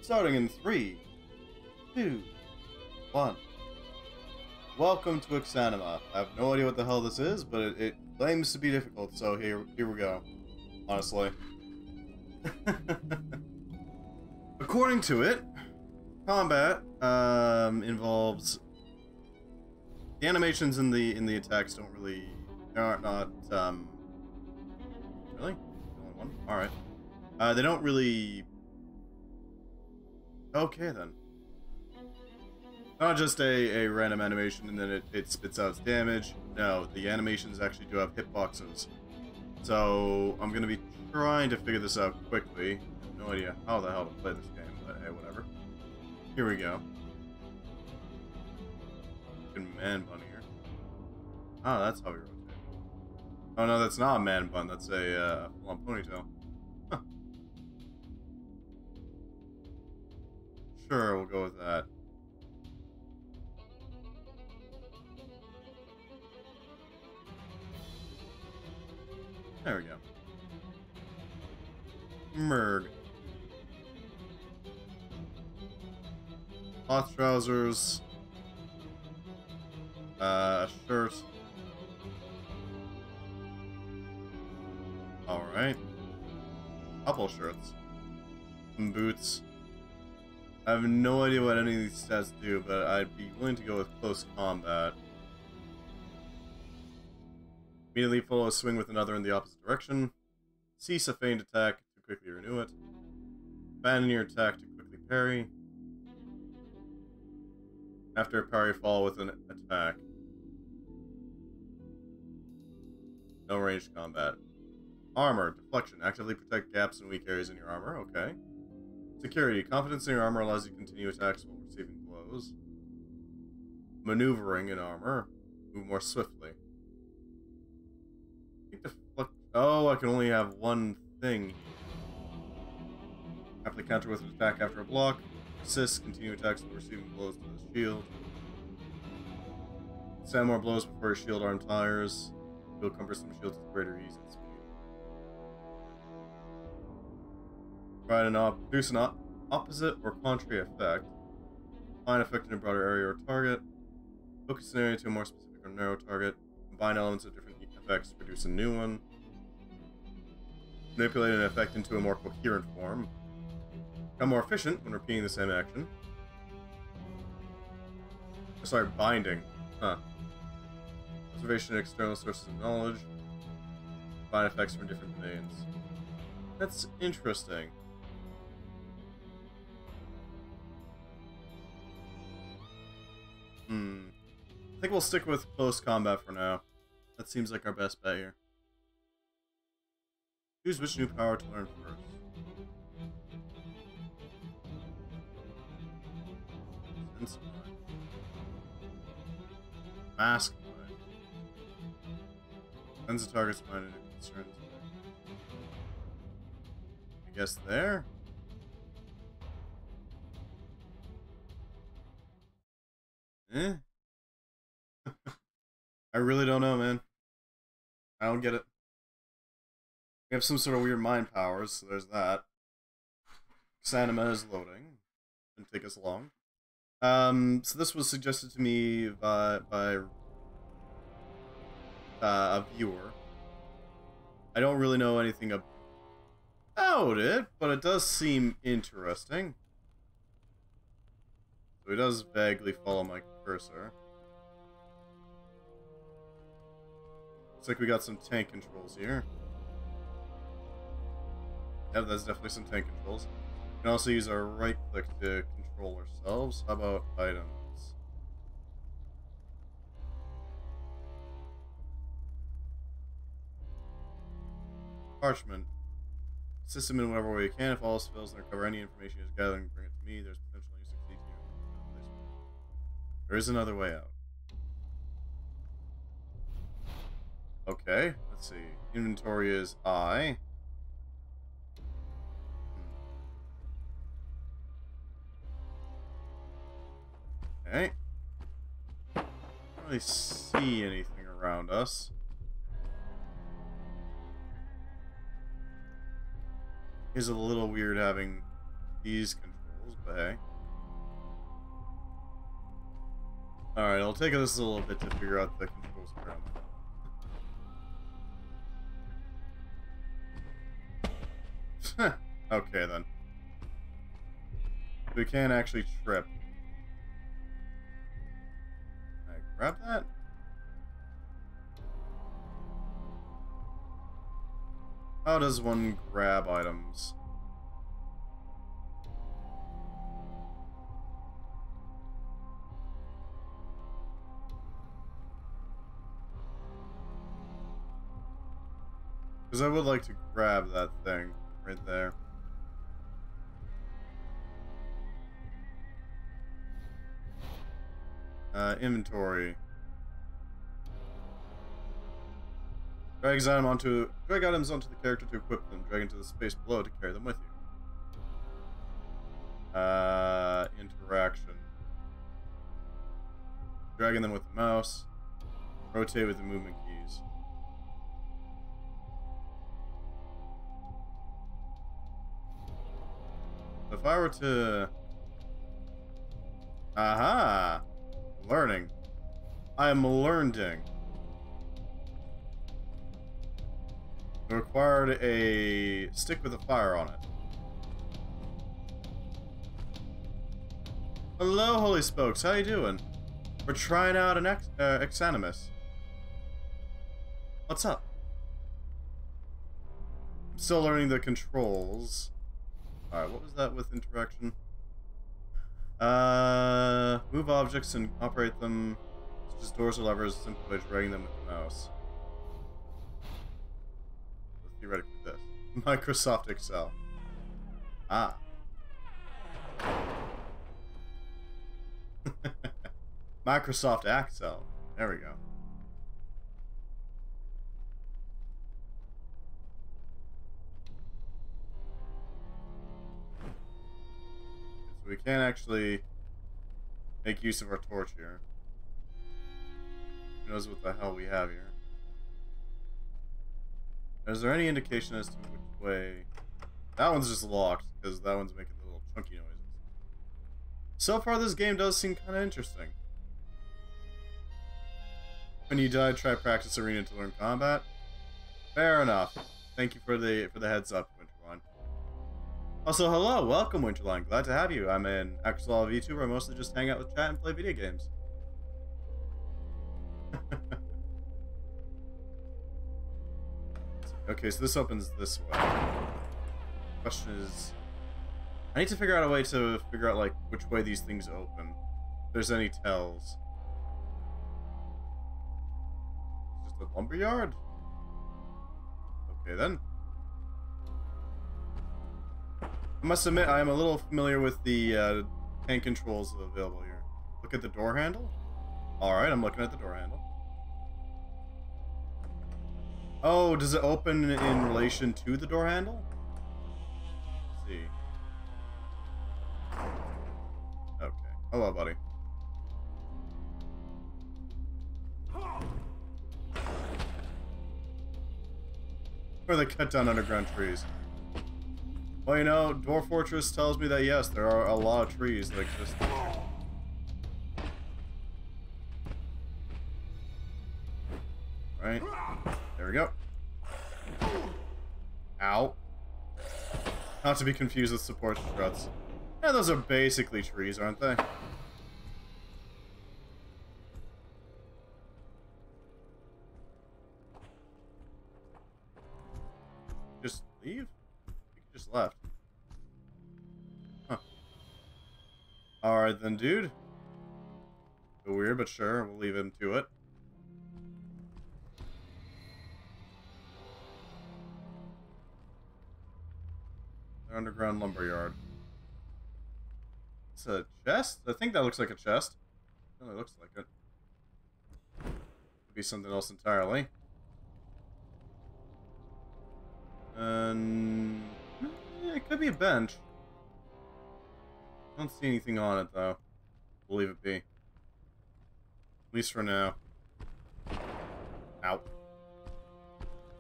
Starting in 3, 2, 1. Welcome to Exanima. I have no idea what the hell this is, but it claims to be difficult, so here we go. Honestly. According to it, combat involves the animations in the attacks don't really are not really? The only one? Alright. They don't really. Okay then. Not just a random animation and then it spits out its damage. No, the animations actually do have hitboxes. So I'm gonna be trying to figure this out quickly. I have no idea how the hell to play this game, but hey, whatever. Here we go. Fucking man bun here. Oh, that's how we rotate. Oh no, that's not a man bun, that's a full-on ponytail. Huh. Sure, we'll go with that. There we go. Merg. Cloth trousers. Shirt. Alright. Couple shirts. Some boots. I have no idea what any of these stats do, but I'd be willing to go with close combat. Immediately follow a swing with another in the opposite direction. Cease a feigned attack to quickly renew it. Abandon your attack to quickly parry. After a parry, follow with an attack. No ranged combat. Armor. Deflection. Actively protect gaps and weak areas in your armor. Okay. Security. Confidence in your armor allows you to continue attacks while receiving blows. Maneuvering in armor. Move more swiftly. Oh, I can only have one thing. Have to counter with an attack after a block. Assist, continue attacks while receiving blows to the shield. Stand more blows before your shield arm tires. Build cumbersome shields with greater ease and speed. Produce an opposite or contrary effect. Find effect in a broader area or target. Focus an area to a more specific or narrow target. Combine elements of different effects to produce a new one. Manipulate an effect into a more coherent form. Become more efficient when repeating the same action. Sorry, binding. Huh. Observation of external sources of knowledge. Combine effects from different domains. That's interesting. I think we'll stick with close combat for now. That seems like our best bet here. Choose which new power to learn first. Sense mind. Mask mind. Sends the target's mind into concerns. I guess there? Eh? I really don't know, man. I don't get it. We have some sort of weird mind powers, so there's that. Exanima is loading. Didn't take us long. So this was suggested to me by a viewer. I don't really know anything about it, but it does seem interesting. So he does vaguely follow my cursor. Looks like we got some tank controls here. Yep, that's definitely some tank controls. We can also use our right click to control ourselves. How about items? Parchment. Assist him in whatever way you can. If all else fails, and recover any information he is gathering, bring it to me. There's potential you succeed here. There is another way out. Okay, let's see. Inventory is I. Okay. I don't really see anything around us. It's a little weird having these controls. controls, but hey. Alright, it'll take us a little bit to figure out the controls apparently. Okay then. We can actually trip. Can I grab that? How does one grab items? Because I would like to grab that thing right there. Inventory. Drag items onto the character to equip them. Drag into the space below to carry them with you. Interaction. Dragging them with the mouse. Rotate with the movement keys. If I were to... Aha! Learning. I am learning. It required a stick with a fire on it. Hello, Holy Spokes. How you doing? We're trying out an Exanima. What's up? I'm still learning the controls. Alright, what was that with interaction? Move objects and operate them, such as doors or levers, simply by dragging them with the mouse. Let's theoretically this. Microsoft Excel. Ah. Microsoft Excel. There we go. So we can actually make use of our torch here. Who knows what the hell we have here? Is there any indication as to which way... That one's just locked, because that one's making the little chunky noises. So far, this game does seem kind of interesting. When you die, try practice arena to learn combat. Fair enough. Thank you for the heads up, Winterline. Also, hello, welcome, Winterline. Glad to have you. I'm an actual VTuber. I mostly just hang out with chat and play video games. Okay, so this opens this way. Question is, I need to figure out a way to figure out like which way these things open. If there's any tells. Just a lumberyard? Okay then. I must admit, I am a little familiar with the tank controls available here. Look at the door handle? Alright, I'm looking at the door handle. Oh, does it open in relation to the door handle? Let's see. Okay. Hello, buddy. Or they cut down underground trees. Well, you know, Dwarf Fortress tells me that yes, there are a lot of trees that exist. Right. There we go. Ow. Not to be confused with support struts. Yeah, those are basically trees, aren't they? Just leave? You just left. Huh. Alright then, dude. Weird, but sure, we'll leave him to it. Underground lumberyard. It's a chest? I think that looks like a chest. It really looks like it. Could be something else entirely. And it could be a bench. I don't see anything on it though. We'll leave it be. At least for now. Ow.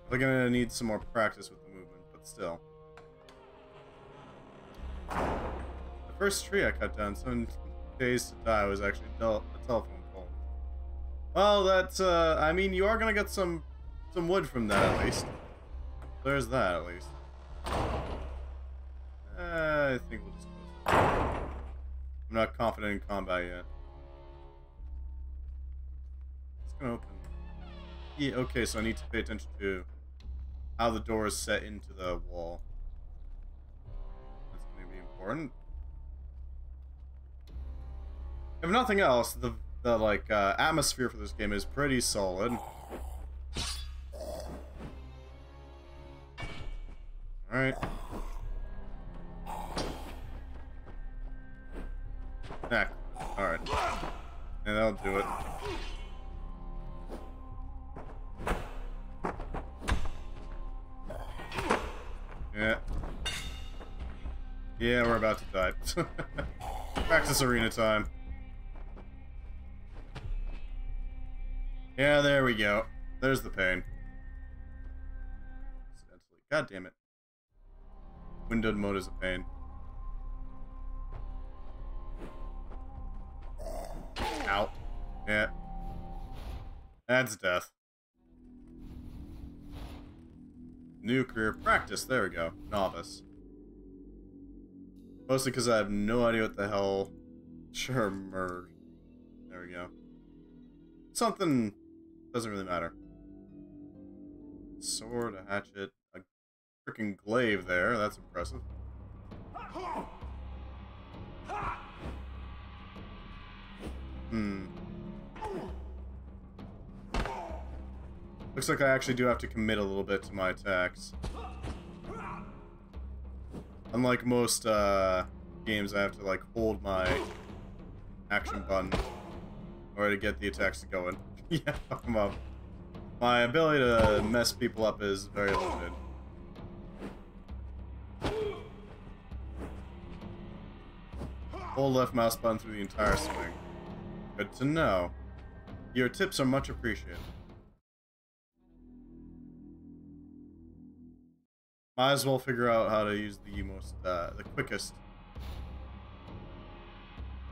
We're gonna need some more practice with the movement, but still. The first tree I cut down 7 days to die was actually a telephone pole. Well, that's, I mean, you are gonna get some wood from that, at least. There's that, at least. I think we'll just close it. I'm not confident in combat yet. It's gonna open. Yeah, okay, so I need to pay attention to how the door is set into the wall. That's gonna be important. If nothing else, the like atmosphere for this game is pretty solid. Alright. Nah. Alright. And that'll do it. Yeah. Yeah, we're about to die. Practice arena time. Yeah, there we go. There's the pain. God damn it. Windowed mode is a pain. Ow. Yeah. That's death. New career practice. There we go. Novice. Mostly because I have no idea what the hell. Sure, merge. There we go. Something doesn't really matter. Sword, a hatchet, a freaking glaive there. That's impressive. Looks like I actually do have to commit a little bit to my attacks. Unlike most games, I have to like hold my action button in order to get the attacks to go in. Yeah, fuck them up. My ability to mess people up is very limited. Hold left mouse button through the entire swing. Good to know. Your tips are much appreciated. Might as well figure out how to use the most, the quickest.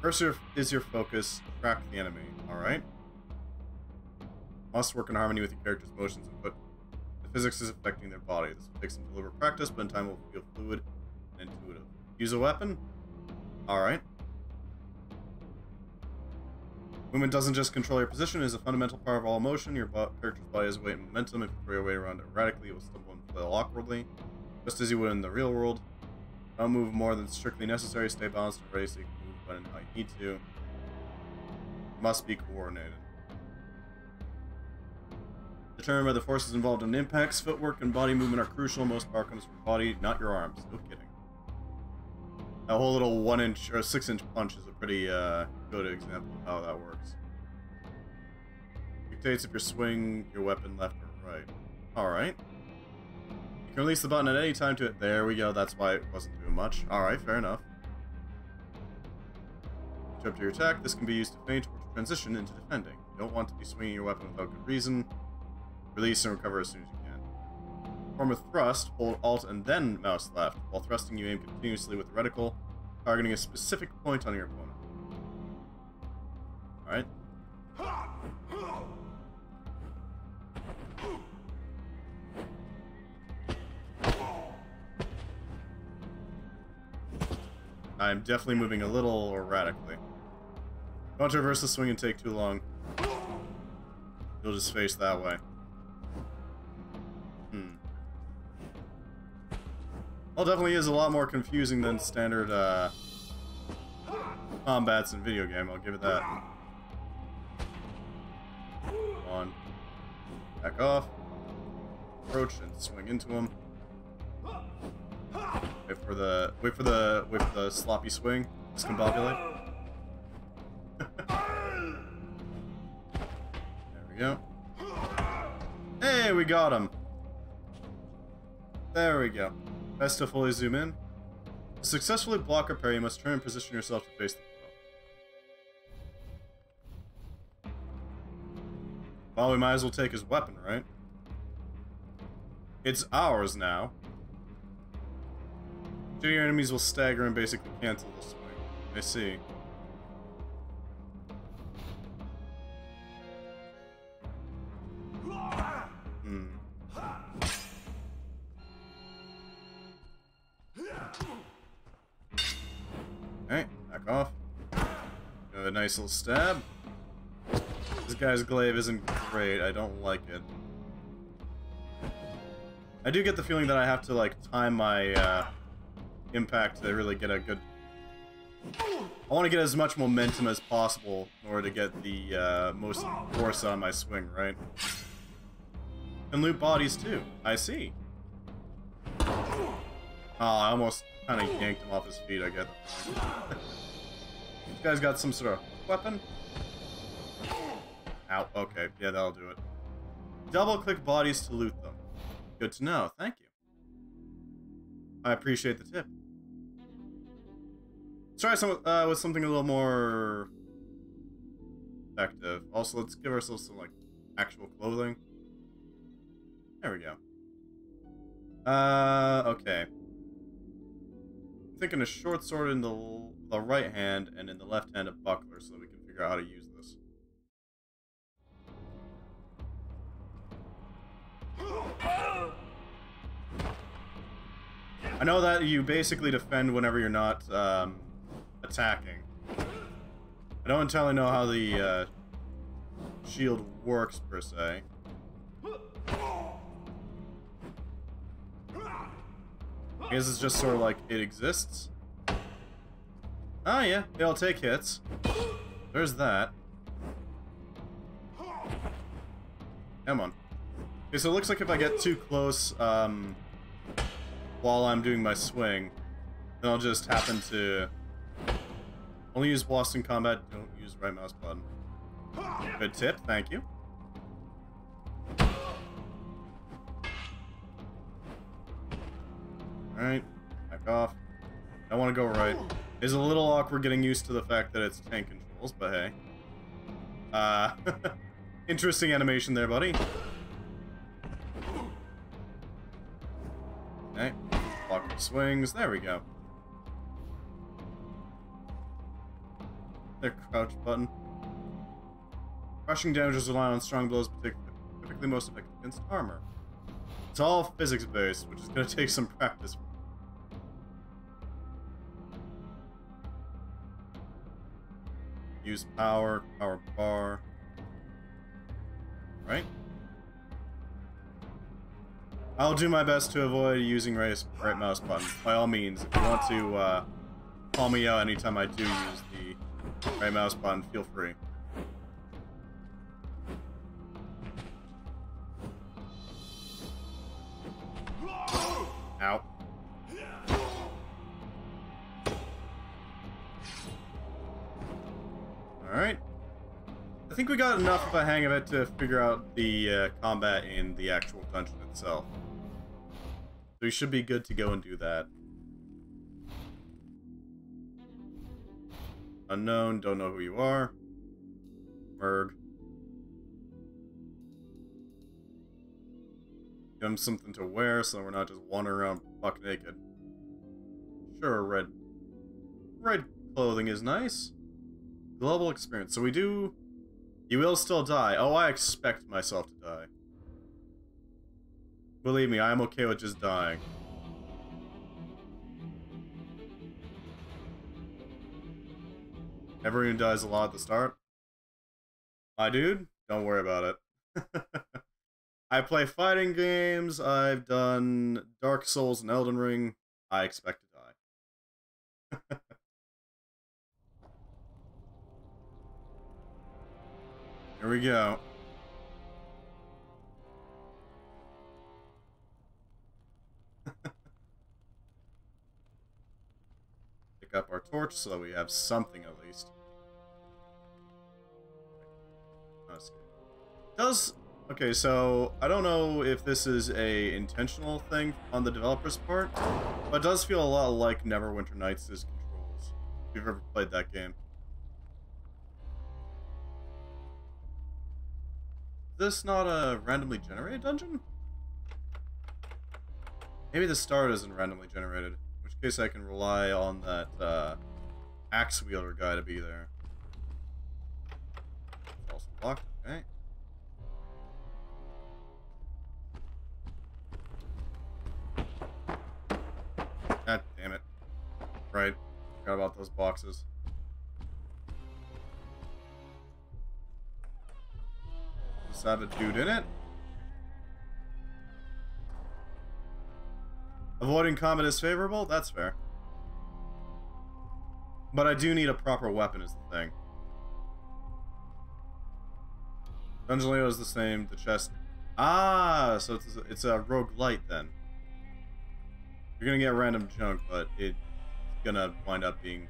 Cursor is your focus. Track the enemy. Alright. Must work in harmony with your character's motions and put the physics is affecting their body. This will take some deliberate practice, but in time will feel fluid and intuitive. Use a weapon? Alright. Movement doesn't just control your position, it is a fundamental part of all motion. Your character's body has weight and momentum. If you throw your weight around erratically, it will stumble and flail awkwardly, just as you would in the real world. Don't move more than strictly necessary. Stay balanced and ready so you can move when and how you need to. Must be coordinated. Determined by the forces involved in impacts, footwork and body movement are crucial. Most power comes from body, not your arms. No kidding. That whole little 1-inch or 6-inch punch is a pretty good example of how that works. Dictates if you swing your weapon left or right. Alright. You can release the button at any time to it. There we go, that's why it wasn't doing much. Alright, fair enough. Jump to your attack. This can be used to feint or to transition into defending. You don't want to be swinging your weapon without good reason. Release and recover as soon as you can. Form a thrust, hold Alt and then mouse left. While thrusting, you aim continuously with the reticle, targeting a specific point on your opponent. Alright. I'm definitely moving a little erratically. Don't reverse the swing and take too long. You'll just face that way. Well, definitely is a lot more confusing than standard combats in video game, I'll give it that. On. Back off. Approach and swing into him. Wait for the sloppy swing. Discombobulate. There we go. Hey, we got him. There we go. Best to fully zoom in. To successfully block or parry, you must turn and position yourself to face the foe. Well, we might as well take his weapon, right? It's ours now. Your enemies will stagger and basically cancel the swing. I see. Hmm. Alright, back off. Got a nice little stab. This guy's glaive isn't great. I don't like it. I do get the feeling that I have to, like, time my impact to really get a good... I want to get as much momentum as possible in order to get the most force on my swing, right? And loot bodies too. I see. Oh, I almost kind of yanked him off his feet, I get it. This guy's got some sort of weapon? Ow, okay, yeah, that'll do it. Double-click bodies to loot them. Good to know, thank you. I appreciate the tip. Let's try some with something a little more effective. Also, let's give ourselves some, like, actual clothing. There we go. Okay. I'm thinking a short sword in the right hand, and in the left hand a buckler, so that we can figure out how to use this. I know that you basically defend whenever you're not attacking. I don't entirely know how the shield works, per se. I guess it's just sort of like it exists. Oh yeah, it'll take hits. There's that. Come on. Okay, so it looks like if I get too close while I'm doing my swing, then I'll just happen to only use blast in combat, don't use right mouse button. Good tip, thank you. Alright, back off. I want to go right. It's a little awkward getting used to the fact that it's tank controls, but hey. Interesting animation there, buddy. Okay, block the swings, there we go. Their crouch button. Crushing damages rely on strong blows, typically most effective against armor. It's all physics-based, which is going to take some practice. Use power bar. Right? I'll do my best to avoid using right mouse button. By all means, if you want to call me out anytime I do use the right mouse button, feel free. Ow. Alright. I think we got enough of a hang of it to figure out the combat in the actual dungeon itself. So we should be good to go and do that. Unknown, don't know who you are. Merg. Give him something to wear so we're not just wandering around buck naked. Sure, red clothing is nice. Global experience. So we do... You will still die. Oh, I expect myself to die. Believe me, I'm okay with just dying. Everyone dies a lot at the start. My dude, don't worry about it. I play fighting games, I've done Dark Souls and Elden Ring. I expect to die. Here we go. Pick up our torch so that we have something at least. Okay, so I don't know if this is a intentional thing on the developer's part, but it does feel a lot like Neverwinter Nights' controls. If you've ever played that game. Is this not a randomly generated dungeon? Maybe the start isn't randomly generated, in which case I can rely on that axe wielder guy to be there. It's also blocked. Okay. God damn it. Right. Forgot about those boxes. Does that have a dude in it? Avoiding combat is favorable? That's fair. But I do need a proper weapon is the thing. Dungeon Leo is the same, the chest... Ah, so it's a roguelite then. You're gonna get random junk, but it's gonna wind up being...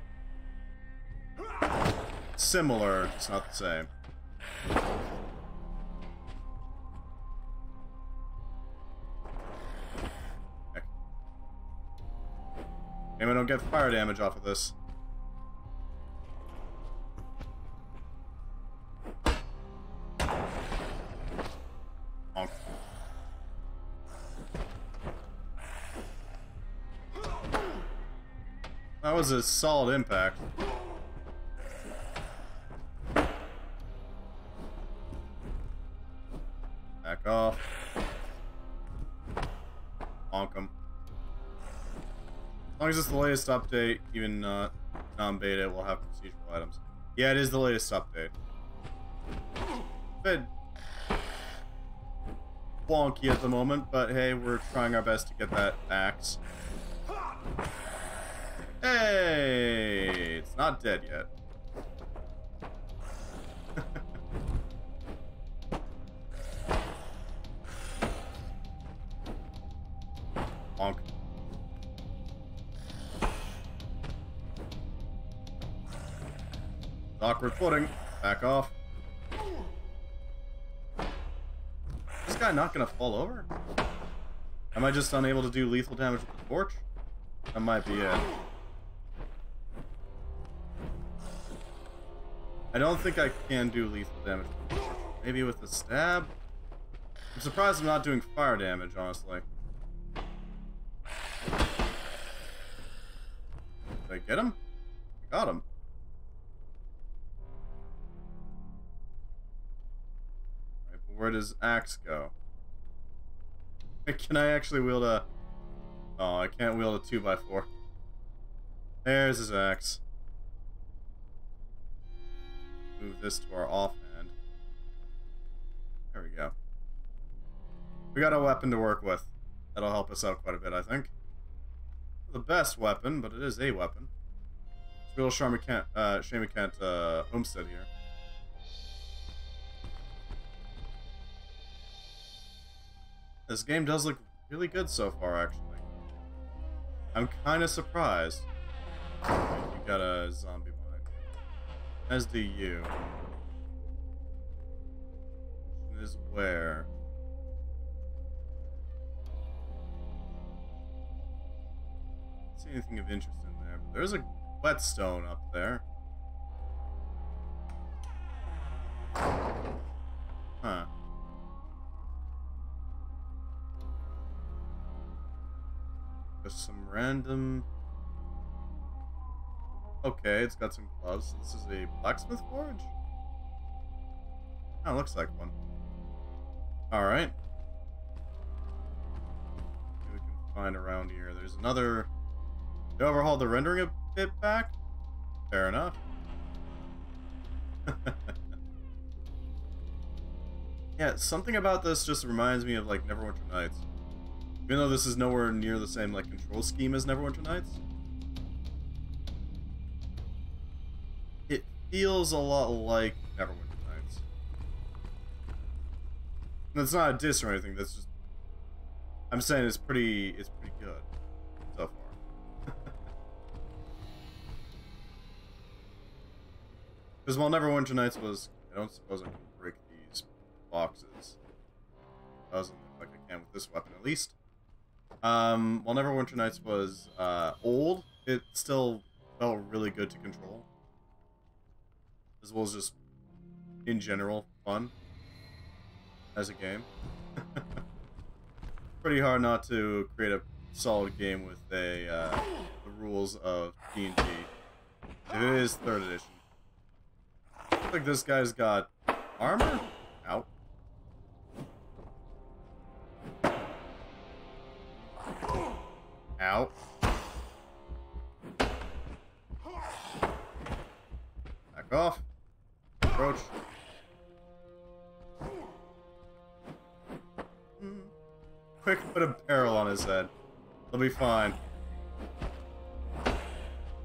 similar, it's not the same. Heck. Maybe I don't get fire damage off of this. That was a solid impact. Back off. Bonk him. As long as it's the latest update, even non-beta, we'll have procedural items. Yeah, it is the latest update. Bit wonky at the moment, but hey, we're trying our best to get that axe. Hey, it's not dead yet. Bonk. Awkward footing. Back off. Is this guy not gonna fall over? Am I just unable to do lethal damage with the torch? That might be it. I don't think I can do lethal damage with the torch. Maybe with the stab? I'm surprised I'm not doing fire damage, honestly. Did I get him? I got him. Alright, but where does axe go? Can I actually wield a... Oh, I can't wield a 2x4. There's his axe. Move this to our offhand. There we go. We got a weapon to work with. That'll help us out quite a bit, I think. The best weapon, but it is a weapon. It's a real shame we can't homestead here. This game does look really good so far, actually. I'm kind of surprised. You got a zombie behind you. As do you. Question is where? Don't see anything of interest in there, but there's a whetstone up there. Huh. Just some random... Okay, it's got some gloves. This is a Blacksmith Gorge? Oh, looks like one. Alright. We can find around here. There's another... They overhauled the rendering a bit back? Fair enough. Yeah, something about this just reminds me of, like, Neverwinter Nights. Even though this is nowhere near the same, like, control scheme as Neverwinter Nights. It feels a lot like Neverwinter Nights. That's not a diss or anything, that's just... I'm saying it's pretty good so far. Because while Neverwinter Nights was... I don't suppose I can break these boxes. Doesn't look like I can with this weapon, at least. While Neverwinter Nights was old, it still felt really good to control. As well as just, in general, fun as a game. Pretty hard not to create a solid game with the rules of D&D It is 3rd edition. Looks like this guy's got armor? Ow. Ow. Back off. Approach. Quick, put a barrel on his head. He'll be fine.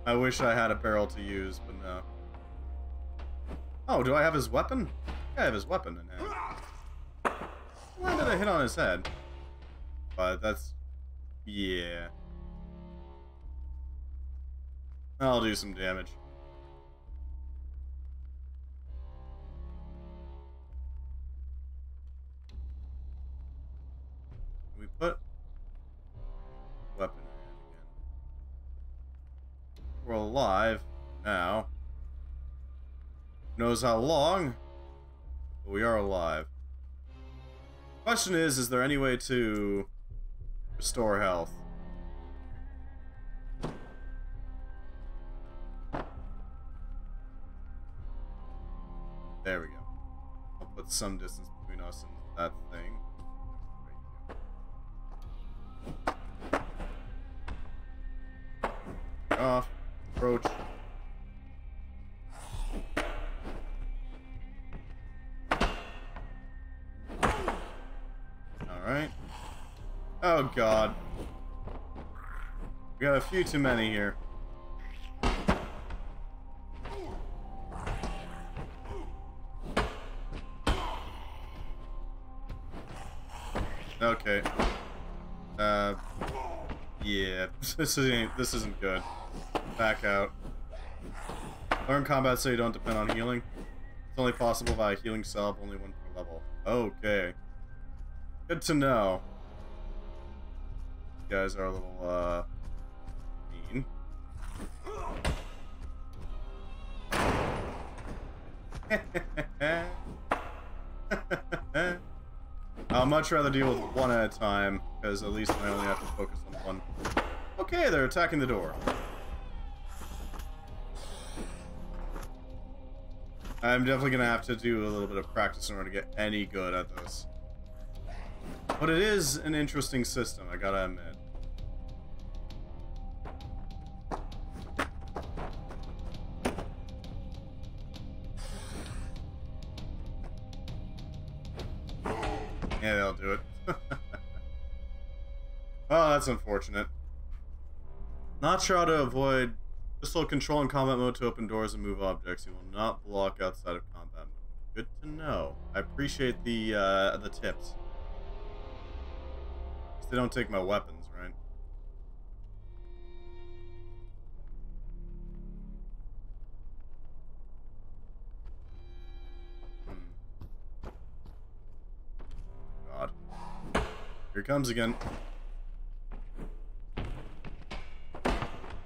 I wish I had a barrel to use, but no. Oh, do I have his weapon? Yeah, I have his weapon in hand. Why did I hit on his head? But that's... yeah. I'll do some damage. We put weapon in hand again. We're alive now. Who knows how long? But we are alive. Question is there any way to restore health? There we go. I'll put some distance between us and that thing. Off. Approach. Alright. Oh god. We got a few too many here. Okay. Yeah. This isn't good. Back out. Learn combat so you don't depend on healing. It's only possible via healing self, only one per level. Okay. Good to know. These guys are a little, mean. I'd much rather deal with one at a time, because at least I only have to focus on one. Okay, they're attacking the door. I'm definitely gonna have to do a little bit of practice in order to get any good at this. But it is an interesting system, I gotta admit. Yeah, they'll do it. Oh, that's unfortunate. Not sure how to avoid pistol control in combat mode to open doors and move objects. You will not block outside of combat mode. Good to know. I appreciate the tips. They don't take my weapons, right? God. Here it comes again.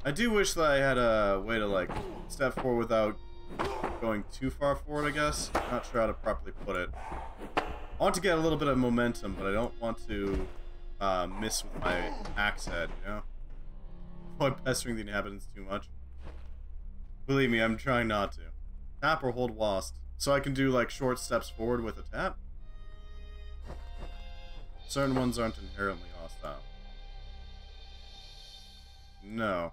I do wish that I had a way to, like, step forward without going too far forward, I guess. Not sure how to properly put it. I want to get a little bit of momentum, but I don't want to miss with my axe head, you know? Avoid pestering the inhabitants too much. Believe me, I'm trying not to. Tap or hold whilst. So I can do, like, short steps forward with a tap. Certain ones aren't inherently hostile. No.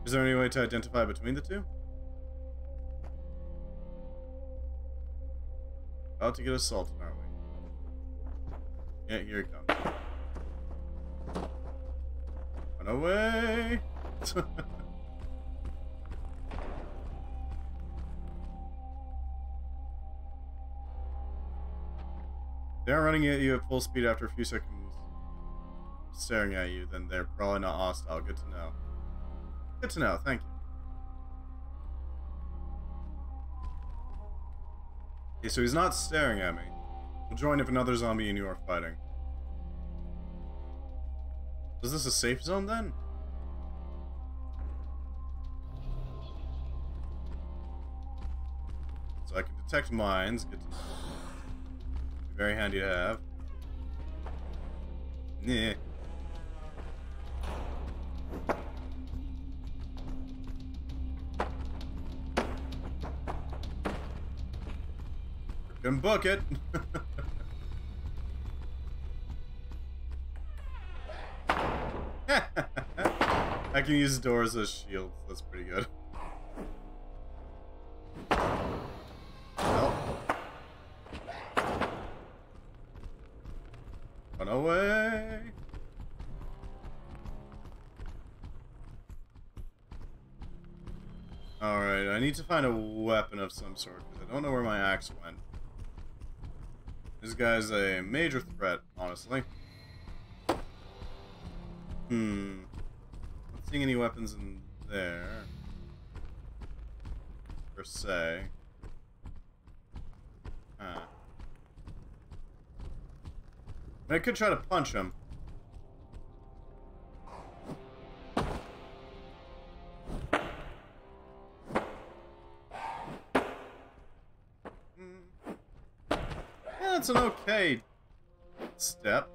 Is there any way to identify between the two? About to get assaulted, aren't we? Yeah, here it comes. Run away! They're running at you at full speed after a few seconds staring at you, then they're probably not hostile. Good to know. Good to know, thank you. Okay, so he's not staring at me. We'll join if another zombie and you are fighting. Is this a safe zone then? So I can detect mines. Good to know. Very handy to have. Yeah. Can book it. I can use doors as shields. That's pretty good. Well. Run away. Alright, I need to find a weapon of some sort, because I don't know where my axe went. This guy's a major threat, honestly. Not seeing any weapons in there. Per se. I could try to punch him. Yeah, that's an okay step.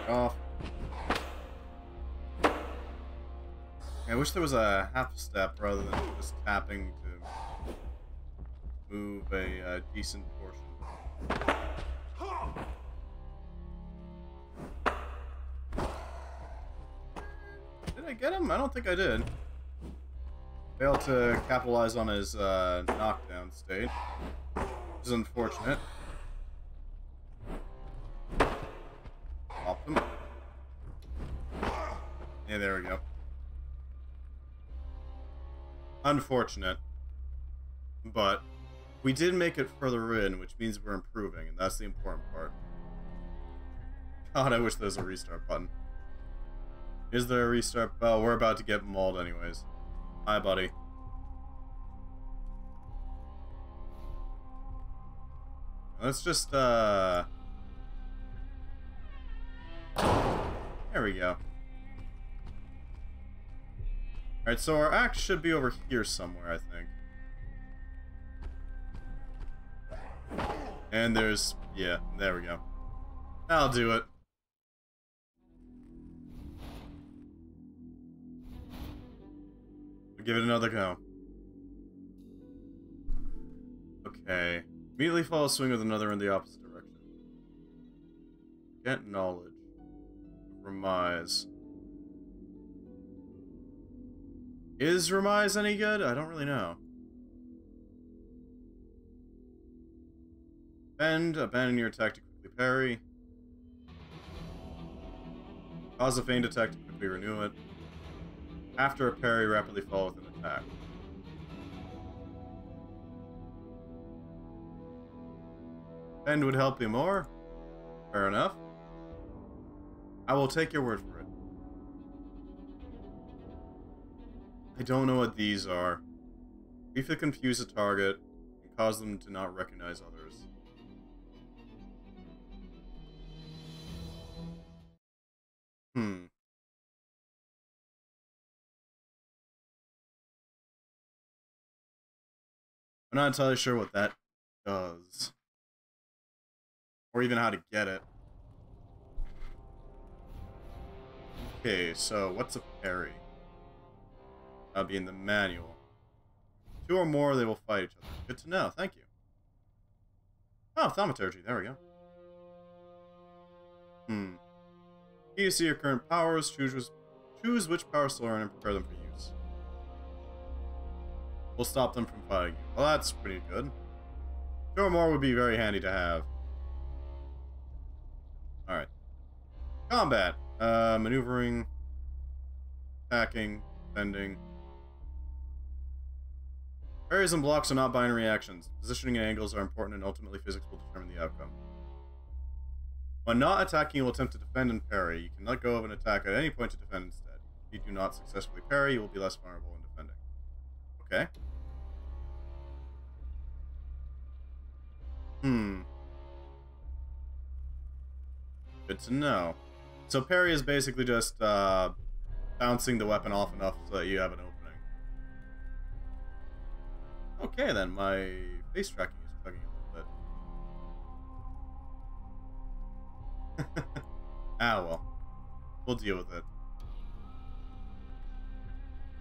Off. I wish there was a half step rather than just tapping to move a decent portion. Did I get him? I don't think I did. Failed to capitalize on his knockdown state, which is unfortunate. Pop him. Yeah, there we go. Unfortunate, but we did make it further in, which means we're improving, and that's the important part. God, I wish there was a restart button. Is there a restart? Well, we're about to get mauled anyways. Hi, buddy. Let's just, there we go. Alright, so our axe should be over here somewhere, I think. And there's... yeah, there we go. I'll do it. We'll give it another go. Okay. Immediately follow swing with another in the opposite direction. Get knowledge. Remise. Is Remise any good? I don't really know. Bend, abandon your attack to quickly parry. Cause a feigned attack to quickly renew it. After a parry, rapidly follow with an attack. Bend would help you more. Fair enough. I will take your word for it. I don't know what these are. Briefly confuse a target and cause them to not recognize others. I'm not entirely sure what that does. Or even how to get it. Okay, so what's a parry? That'll be in the manual. 2 or more, they will fight each other. Good to know, thank you. Oh, thaumaturgy, there we go. Key to see your current powers, choose which powers to learn and prepare them for use. We'll stop them from fighting you. Well, that's pretty good. 2 or more would be very handy to have. Alright. Combat. Maneuvering. Attacking. Bending. Parries and blocks are not binary actions. Positioning and angles are important, and ultimately physics will determine the outcome. When not attacking, you will attempt to defend and parry. You can let go of an attack at any point to defend instead. If you do not successfully parry, you will be less vulnerable in defending. Okay. Good to know. So parry is basically just bouncing the weapon off enough so that you have an opening. Okay then, my face tracking is bugging a little bit. Ah well. We'll deal with it.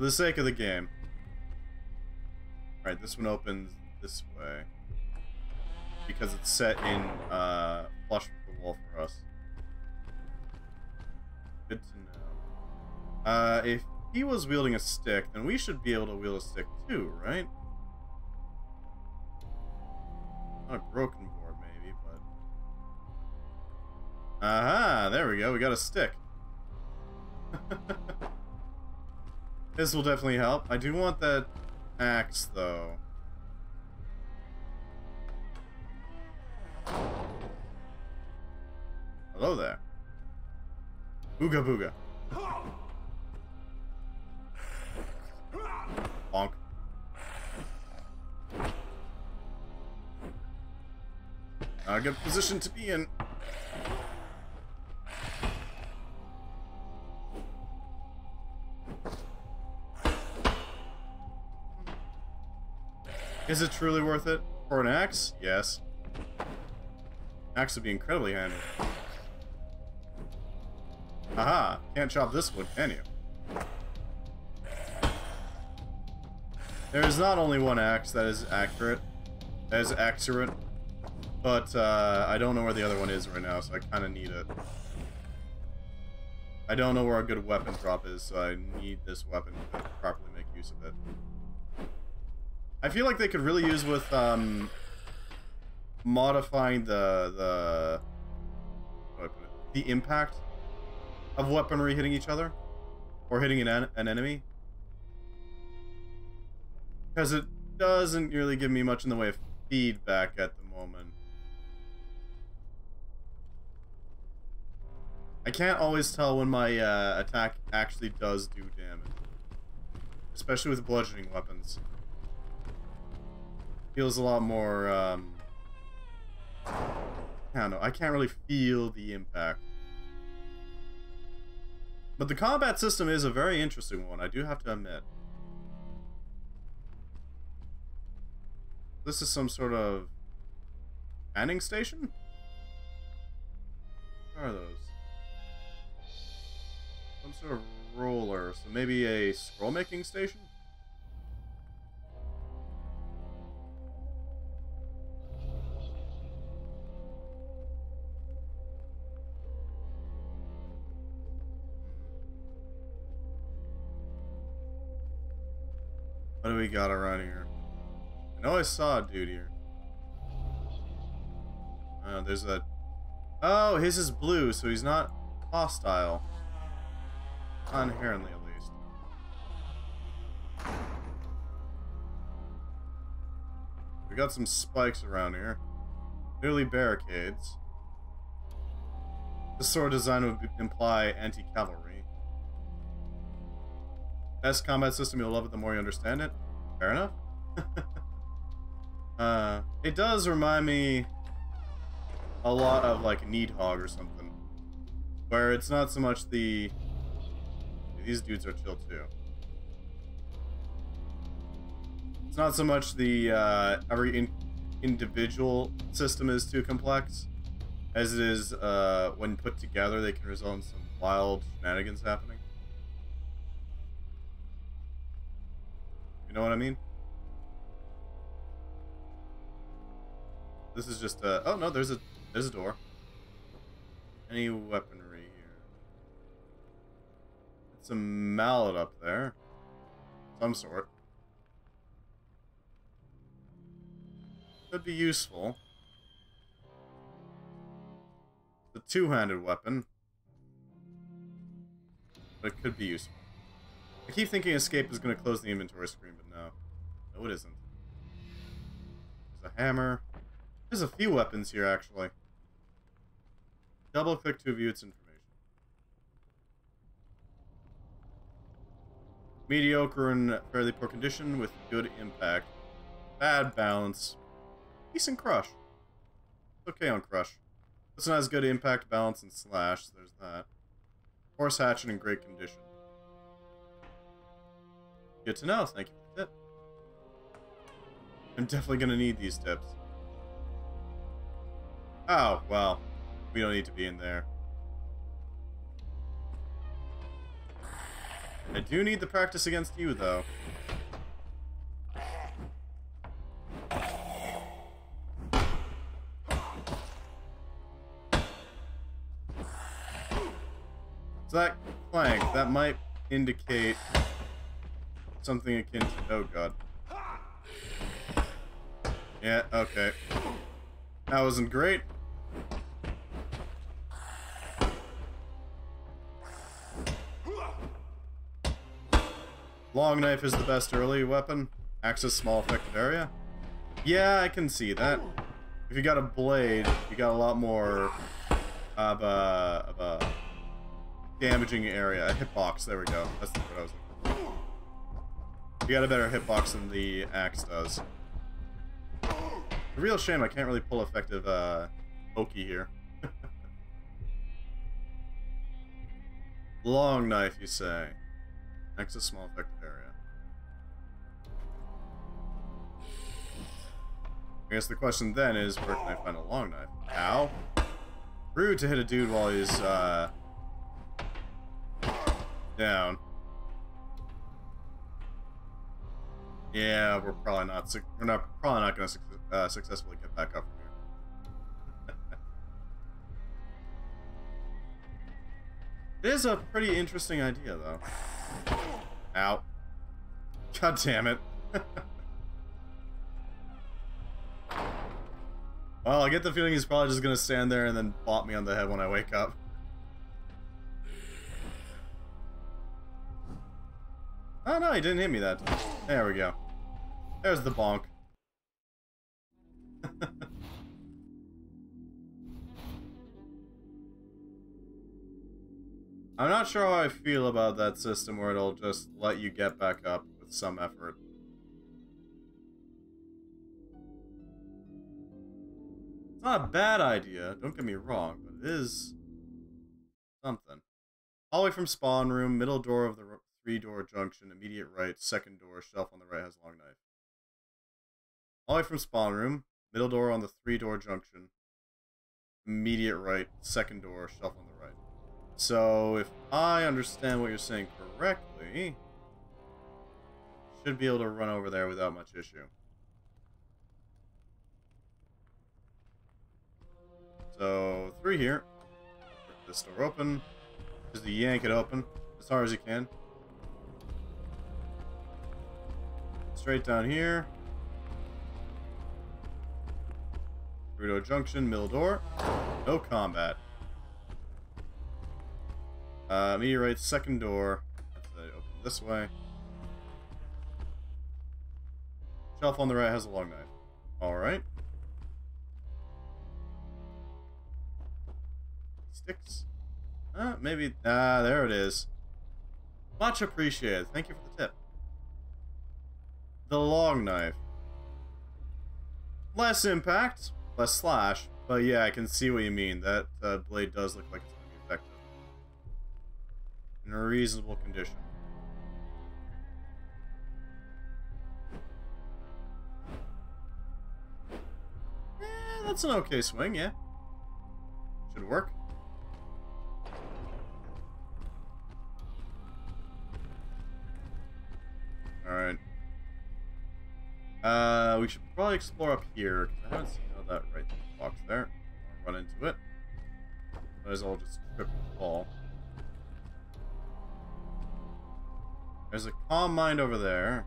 For the sake of the game. Alright, this one opens this way. Because it's set in flush with the wall for us. Good to know. If he was wielding a stick, then we should be able to wield a stick too, right? Not a broken board, maybe, but... Aha! There we go, we got a stick. This will definitely help. I do want that axe, though. Hello there. Booga booga. Bonk. A good position to be in. Is it truly worth it? For an axe? Yes. Axe would be incredibly handy. Aha! Can't chop this wood, can you? There is not only one axe that is accurate. That is accurate. But, I don't know where the other one is right now, so I kind of need it. I don't know where a good weapon drop is, so I need this weapon to properly make use of it. I feel like they could really use with, modifying the how do I put it? The impact of weaponry hitting each other. Or hitting an enemy. Because it doesn't really give me much in the way of feedback at the moment. I can't always tell when my attack actually does do damage. Especially with bludgeoning weapons. Feels a lot more, I don't know, I can't really feel the impact. But the combat system is a very interesting one, I do have to admit. This is some sort of canning station? What are those? Some sort of roller, so maybe a scroll making station? What do we got around here? I know I saw a dude here. There's a... Oh, his is blue, so he's not hostile. Not inherently, at least. We got some spikes around here. Clearly barricades. This sort of design would imply anti-cavalry. Best combat system, you'll love it the more you understand it. Fair enough. It does remind me a lot of like Needhog or something. Where it's not so much the... These dudes are chill too. It's not so much the every individual system is too complex, as it is when put together they can result in some wild shenanigans happening. You know what I mean? This is just a... Oh no, there's a door. Any weaponry here? It's a mallet up there. Some sort. Could be useful. It's a two-handed weapon. But it could be useful. I keep thinking escape is going to close the inventory screen, but no. No, it isn't. There's a hammer. There's a few weapons here, actually. Double-click to view its information. Mediocre and fairly poor condition with good impact. Bad balance. Decent crush. Okay on crush. It's not as good impact, balance, and slash, so there's that. Horse hatchet in great condition. Good to know, thank you for the tip. I'm definitely gonna need these tips. Oh, well. We don't need to be in there. I do need the practice against you, though. So that clank, that might indicate something akin to... Oh, God. Yeah, okay. That wasn't great. Long knife is the best early weapon. Access small effective area. Yeah, I can see that. If you got a blade, you got a lot more of a damaging area. A hitbox, there we go. That's what I was looking for. You got a better hitbox than the axe does. A real shame I can't really pull effective pokey here. Long knife, you say. Access small effective area. I guess the question then is, where can I find a long knife? Ow. Rude to hit a dude while he's down. Yeah, we're probably not going to successfully get back up from here. It is a pretty interesting idea, though. Ow. God damn it. Well, I get the feeling he's probably just going to stand there and then bop me on the head when I wake up. Oh no, he didn't hit me that time. There we go. There's the bonk. I'm not sure how I feel about that system where it'll just let you get back up with some effort. It's not a bad idea, don't get me wrong, but it is something. All the way from spawn room, middle door of the 3-door junction, immediate right, second door, shelf on the right has long knife. All the way from spawn room, middle door on the 3-door junction, immediate right, second door, shelf on the right. So, if I understand what you're saying correctly, should be able to run over there without much issue. So, 3 here. Rip this door open. Just yank it open as hard as you can. Straight down here. 3-door junction, middle door. No combat. Immediate right, second door. Open this way. Shelf on the right has a long knife. Alright. Sticks. Maybe. There it is. Much appreciated. Thank you for the tip. The long knife. Less impact, less slash, but yeah, I can see what you mean. That blade does look like it's going to be effective. In a reasonable condition. That's an okay swing, yeah. Should work. Alright. We should probably explore up here, because I haven't seen all that right box there. I'll run into it. Might as well just trip and fall. There's a calm mind over there.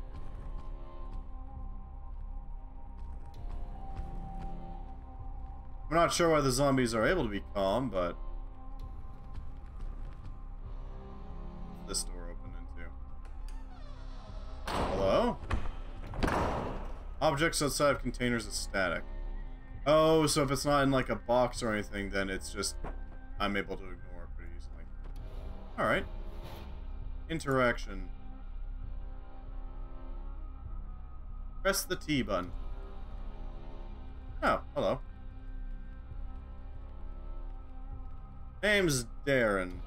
I'm not sure why the zombies are able to be calm, but... What's this door open into? Hello? Objects outside of containers is static. Oh, so if it's not in like a box or anything, then it's just... I'm able to ignore it pretty easily. Alright. Interaction. Press the T button. Oh, hello. Name's Darren.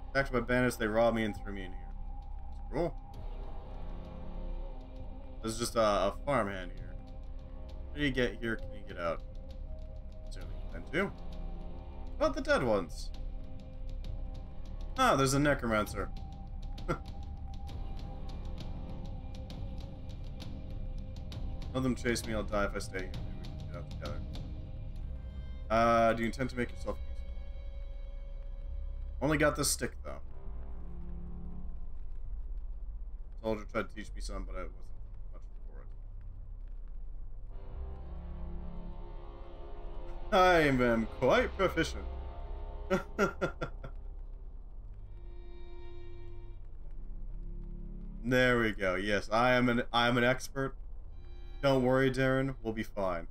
Attacked by bandits, they robbed me and threw me in here. That's cool. There's just a farmhand here. How do you get here? Can you get out? Certainly can do. What about the dead ones? Ah, there's a necromancer. Let them chase me, I'll die if I stay here. Maybe we can get out together. Do you intend to make yourself useful? Only got this stick, though. Soldier tried to teach me some, but I wasn't much for it. I am quite proficient. There we go. Yes, I am an expert. Don't worry, Darren. We'll be fine.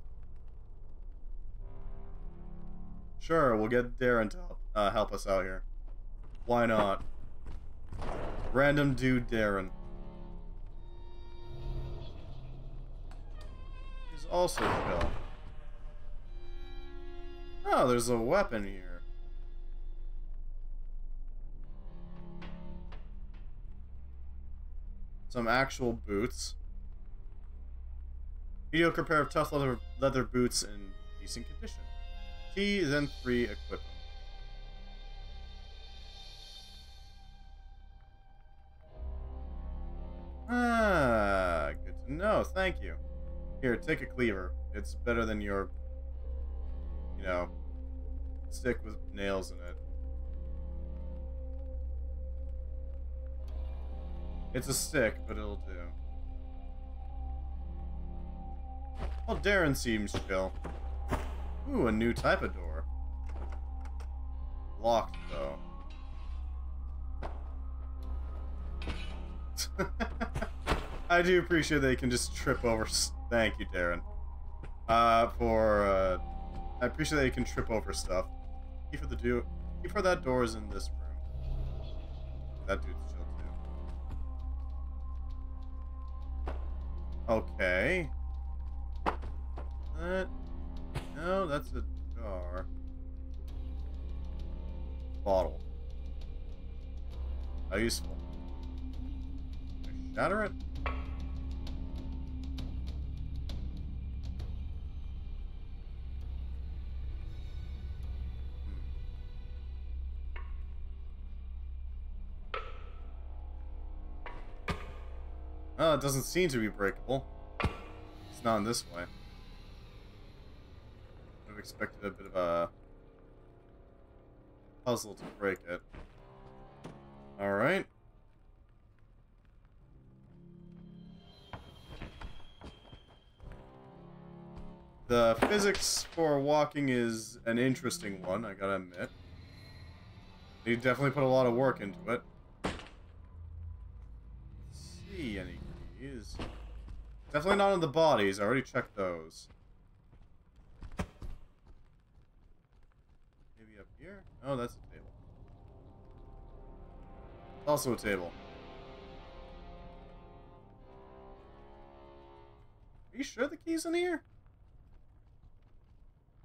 Sure, we'll get Darren to help us out here. Why not? Random dude Darren. He's also chill. Oh, there's a weapon here. Some actual boots. Mediocre pair of tough leather boots in decent condition. T, then 3, equip them. Ah, good to know. Thank you. Here, take a cleaver. It's better than your, you know, stick with nails in it. It's a stick, but it'll do. Well, Darren seems chill. Ooh, a new type of door. Locked, though. I do appreciate that you can just trip over... Thank you, Darren. I appreciate that you can trip over stuff. Key for that door is in this room. That dude's chill, too. Okay. No, that's a jar. Bottle. How useful. Can I shatter it? Well, it doesn't seem to be breakable. It's not in this way. I've expected a bit of a puzzle to break it. Alright. The physics for walking is an interesting one, I gotta admit. You definitely put a lot of work into it. Let's see any keys. Definitely not in the bodies, I already checked those. Maybe up here? Oh, that's a table. Also a table. Are you sure the key's in here?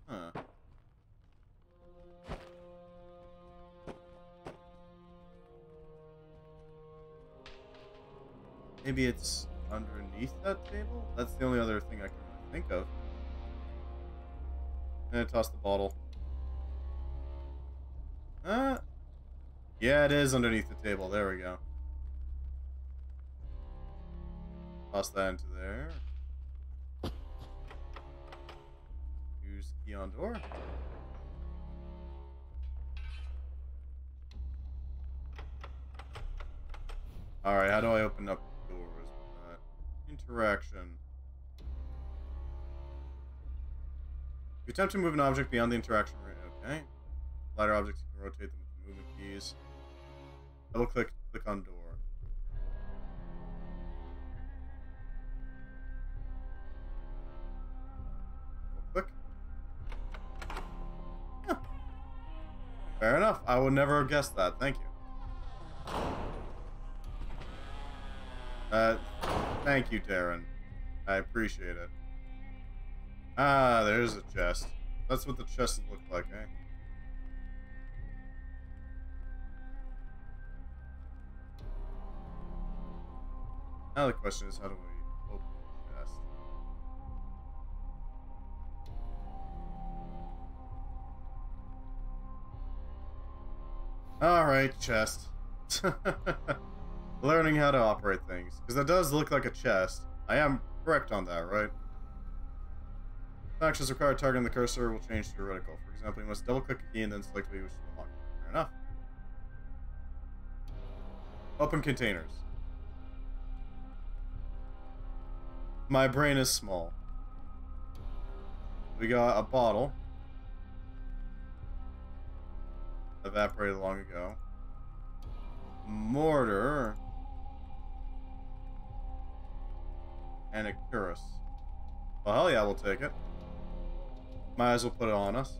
Huh. Maybe it's underneath that table? That's the only other thing I can really think of. And I toss the bottle. Yeah, it is underneath the table. There we go. Toss that into there. Use key on door. Alright, how do I open up doors with that? Interaction. If you attempt to move an object beyond the interaction range, okay. Lighter objects, you can rotate them with the movement keys. Double click on door. Double click. Huh. Fair enough. I would never have guessed that. Thank you. Thank you, Darren. I appreciate it. Ah, there's a chest. That's what the chest look like, eh? Now the question is, how do we open the chest? Alright, chest. Learning how to operate things. Because that does look like a chest. I am correct on that, right? Actions required targeting the cursor will change to reticle. For example, you must double-click a key and then select what you wish to unlock. Fair enough. Open containers. My brain is small. We got a bottle. Evaporated long ago. Mortar. And a cuirass. Well, hell yeah, we'll take it. Might as well put it on us.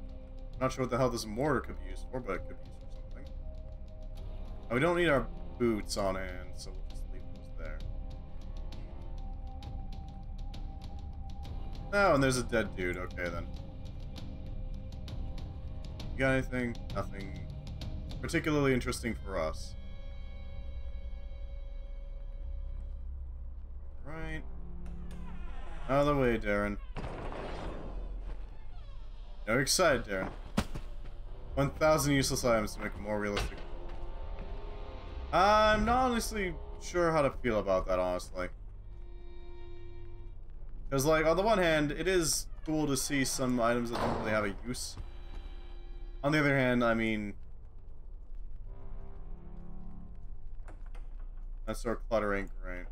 I'm not sure what the hell this mortar could be used for, but it could be used for something. And we don't need our boots on hand, so we'll just leave those there. Oh, and there's a dead dude. Okay, then. You got anything? Nothing particularly interesting for us. Right. Out of the way, Darren. You're excited, Darren. 1,000 useless items to make it more realistic. I'm not honestly sure how to feel about that, honestly. Because, like, on the one hand, it is cool to see some items that don't really have a use. On the other hand, I mean... That sort of clutter ain't great.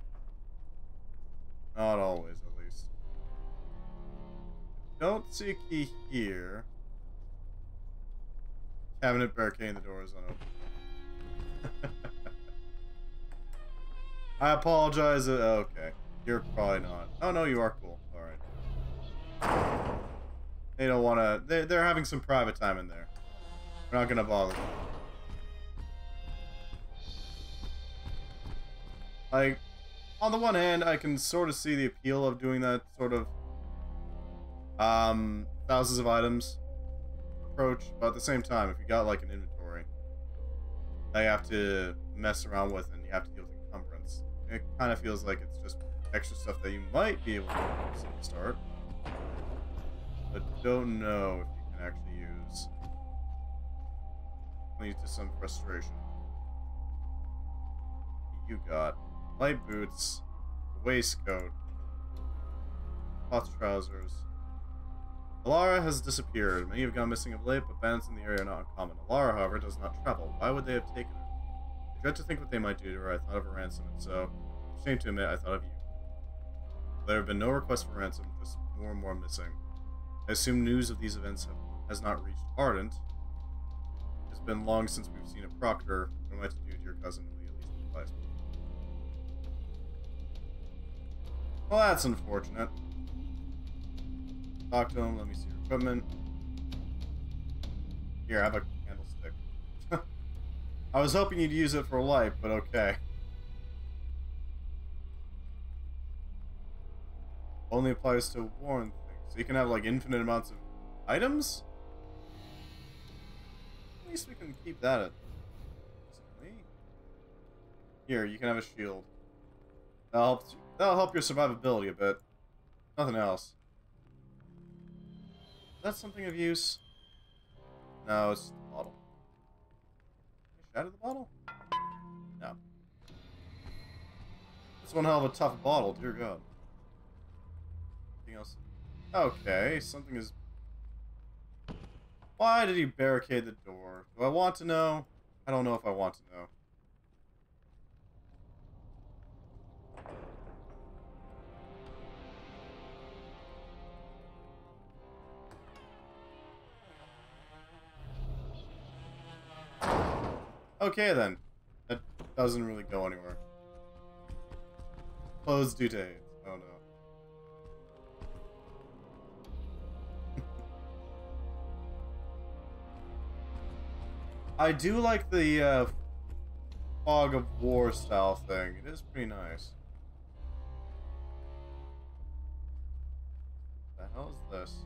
Not always, at least. Don't see a key here. Cabinet barricading the door is unopened. I apologize. Okay. You're probably not. Oh, no, you are cool. Alright. They don't want to... They're having some private time in there. We're not going to bother them. Like, on the one hand, I can sort of see the appeal of doing that sort of thousands of items approach, but at the same time, if you got like an inventory that you have to mess around with and you have to deal with encumbrance, it kind of feels like it's just extra stuff that you might be able to use at the start, but don't know if you can actually use. Leads to some frustration. You got light boots, a waistcoat, cloth trousers. Alara has disappeared. Many have gone missing of late, but bandits in the area are not uncommon. Alara, however, does not travel. Why would they have taken her? I dread to think what they might do to her. I thought of a ransom, and so, shame to admit, I thought of you. There have been no requests for ransom, just more and more missing. I assume news of these events has not reached Ardent. It's been long since we've seen a proctor. What am I to do to your cousin? Will you at least advise me? Well, that's unfortunate. Talk to him, let me see your equipment. Here, have a candlestick. I was hoping you'd use it for light, but okay. Only applies to worn things. So you can have like infinite amounts of items? At least we can keep that at here, you can have a shield. That'll help your survivability a bit. Nothing else. Is that something of use? No, it's the bottle. Can I shatter the bottle? No. That's one hell of a tough bottle, dear God. Anything else? Okay, something is... Why did he barricade the door? Do I want to know? I don't know if I want to know. Okay, then. That doesn't really go anywhere. Closed due to AIDS. Oh, no. I do like the fog of war style thing. It is pretty nice. What the hell is this?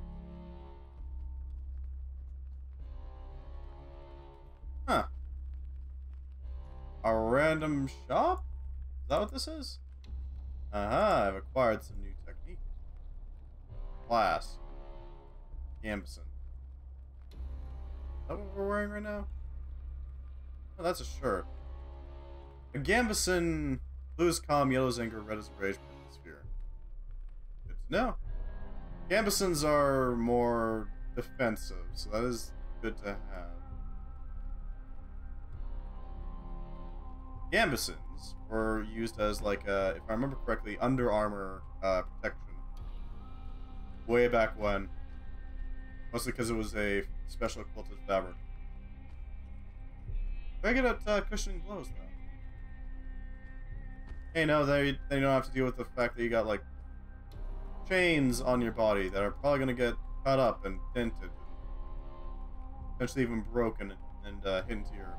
Huh. A random shop? Is that what this is? I've acquired some new technique. Class. Gambison. Is that what we're wearing right now? Oh, that's a shirt. A Gambison, blue is calm, yellow is anger, red is rage, purple is fear. Good to know. Gambisons are more defensive, so that is good to have. Gambesons were used as like a, if I remember correctly, under armor protection. Way back when. Mostly because it was a special quilted fabric. Very good at cushioning blows, though. Hey, no, they don't have to deal with the fact that you got, like, chains on your body that are probably going to get cut up and dented. Potentially even broken and hit into your...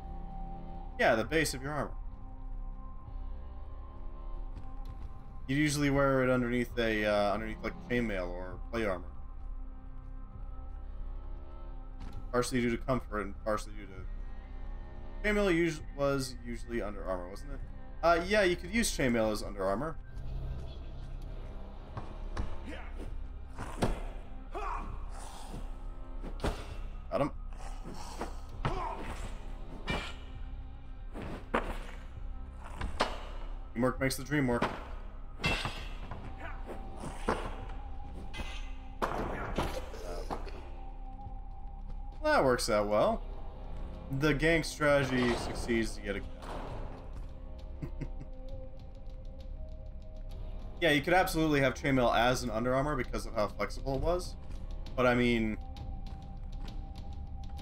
Yeah, the base of your armor. You usually wear it underneath a, like chainmail or plate armor. Partially due to comfort and partially due to... Chainmail was usually under armor, wasn't it? Yeah, you could use chainmail as under armor. Got him. Teamwork makes the dream work. That works out well. The gang strategy succeeds yet again. Yeah, you could absolutely have chainmail as an under armor because of how flexible it was. But I mean,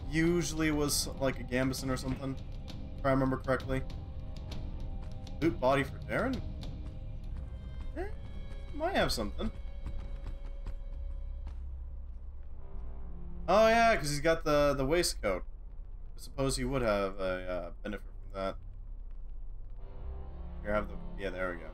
usually it was like a Gambison or something, if I remember correctly. Boot body for Darren? Might have something. Oh yeah, because he's got the waistcoat. I suppose he would have a benefit from that. Here, have the... Yeah, there we go.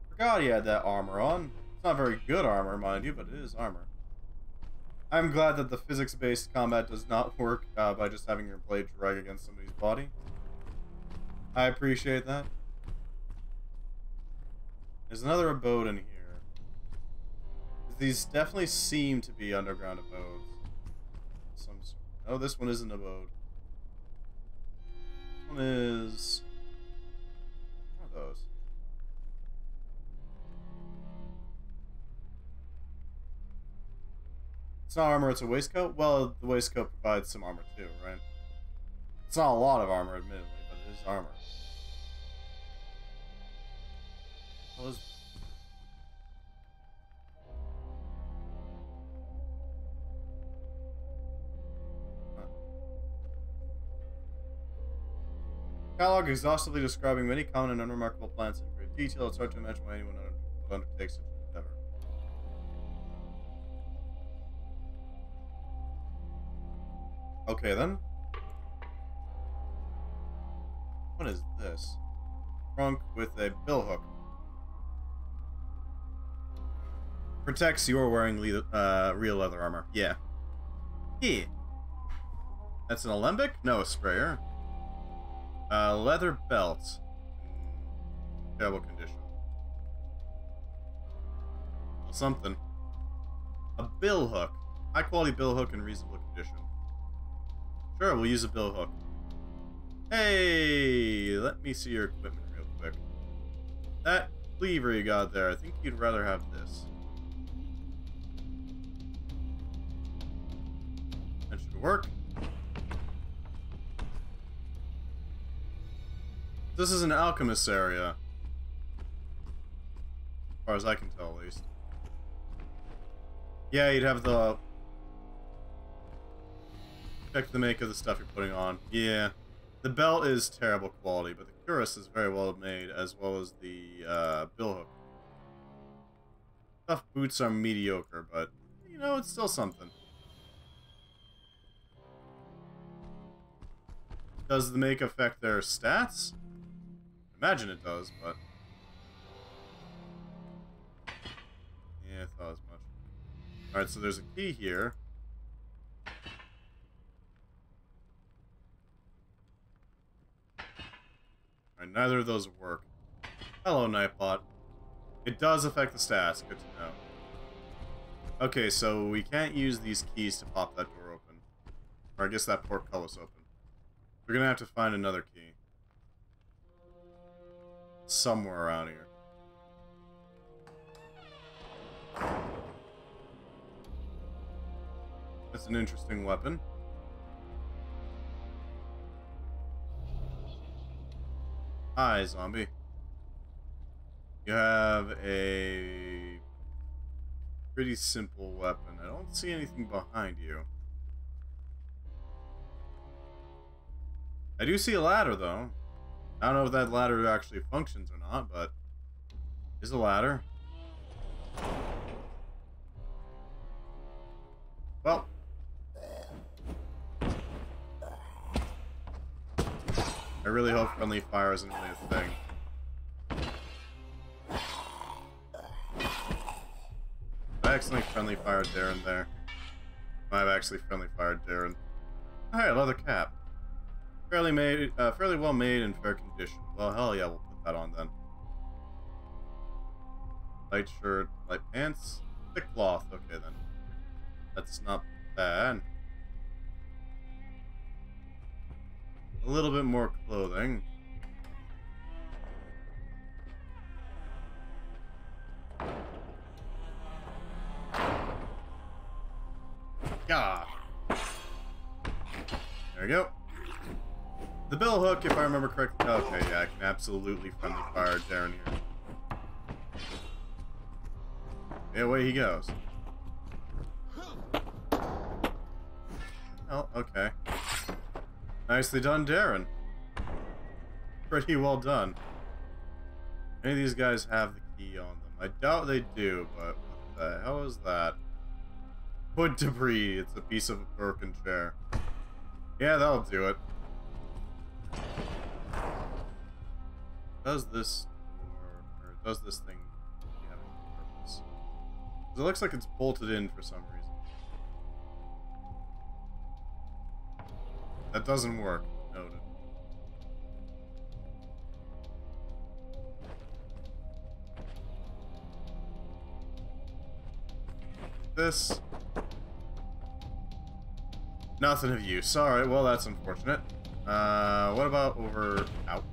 Forgot he had that armor on. It's not very good armor, mind you, but it is armor. I'm glad that the physics-based combat does not work by just having your blade drag against somebody's body. I appreciate that. There's another abode in here. These definitely seem to be underground abodes. Some sort. Oh, this one is an abode. This one is... What are those? It's not armor, it's a waistcoat? Well, the waistcoat provides some armor too, right? It's not a lot of armor, admittedly, but it is armor. What is... Catalog exhaustively describing many common and unremarkable plants in great detail. It's hard to imagine why anyone would undertake such an endeavor. Okay then. What is this? Trunk with a billhook. Protects your wearing real leather armor. Yeah. Yeah. That's an alembic? No, a sprayer. Leather belt. Terrible condition. Well, something. A bill hook. High quality bill hook in reasonable condition. Sure, we'll use a bill hook. Hey, let me see your equipment real quick. That cleaver you got there, I think you'd rather have this. That should work. This is an alchemist's area. As far as I can tell, at least. Yeah, you'd have the... Check the make of the stuff you're putting on. Yeah. The belt is terrible quality, but the cuirass is very well made, as well as the billhook. Tough boots are mediocre, but, you know, it's still something. Does the make affect their stats? Imagine it does, but... Yeah, I thought as much. Alright, so there's a key here. Alright, neither of those work. Hello, Nightbot. It does affect the stats, good to know. Okay, so we can't use these keys to pop that door open. Or I guess that portcullis open. We're gonna have to find another key. Somewhere around here. That's an interesting weapon. Hi, zombie. You have a pretty simple weapon. I don't see anything behind you. I do see a ladder, though. I don't know if that ladder actually functions or not, but there's a ladder. Well. I really hope friendly fire isn't really a thing. I accidentally friendly fired Darren there. I've actually friendly fired Darren. Hey, a leather cap. Fairly well made and fair condition. Well, hell yeah, we'll put that on then. Light shirt, light pants, thick cloth. Okay then. That's not bad. A little bit more clothing. God. There we go. The bill hook, if I remember correctly. Okay, yeah, I can absolutely friendly fire Darren here. Yeah, away he goes. Oh, okay. Nicely done, Darren. Pretty well done. Any of these guys have the key on them? I doubt they do, but what the hell is that? Wood debris. It's a piece of a broken chair. Yeah, that'll do it. Does this or does this thing have any purpose? It looks like it's bolted in for some reason. That doesn't work. Noted. This. Nothing of use. Alright, well that's unfortunate. What about over out?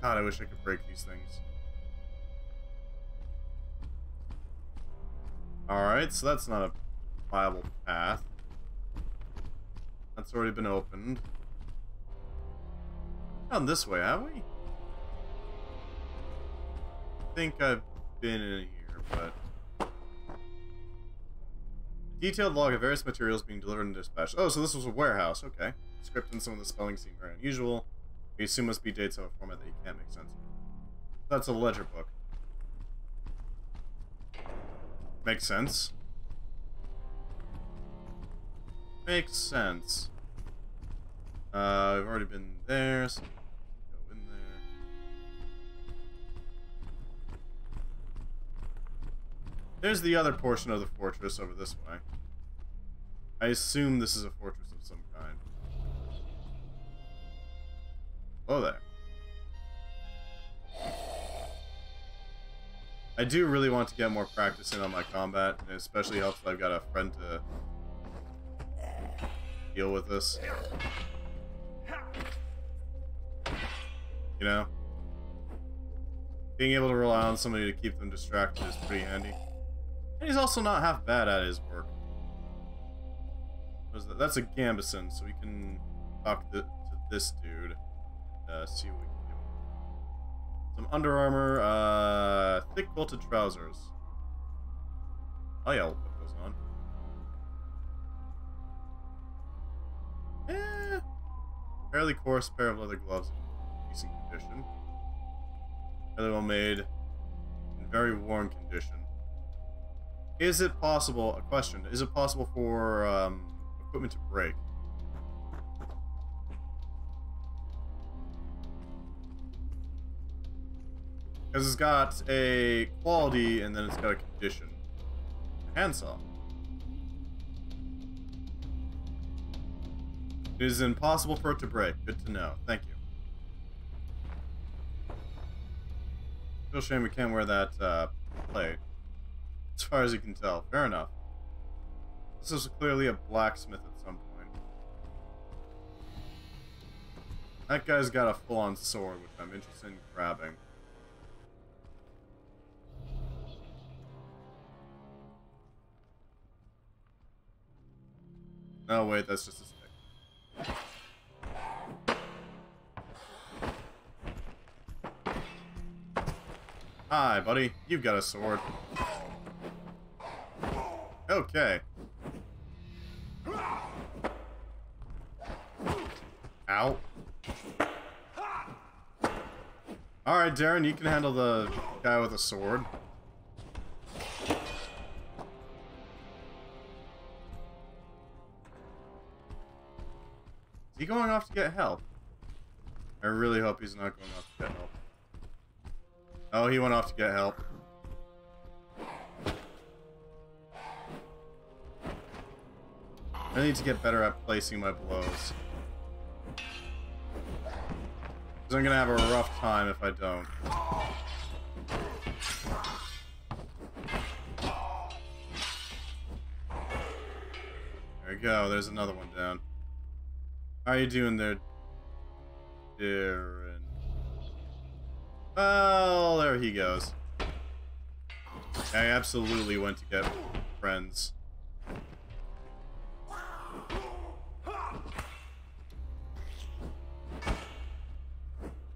God, I wish I could break these things. Alright, so that's not a viable path. That's already been opened. Gone this way, have we? I think I've been in here, but... Detailed log of various materials being delivered and dispatched. Oh, so this was a warehouse, okay. Script and some of the spelling seem very unusual. We assume must be dates of a format that you can't make sense of. That's a ledger book. Makes sense. Makes sense. We've already been there, so go in there. There's the other portion of the fortress over this way. I assume this is a fortress of some kind. Oh, there. I do really want to get more practice in on my combat, and it especially helps that I've got a friend to deal with this. You know? Being able to rely on somebody to keep them distracted is pretty handy. And he's also not half bad at his work. What is that? That's a Gambison, so we can talk to this dude. See what we can do. Some Under Armour, thick quilted trousers. Oh yeah, we'll put those on. Fairly coarse pair of leather gloves in decent condition. Fairly well made, in very worn condition. Is it possible, a question, is it possible for equipment to break? Because it's got a quality and then it's got a condition. A handsaw. It is impossible for it to break. Good to know. Thank you. Still shame we can't wear that play. As far as you can tell. Fair enough. This is clearly a blacksmith at some point. That guy's got a full-on sword, which I'm interested in grabbing. Oh wait, that's just a stick. Hi, buddy. You've got a sword. Okay. Ow. Alright, Darren, you can handle the guy with a sword. Is he going off to get help? I really hope he's not going off to get help. Oh, he went off to get help. I need to get better at placing my blows. Because I'm gonna have a rough time if I don't. There we go, there's another one down. How are you doing there, Darren? Oh, there he goes. I absolutely went to get friends.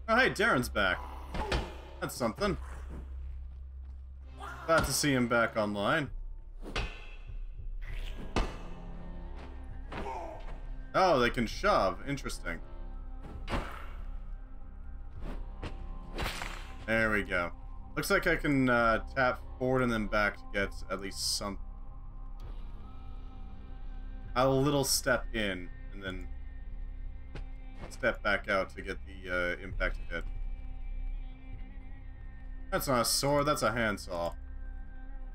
Oh, hey, Darren's back. That's something. Glad to see him back online. Oh, they can shove. Interesting. There we go. Looks like I can tap forward and then back to get at least some... a little step in, and then step back out to get the impact hit. That's not a sword, that's a handsaw.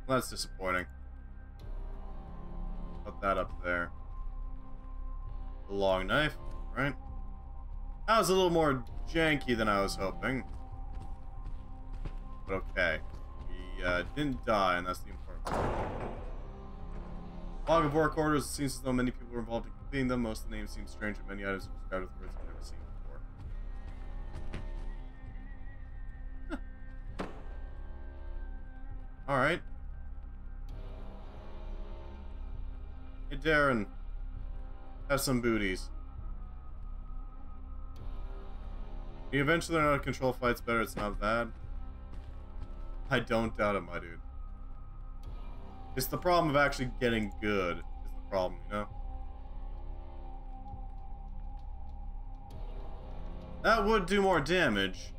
Well, that's disappointing. Put that up there. The long knife, right? That was a little more janky than I was hoping. But okay. He didn't die, and that's the important part. Log of work orders. It seems as though many people were involved in completing them. Most of the names seem strange, and many items are described with words I've never seen before. Alright. Hey, Darren. Have some booties. You eventually learn how to control fights better. It's not bad. I don't doubt it, my dude. It's the problem of actually getting good, is the problem, you know? That would do more damage.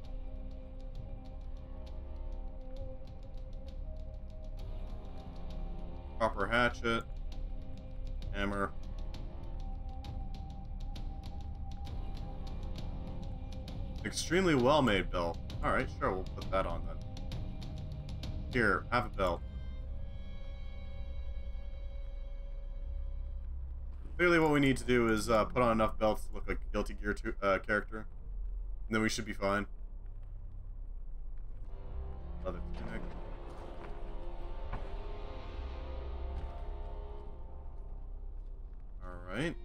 Proper hatchet. Hammer. Extremely well-made belt. Alright, sure, we'll put that on then. Here, have a belt. Clearly what we need to do is put on enough belts to look like a Guilty Gear character. And then we should be fine. Leather tunic. Alright.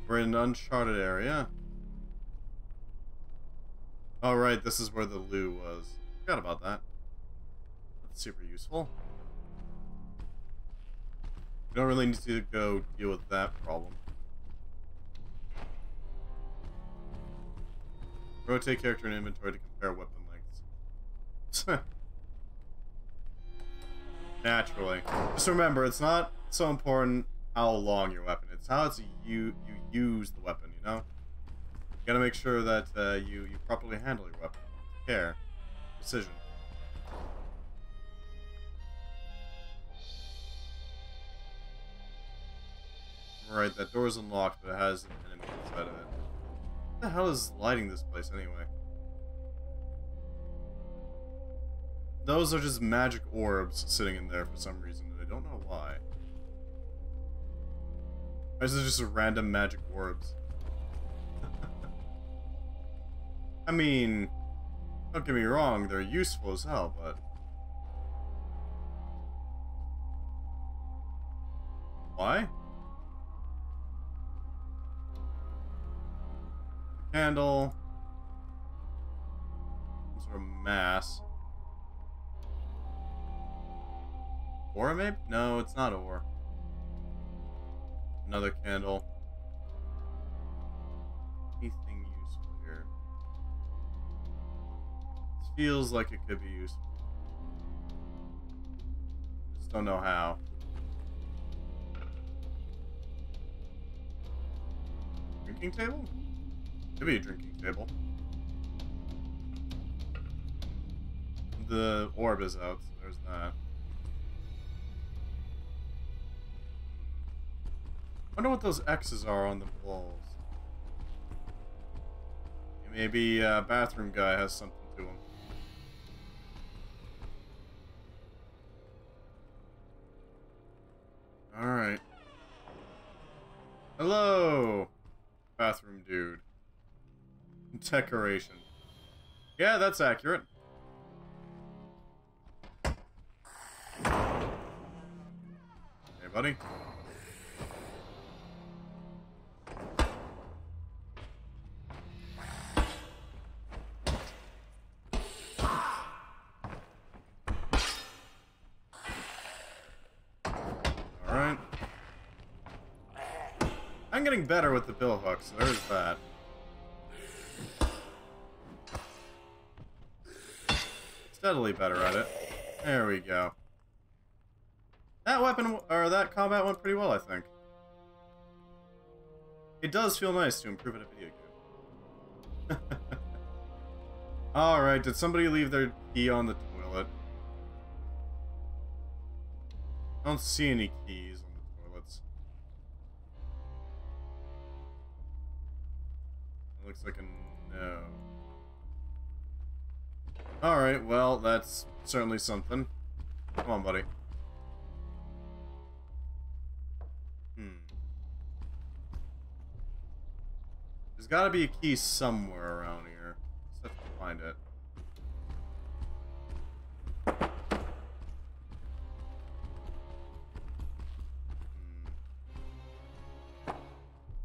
We're in an uncharted area. Oh right, this is where the loo was. Forgot about that. That's super useful. We don't really need to go deal with that problem. Rotate character and inventory to compare weapon lengths. Naturally. Just remember, it's not so important how long your weapon is. It's how you use the weapon, you know? You gotta make sure that you properly handle your weapon. Care. Precision. Right, that door's unlocked, but it has an enemy inside of it. What the hell is lighting this place anyway? Those are just magic orbs sitting in there for some reason, and I don't know why. These are just random magic orbs. I mean, don't get me wrong, they're useful as hell, but Why? Candle. Some sort of mass. Ore, maybe? No, it's not ore. Another candle. Anything useful here? This feels like it could be useful. Just don't know how. Drinking table? Could be a drinking table. The orb is out, so there's that. I wonder what those X's are on the walls. Maybe bathroom guy has something to him. Alright. Hello! Bathroom dude. Decoration. Yeah, that's accurate. Hey, buddy. Alright. I'm getting better with the bill hook, so there's that. Steadily better at it. There we go. That weapon, or that combat went pretty well, I think. It does feel nice to improve at a video game. Alright, did somebody leave their key on the toilet? I don't see any keys on the toilets. It looks like a no. Alright, well, that's certainly something. Come on, buddy. There's gotta be a key somewhere around here. Just have to find it.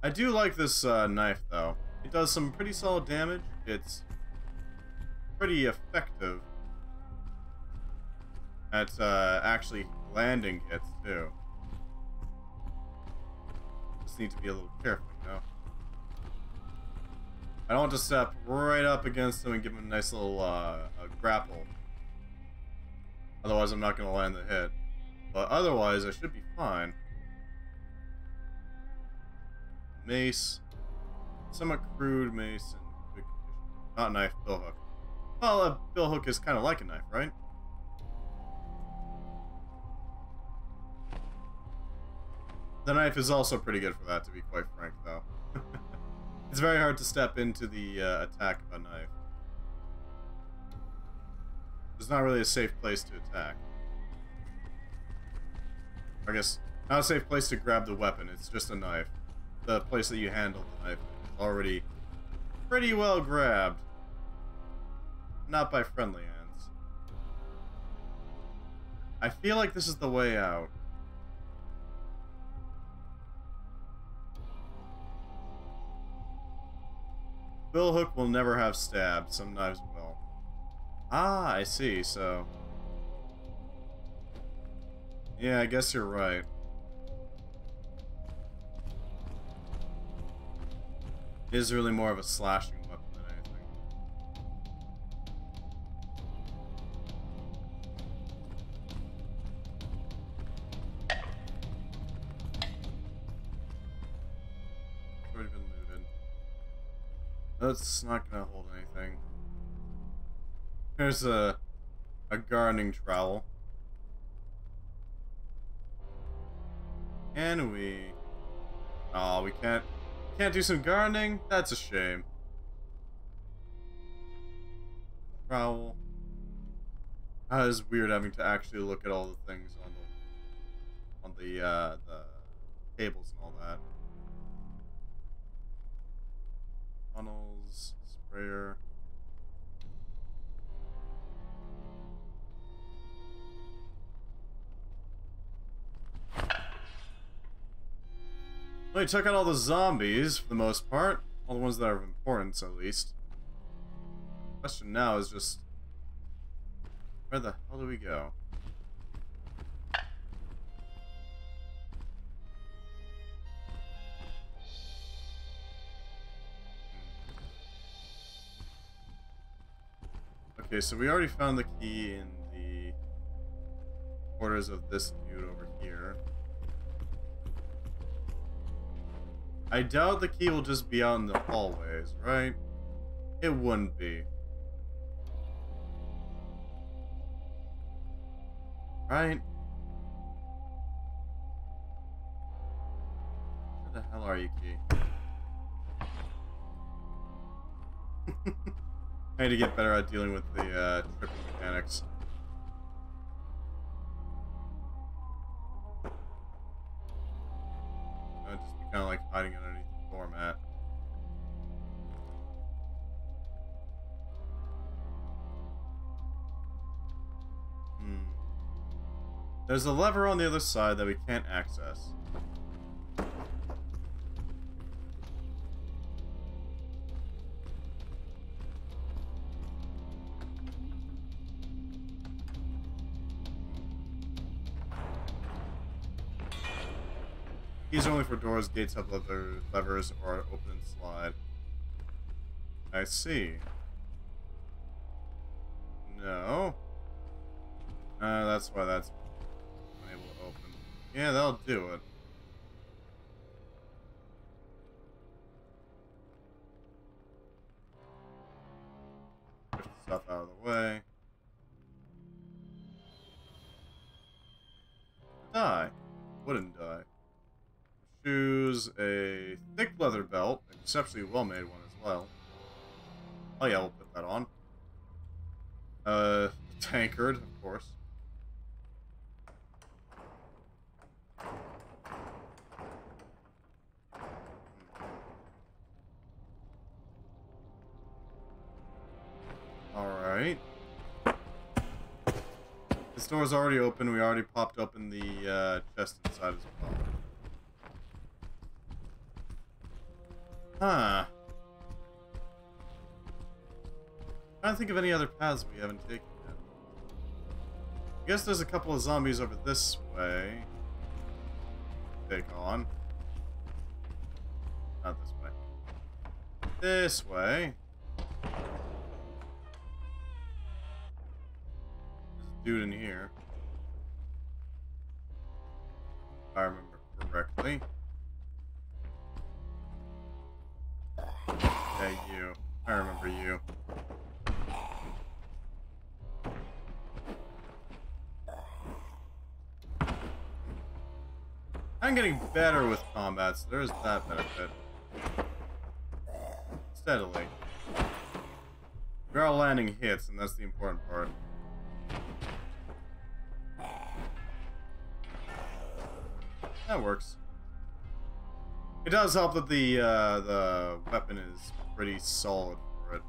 I do like this knife, though. It does some pretty solid damage. It's pretty effective at actually landing hits, too. Just need to be a little careful, you know? I don't want to step right up against him and give him a nice little grapple. Otherwise, I'm not going to land the hit. But otherwise, I should be fine. Mace. Somewhat crude mace and good condition. Not knife, bill hook. Well, a bill hook is kind of like a knife, right? The knife is also pretty good for that, to be quite frank, though. It's very hard to step into the attack of a knife. It's not really a safe place to attack. I guess, not a safe place to grab the weapon, it's just a knife. The place that you handle the knife is already pretty well grabbed. Not by friendly hands. I feel like this is the way out. Bill hook will never have stab, some knives will. Ah, I see, so... Yeah, I guess you're right. It is really more of a slashing weapon than anything. It's already been looted. That's not gonna hold anything. There's a gardening trowel. Can we... Oh, we can't do some gardening? That's a shame. Trowel. That is weird having to actually look at all the things on the tables and all that. Funnels, sprayer. Well, we took out all the zombies, for the most part. All the ones that are of importance, at least. The question now is just... where the hell do we go? Okay, so we already found the key in the quarters of this dude over here. I doubt the key will just be out in the hallways, right? It wouldn't be. Right? Where the hell are you, key? I need to get better at dealing with the tripping mechanics. I'd just be kind of like hiding underneath the floor mat. There's a lever on the other side that we can't access. Keys are only for doors, gates have levers, or open and slide. I see. No. That's why that's unable to open. Yeah, that'll do it. Push the stuff out of the way. Die. Wouldn't die. Shoes, a thick leather belt, an exceptionally well-made one as well. Oh yeah, we'll put that on. Tankard, of course. Alright. This door's already open, we already popped open the chest inside as well. Huh. I don't think of any other paths we haven't taken yet. I guess there's a couple of zombies over this way. Take on. Not this way. This way. There's a dude in here. If I remember correctly. Hey, you. I remember you. I'm getting better with combat, so there is that benefit. Steadily. We are landing hits, and that's the important part. That works. It does help that the weapon is pretty solid for it.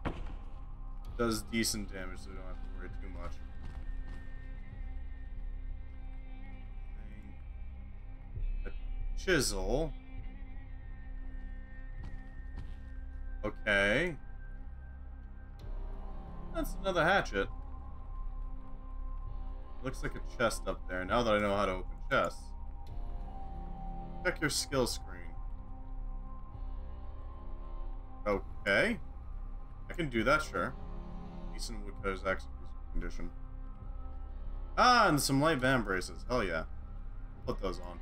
It does decent damage, so we don't have to worry too much. A chisel. Okay. That's another hatchet. Looks like a chest up there, now that I know how to open chests. Check your skill screen. Okay. I can do that, sure. Decent woodcutter's axe condition. Ah, and some light band braces. Hell yeah. Put those on.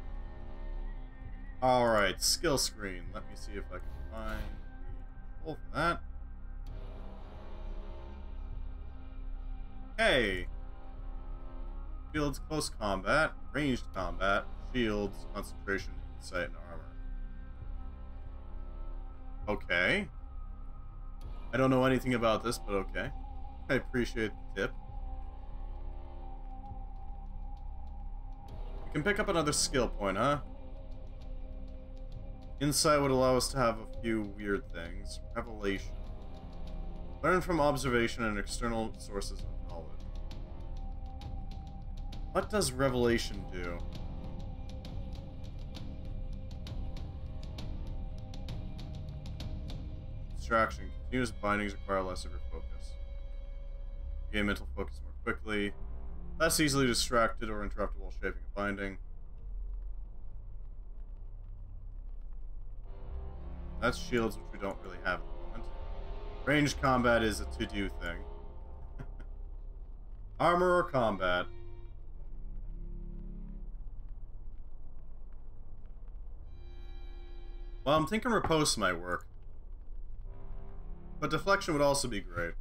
Alright, skill screen. Let me see if I can find the control for that. Okay. Shields, close combat, ranged combat, shields, concentration, insight, and armor. Okay. I don't know anything about this, but okay. I appreciate the tip. We can pick up another skill point, huh? Insight would allow us to have a few weird things. Revelation. Learn from observation and external sources of knowledge. What does revelation do? distraction. Continuous bindings require less of your focus. Gain mental focus more quickly. Less easily distracted or interrupted while shaping a binding. That's shields, which we don't really have at the moment. Ranged combat is a to-do thing. Armor or combat? Well, I'm thinking riposte might work. But deflection would also be great.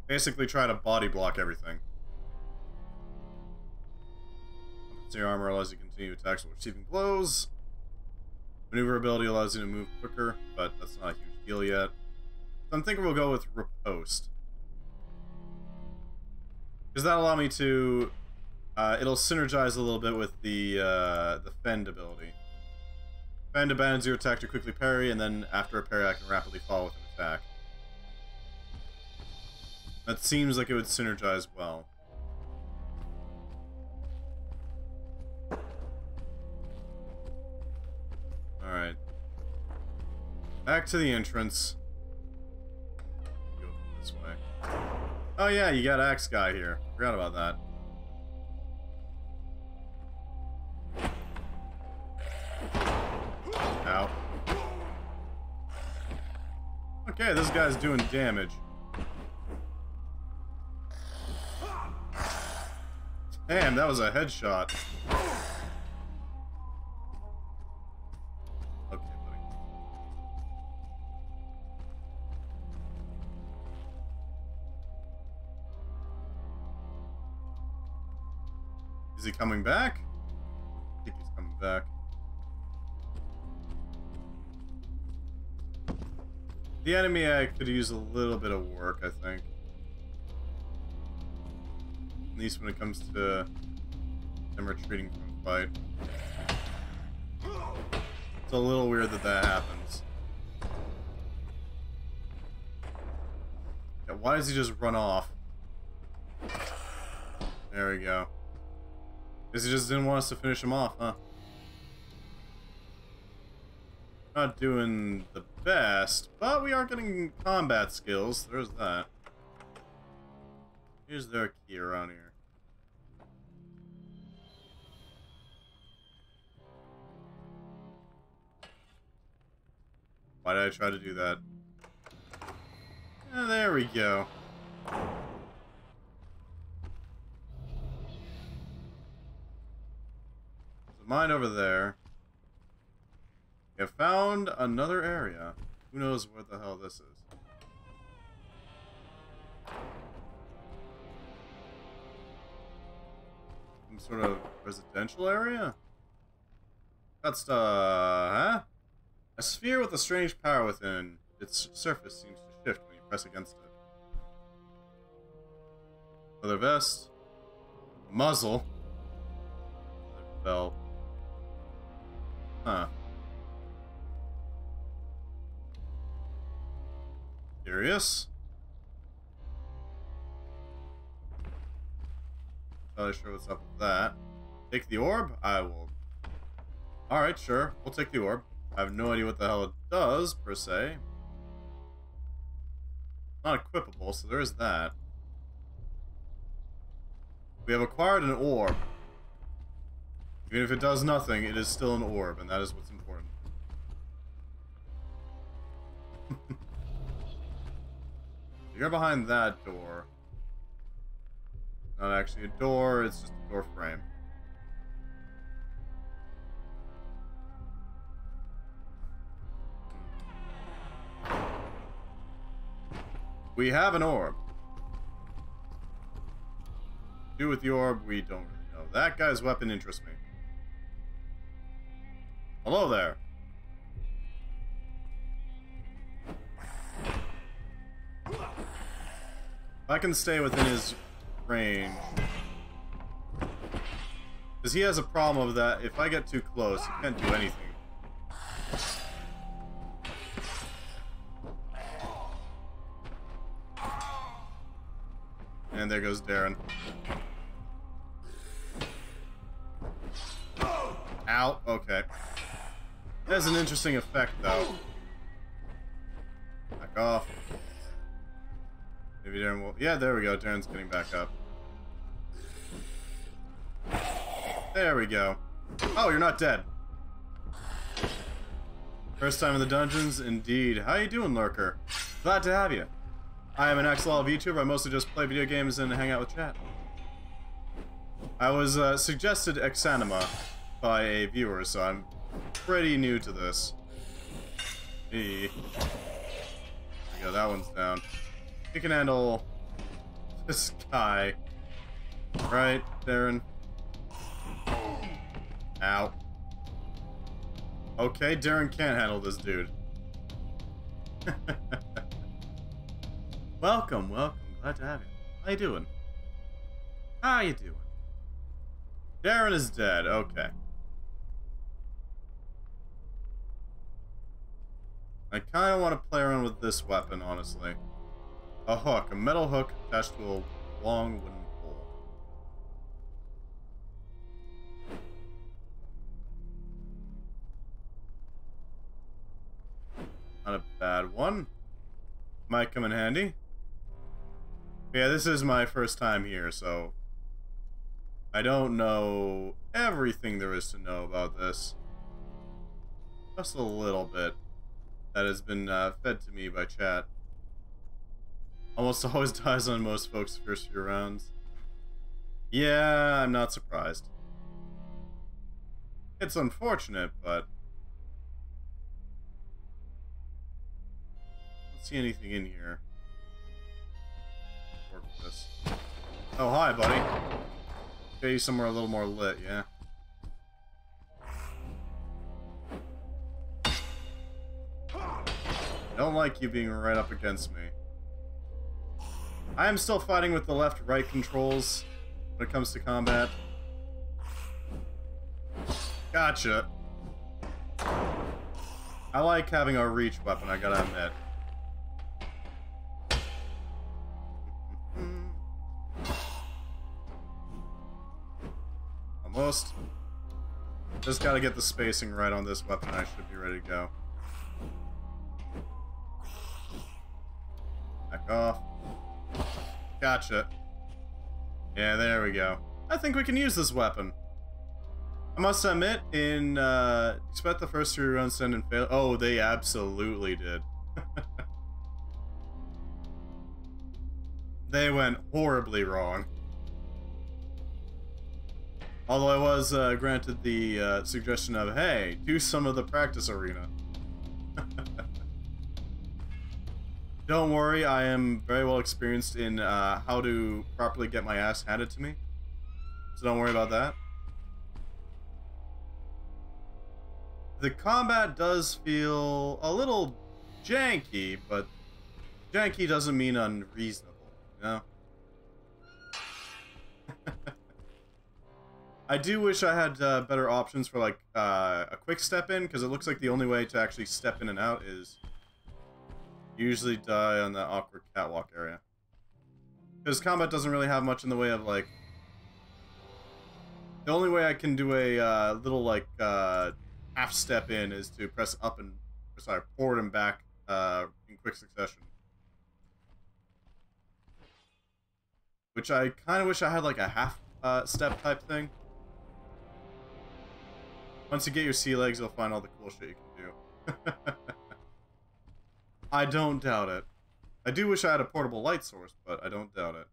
Basically try to body block everything. Your armor allows you to continue attacks while receiving blows. Maneuverability allows you to move quicker, but that's not a huge deal yet. So I'm thinking we'll go with riposte. Because that'll allow me to... it'll synergize a little bit with the Fend ability. Fend abandons your attack to quickly parry, and then after a parry I can rapidly follow with an attack. That seems like it would synergize well. Alright. Back to the entrance. Go this way. Oh yeah, you got Axe Guy here. Forgot about that. Ow. Okay, this guy's doing damage. Damn, that was a headshot. Okay, buddy. Is he coming back? I think he's coming back. The enemy I could use a little bit of work, I think. At least when it comes to them retreating from a fight. It's a little weird that that happens. Yeah, why does he just run off? There we go. Guess he just didn't want us to finish him off, huh? Not doing the best, but we are getting combat skills. There's that. Here's their key around here. Why did I try to do that? There we go. There's a mine over there. We have found another area. Who knows what the hell this is? Some sort of residential area? That's huh? A sphere with a strange power within. Its surface seems to shift when you press against it. Leather vest. Muzzle. Leather belt. Huh. Curious. Not really sure what's up with that. Take the orb? I will. Alright, sure. We'll take the orb. I have no idea what the hell it does, per se. Not equipable, so there is that. We have acquired an orb. Even if it does nothing, it is still an orb, and that is what's important. You're behind that door. Not actually a door, it's just a door frame. We have an orb. What to do with the orb, we don't really know. That guy's weapon interests me. Hello there. If I can stay within his range. Because he has a problem of that. If I get too close, he can't do anything. And there goes Darren. Ow. Okay. That has an interesting effect, though. off. Maybe Darren will... Yeah, there we go. Darren's getting back up. There we go. Oh, you're not dead. First time in the dungeons? Indeed. How you doing, Lurker? Glad to have you. I am an ex-law VTuber. I mostly just play video games and hang out with chat. I was suggested Exanima by a viewer, so I'm pretty new to this. There you go, that one's down. You can handle this guy. Right, Darren? Ow. Okay, Darren can't handle this dude. Welcome, welcome. Glad to have you. How you doing? How you doing? Darren is dead. Okay. I kind of want to play around with this weapon, honestly. A hook. A metal hook attached to a long wooden pole. Not a bad one. Might come in handy. Yeah, this is my first time here, so I don't know everything there is to know about this. Just a little bit that has been fed to me by chat. Almost always dies on most folks' first few rounds. Yeah, I'm not surprised. It's unfortunate, but... I don't see anything in here. Work with this. Oh, hi, buddy. Get you somewhere a little more lit, yeah? I don't like you being right up against me. I am still fighting with the left-right controls when it comes to combat. Gotcha. I like having a reach weapon, I gotta admit. Almost. Just gotta get the spacing right on this weapon, I should be ready to go. Back off. Gotcha. Yeah, there we go. I think we can use this weapon. I must admit, in expect the first 3 rounds to end and fail. Oh, they absolutely did. They went horribly wrong. Although I was granted the suggestion of, hey, do some of the practice arena. Don't worry, I am very well experienced in how to properly get my ass handed to me. So don't worry about that. The combat does feel a little janky, but janky doesn't mean unreasonable, you know? I do wish I had better options for, like, a quick step in, because it looks like the only way to actually step in and out is usually die on that awkward catwalk area. Because combat doesn't really have much in the way of, like... The only way I can do a little, like, half step in is to press up and... Sorry, forward and back in quick succession. Which I kind of wish I had, like, a half step type thing. Once you get your sea legs, you'll find all the cool shit you can do. I don't doubt it. I do wish I had a portable light source, but I don't doubt it.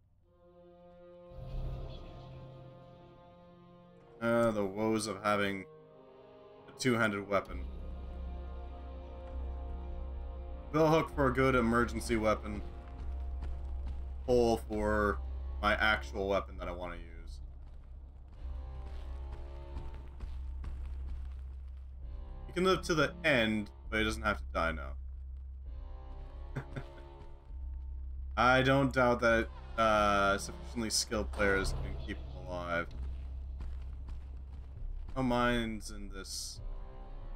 The woes of having a two-handed weapon. Bill hook for a good emergency weapon. Pull for my actual weapon that I want to use. You can live to the end, but it doesn't have to die now. I don't doubt that sufficiently skilled players can keep him alive. No mine's in this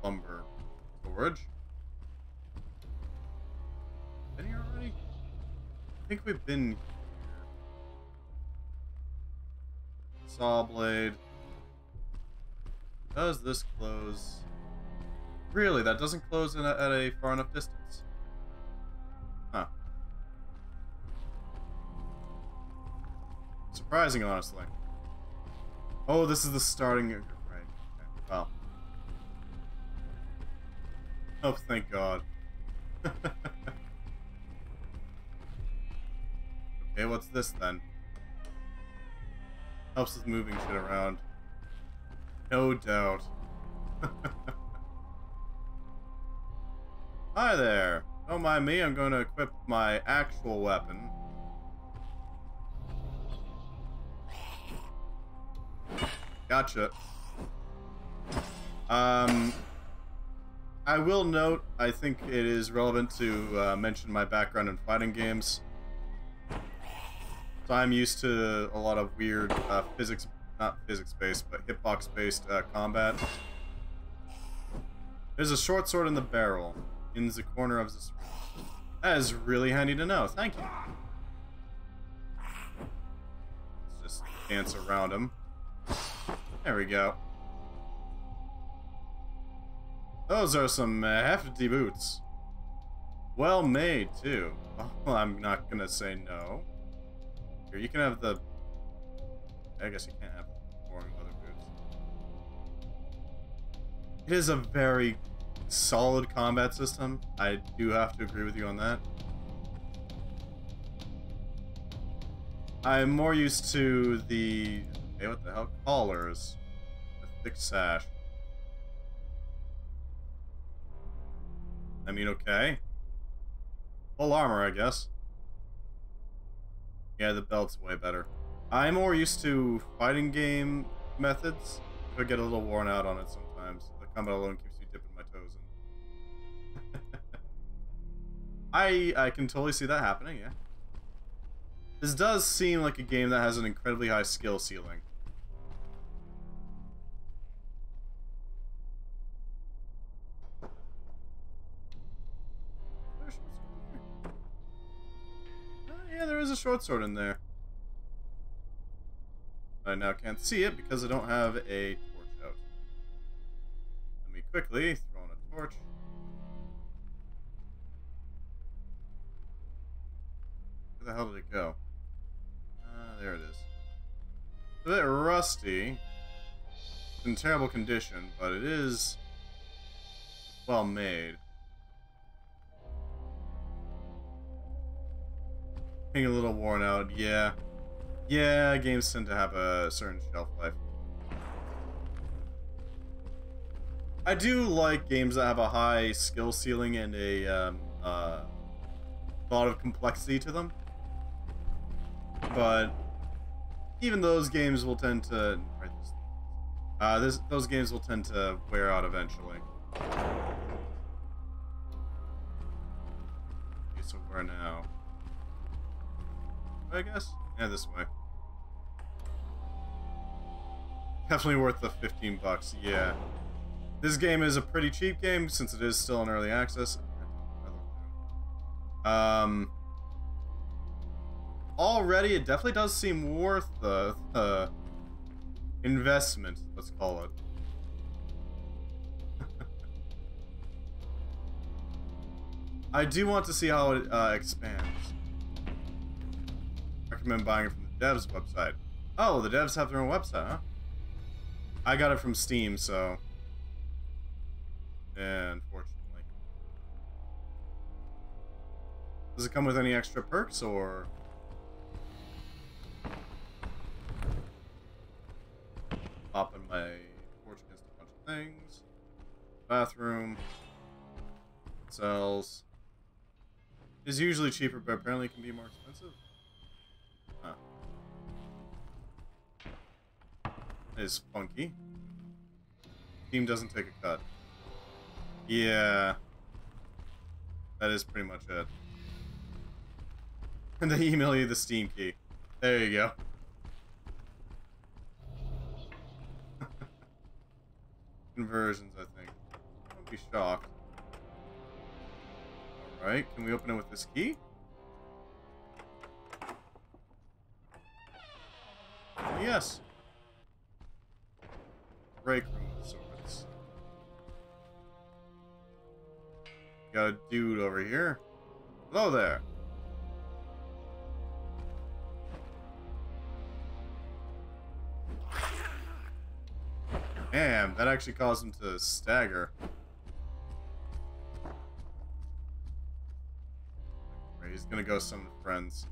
lumber storage. Been here already? I think we've been here. Saw blade. Does this close? Really, that doesn't close at a far enough distance. Surprising, honestly. Oh, this is the starting... Right. Okay. Well. Oh, thank God. Okay, what's this then? Helps with moving shit around. No doubt. Hi there. Don't mind me, I'm going to equip my actual weapon. Gotcha. I will note, I think it is relevant to mention my background in fighting games. So I'm used to a lot of weird physics, not physics-based, but hitbox-based combat. There's a short sword in the barrel, in the corner of this room. That is really handy to know, thank you. Let's just dance around him. There we go. Those are some hefty boots. Well made, too. Oh, I'm not gonna say no. Here, you can have the... I guess you can't have the boring leather boots. It is a very solid combat system. I do have to agree with you on that. I'm more used to the... Hey, what the hell? Collars. The thick sash. I mean, okay. Full armor, I guess. Yeah, the belt's way better. I'm more used to fighting game methods. I get a little worn out on it sometimes. The combat alone keeps me dipping my toes in. I can totally see that happening, yeah. This does seem like a game that has an incredibly high skill ceiling. Yeah, there is a short sword in there. I now can't see it because I don't have a torch out. Let me quickly throw in a torch. Where the hell did it go? There it is. It's a bit rusty. It's in terrible condition, but it is well made. Being a little worn out, yeah. Yeah, games tend to have a certain shelf life. I do like games that have a high skill ceiling and a lot of complexity to them. But even those games will tend to... those games will tend to wear out eventually. Okay, so where now? I guess? Yeah, this way. Definitely worth the 15 bucks, yeah. This game is a pretty cheap game since it is still in early access. Already, it definitely does seem worth the investment, let's call it. I do want to see how it expands. Recommend buying it from the devs website. Oh, the devs have their own website, huh? I got it from Steam, so... Yeah, unfortunately. Does it come with any extra perks, or...? Popping my torch against a bunch of things. Bathroom. Cells. Is usually cheaper, but apparently it can be more expensive. Huh. Is funky. Steam doesn't take a cut. Yeah. That is pretty much it. And they email you the Steam key. There you go. Conversions, I think. Don't be shocked. Alright, can we open it with this key? Yes. Break room of sorts. Got a dude over here. Hello there. Damn, that actually caused him to stagger. Right, he's gonna go summon friends.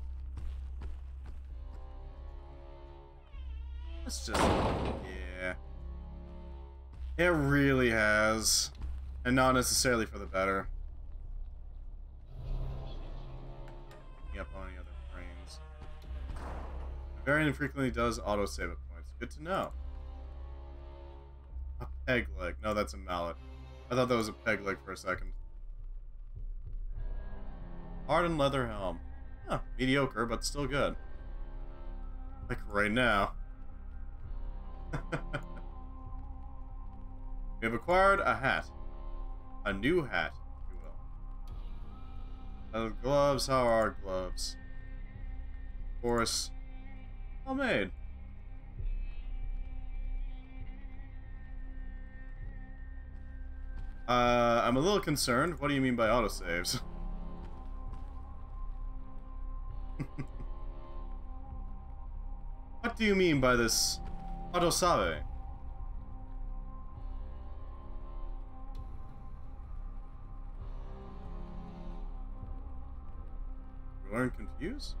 Let's just... yeah. It really has. And not necessarily for the better. Yep, on any other frames. It very infrequently does autosave at points. Good to know. A peg leg. No, that's a mallet. I thought that was a peg leg for a second. Hardened leather helm. Huh, mediocre, but still good. Like right now. We have acquired a hat. A new hat, if you will. Gloves, how are our gloves? Of course. Well made. I'm a little concerned. What do you mean by autosaves? What do you mean by this autosave? We weren't confused?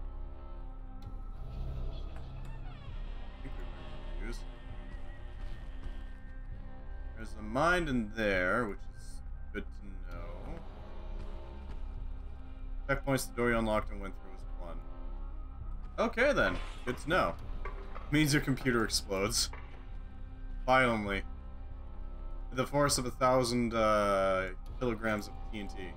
I think we were confused. There's a mind in there, which is good to know. Checkpoints the door you unlocked and went through was one. Okay then, good to know. Means your computer explodes. Violently. With the force of 1,000 kilograms of TNT.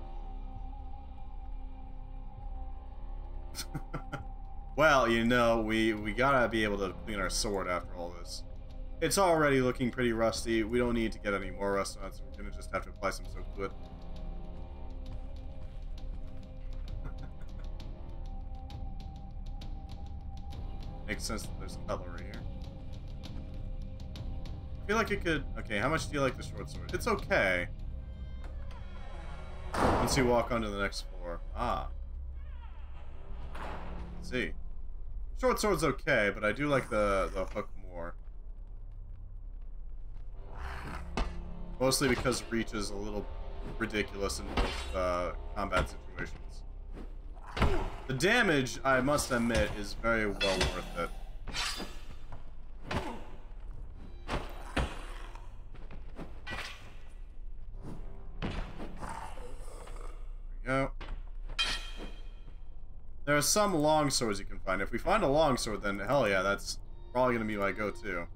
Well, you know, we gotta be able to clean our sword after all this. It's already looking pretty rusty. We don't need to get any more rust on it, so we're gonna just have to apply some soap to it. Makes sense that there's cutlery here. I feel like it could... Okay, how much do you like the short sword? It's okay. Once you walk onto the next floor. Ah. Let's see. Short sword's okay, but I do like the hook more. Mostly because reach is a little ridiculous in most combat situations. The damage, I must admit, is very well worth it. There we go. There are some long swords you can find. If we find a long sword, then hell yeah, that's probably gonna be my go-to.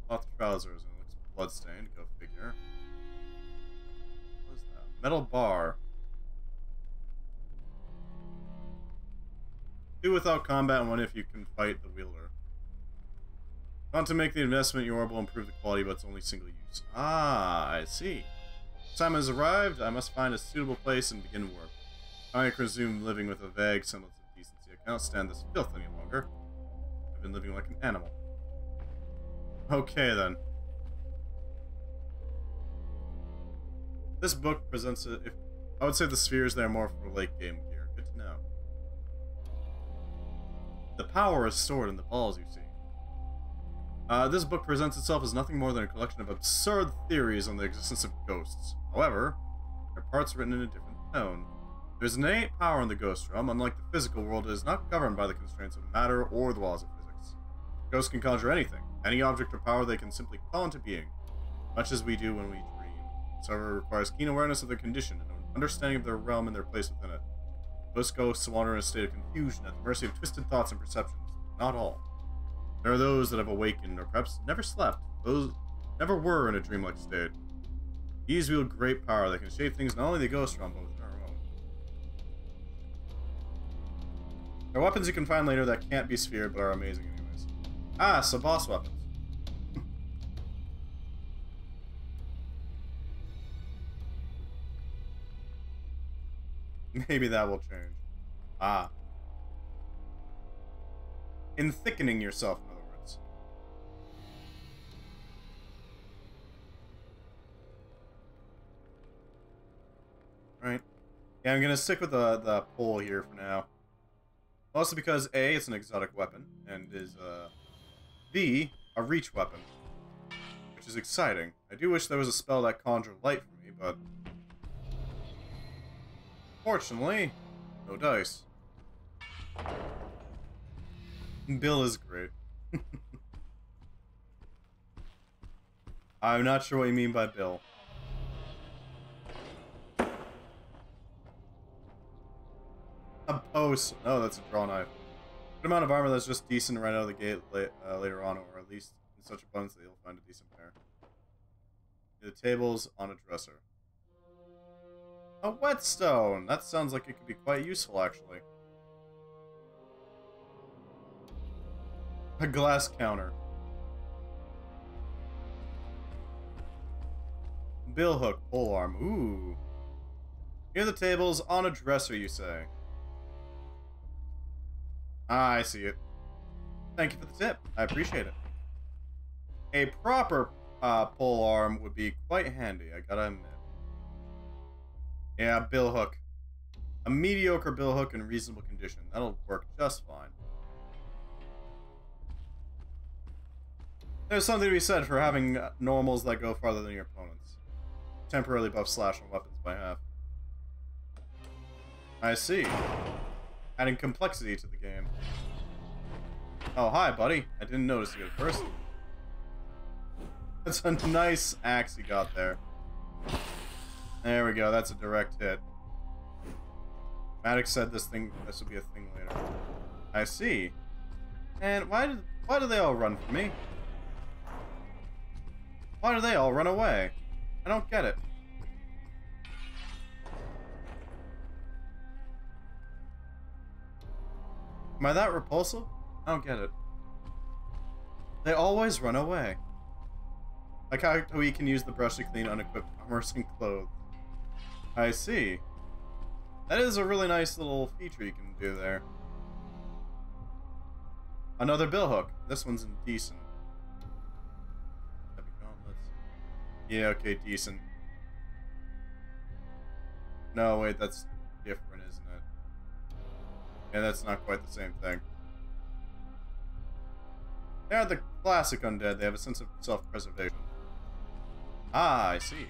Cloth trousers, and it looks bloodstained. Go figure. What is that? Metal bar. 2 without combat and 1 if you can fight the wielder. Want to make the investment, your orb will improve the quality, but it's only single use. Ah, I see. Time has arrived. I must find a suitable place and begin work. I can resume living with a vague semblance of decency. I cannot stand this filth any longer. I've been living like an animal. Okay, then. This book presents a... I would say the spheres there are more for late game gear. Good to know. The power is stored in the balls, you see. This book presents itself as nothing more than a collection of absurd theories on the existence of ghosts. However, there are parts written in a different tone. There's an innate power in the ghost realm. Unlike the physical world, it is not governed by the constraints of matter or the laws of physics. Ghosts can conjure anything. Any object or power they can simply call into being, much as we do when we dream. This, however, requires keen awareness of their condition and an understanding of their realm and their place within it. Most ghosts wander in a state of confusion at the mercy of twisted thoughts and perceptions. Not all. There are those that have awakened, or perhaps never slept. Those never were in a dreamlike state. These wield great power that can shape things not only the ghost realm, but within our own. There are weapons you can find later that can't be sphered, but are amazing anyways. Ah, so boss weapons. Maybe that will change. Ah. In thickening yourself, in other words. Right. Yeah, I'm gonna stick with the pole here for now. Mostly because A, it's an exotic weapon, and is B, a reach weapon. which is exciting. I do wish there was a spell that conjured light for me, but fortunately, no dice. Bill is great. I'm not sure what you mean by Bill. A post. Oh, that's a draw knife. Good amount of armor that's just decent right out of the gate later on, or at least in such abundance that you'll find a decent pair. The tables on a dresser. A whetstone! That sounds like it could be quite useful, actually. A glass counter. Bill hook, polearm. Ooh. Near the tables on a dresser, you say? Ah, I see it. Thank you for the tip. I appreciate it. A proper polearm would be quite handy, I gotta admit. Yeah, bill hook. A mediocre bill hook in reasonable condition. That'll work just fine. There's something to be said for having normals that go farther than your opponents. Temporarily buff slash on weapons by half. I see. Adding complexity to the game. Oh, hi, buddy. I didn't notice you at first. That's a nice axe you got there. There we go. That's a direct hit. Maddox said this would be a thing later. I see. And why do they all run from me? Why do they all run away? I don't get it. Am I that repulsive? I don't get it. They always run away. Like how we can use the brush to clean unequipped armor and clothes. I see. That is a really nice little feature you can do there. Another bill hook. This one's indecent. Heavy gauntlets. Yeah, okay, decent. No, wait, that's different, isn't it? Yeah, that's not quite the same thing. They are the classic undead. They have a sense of self-preservation. Ah, I see.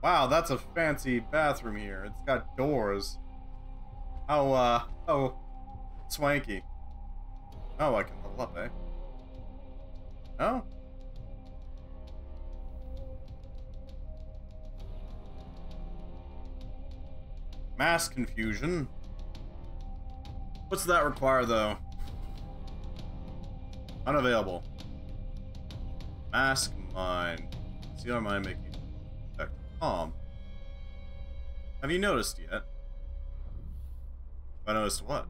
Wow, that's a fancy bathroom here. It's got doors. Oh, swanky. Oh, I can level up, eh? Oh? Mass confusion. What's that require, though? Unavailable. Mask mind. See our mind making effect. Calm. Have you noticed yet? I noticed what?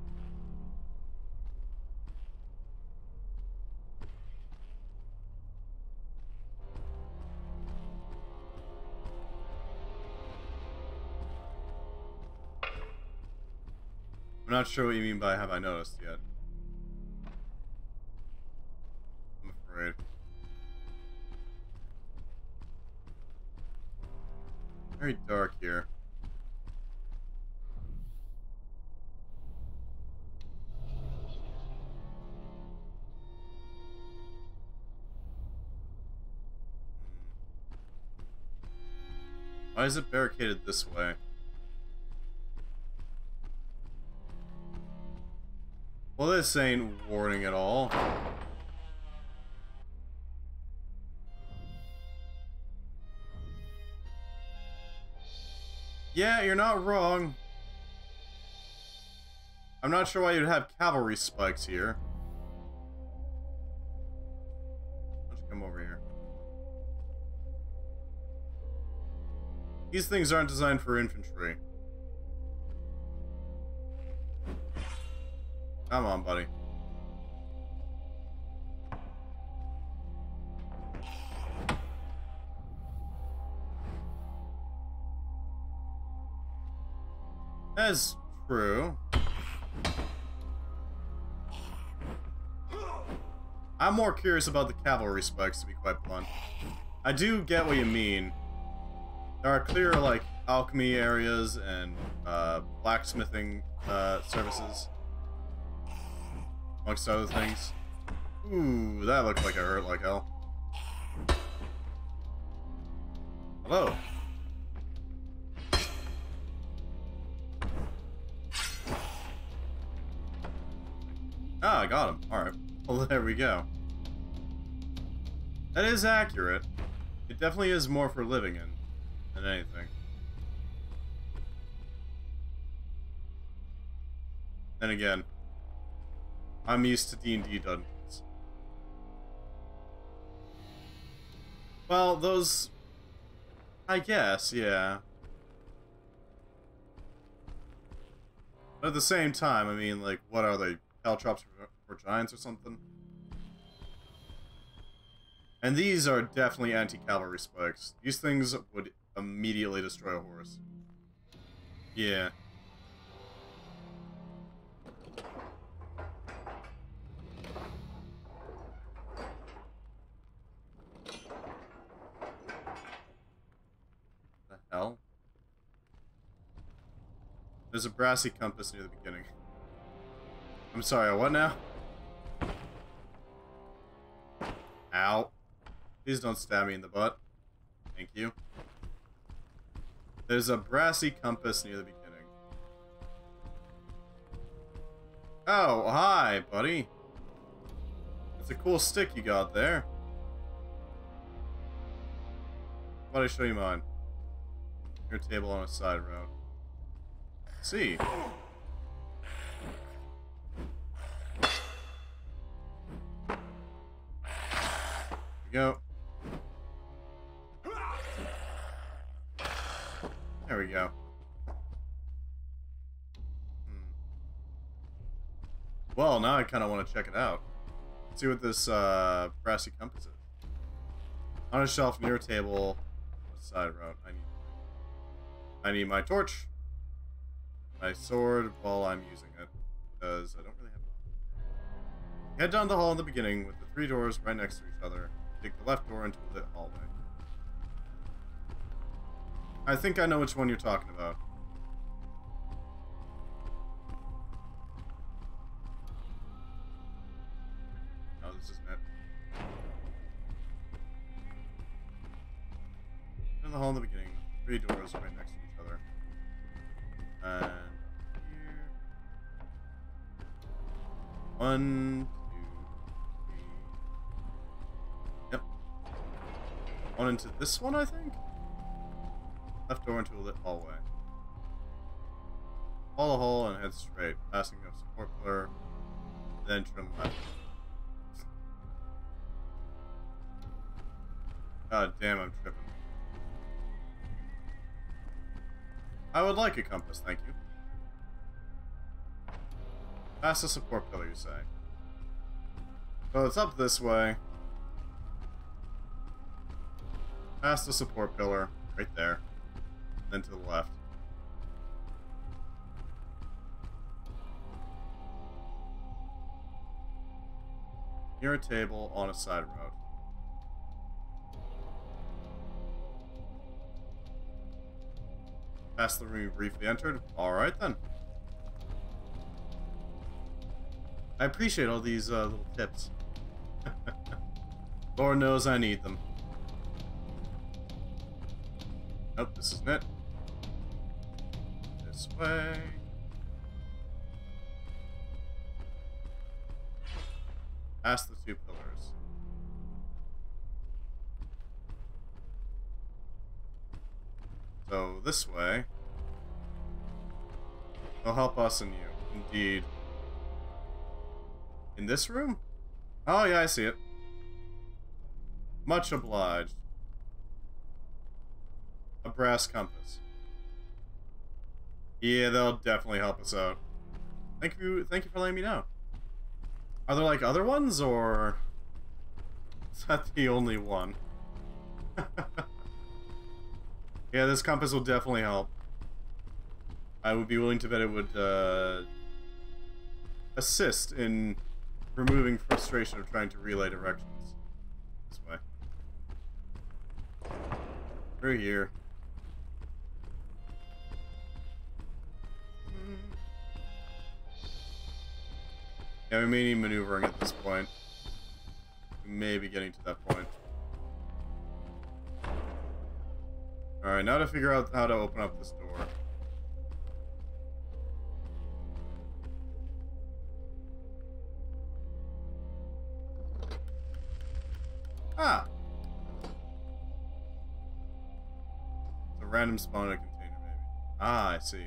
I'm not sure what you mean by have I noticed yet. I'm afraid. Very dark here. Why is it barricaded this way? Well, this ain't warning at all. Yeah, you're not wrong. I'm not sure why you'd have cavalry spikes here. Why don't you come over here? These things aren't designed for infantry. Come on, buddy. That's true. I'm more curious about the cavalry spikes, to be quite blunt. I do get what you mean. There are clear, like, alchemy areas and blacksmithing services, amongst other things. Ooh, that looked like it hurt like hell. Hello. Ah, I got him. Alright. Well, there we go. That is accurate. It definitely is more for living in than anything. Then again, I'm used to D&D dungeons. Well, those... I guess, yeah. But at the same time, I mean, like, what are they? Caltrops for giants or something? And these are definitely anti-cavalry spikes. These things would immediately destroy a horse. Yeah. The hell? There's a brassy compass near the beginning. I'm sorry, what now? Ow. Please don't stab me in the butt. Thank you. There's a brassy compass near the beginning. Oh, hi, buddy. That's a cool stick you got there. How about I show you mine? Your table on a side road. See. There we go. There we go. Well, now I kind of want to check it out. See what this brassy compass is. On a shelf near a table, on the side road. I need my torch, my sword while I'm using it, because I don't really have it. Head down the hall in the beginning with the 3 doors right next to each other. Take the left door into a lit hallway. I think I know which one you're talking about. No, this isn't it. In the hall in the beginning, 3 doors right next to each other. And here. 1, 2, 3. Yep. One into this one, I think? Left door into a lit hallway. Follow the hole and head straight, passing a support pillar, then trim left. God damn, I'm tripping. I would like a compass, thank you. Past the support pillar, you say. So it's up this way. Past the support pillar, right there. Then to the left. Near a table on a side road. Past the room you briefly entered. Alright then. I appreciate all these little tips. Lord knows I need them. Nope, this isn't it. This way. Past the 2 pillars. So, this way. They'll help us and you. Indeed. In this room? Oh, yeah, I see it. Much obliged. A brass compass. Yeah, they'll definitely help us out. Thank you for letting me know. Are there like other ones, or is that the only one? Yeah, this compass will definitely help. I would be willing to bet it would assist in removing frustration of trying to relay directions. This way. Through here. Yeah, we may need maneuvering at this point. maybe getting to that point. Alright, now to figure out how to open up this door. Ah! It's a random spawn in a container, maybe. Ah, I see.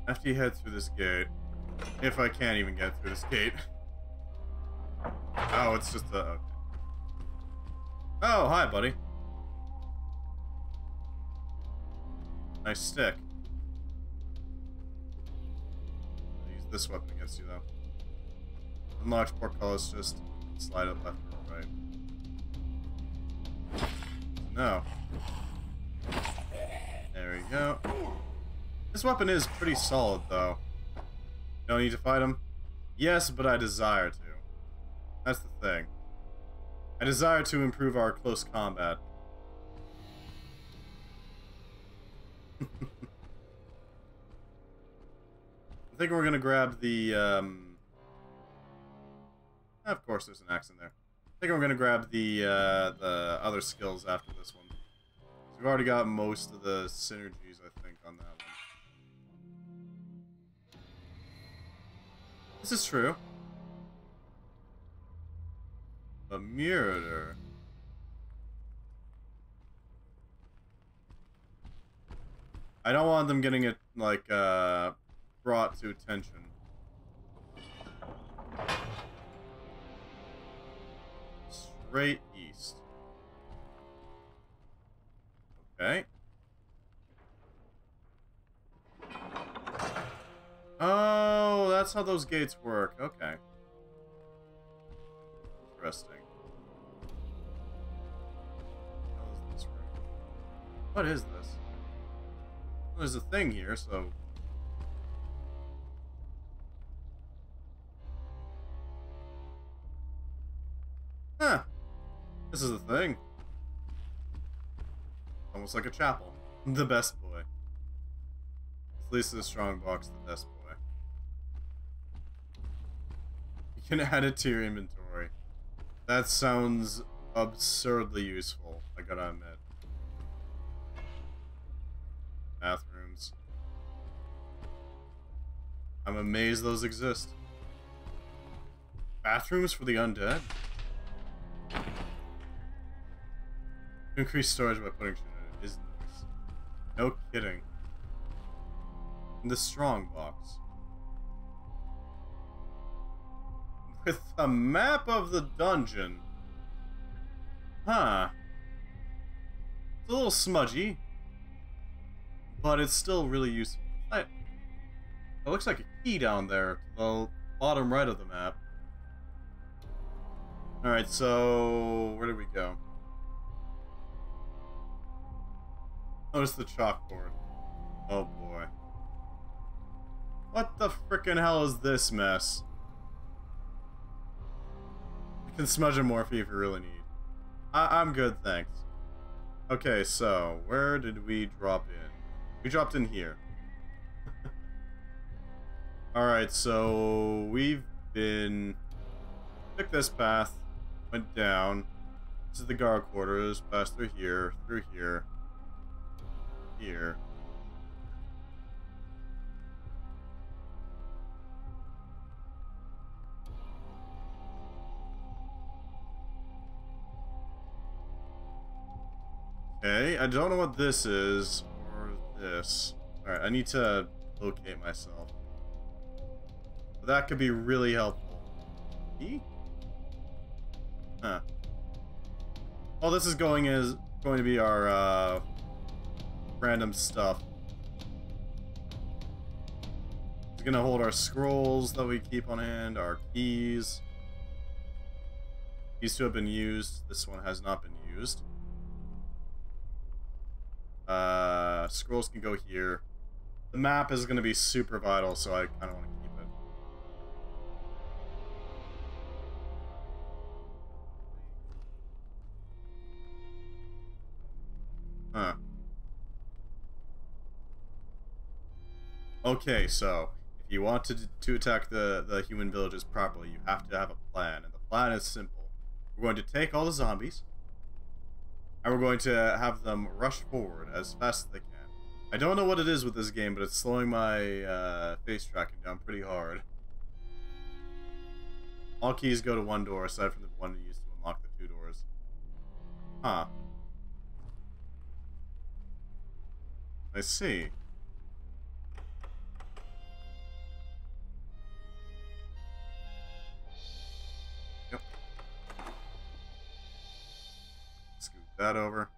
After you head through this gate, if I can't even get through this gate. Oh, it's just the... Okay. Oh, hi, buddy. Nice stick. I'll use this weapon against you, though. Unlocks portcullis, just slide it left or right. No. There we go. This weapon is pretty solid, though. Don't need to fight him? Yes, but I desire to. That's the thing. I desire to improve our close combat. I think we're gonna grab the, Of course there's an axe in there. I think we're gonna grab the other skills after this one. So we've already got most of the synergies, I think, on that one. This is true. A murder. I don't want them getting it, like, brought to attention. Straight east. Okay. Oh, that's how those gates work. Okay. Interesting. What is this room? What is this? Well, there's a thing here, so... Huh. This is a thing. Almost like a chapel. The best boy. At least in a strong box, the best boy. You can add it to your inventory. That sounds absurdly useful, I gotta admit. Bathrooms. I'm amazed those exist. Bathrooms for the undead? Increase storage by putting shit in it is nice. No kidding. In the strong box. With a map of the dungeon. Huh. It's a little smudgy. But it's still really useful. It looks like a key down there to the bottom right of the map. Alright, so... where did we go? Notice the chalkboard. Oh boy. What the frickin' hell is this mess? You can smudge it more for you if you really need. I'm good, thanks. Okay, so, where did we drop in? We dropped in here. Alright, so we've been... took this path, went down. This is the guard quarters, passed through here, here. Okay, I don't know what this is, or this. Alright, I need to locate myself. That could be really helpful. E? Huh. Oh, this is going to be our, random stuff. It's gonna hold our scrolls that we keep on hand, our keys. These two have been used. This one has not been used. Scrolls can go here. The map is gonna be super vital, so I kinda wanna keep it. Okay, so if you want to attack the human villages properly, you have to have a plan, and the plan is simple. We're going to take all the zombies, and we're going to have them rush forward as fast as they can. I don't know what it is with this game, but it's slowing my face tracking down pretty hard. All keys go to one door, aside from the one used to unlock the 2 doors. Huh. I see. Yep. Scoot that over.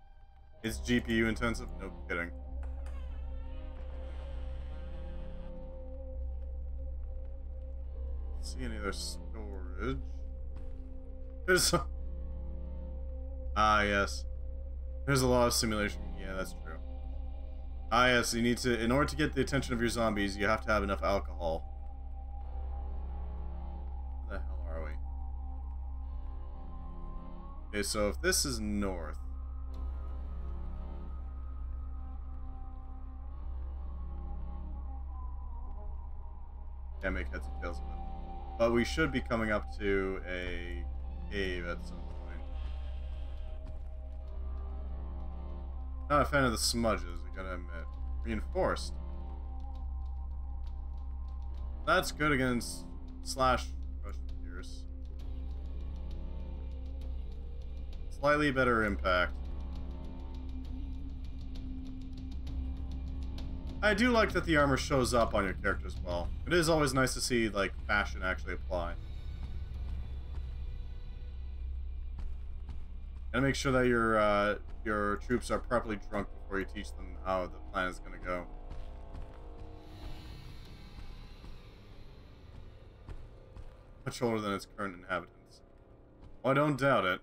It's GPU intensive? No kidding. See any other storage? There's some... Ah, yes. There's a lot of simulation. Yeah, that's true. Ah, yes, you need to... In order to get the attention of your zombies, you have to have enough alcohol. Where the hell are we? Okay, so if this is north... Can't make heads and tails of it. But we should be coming up to a cave at some point. Not a fan of the smudges, I gotta admit. Reinforced. That's good against slash Russian Pierce. Slightly better impact. I do like that the armor shows up on your character as well. It is always nice to see, like, fashion actually apply. Gotta make sure that your troops are properly drunk before you teach them how the plan is gonna go. Much older than its current inhabitants. Well, I don't doubt it.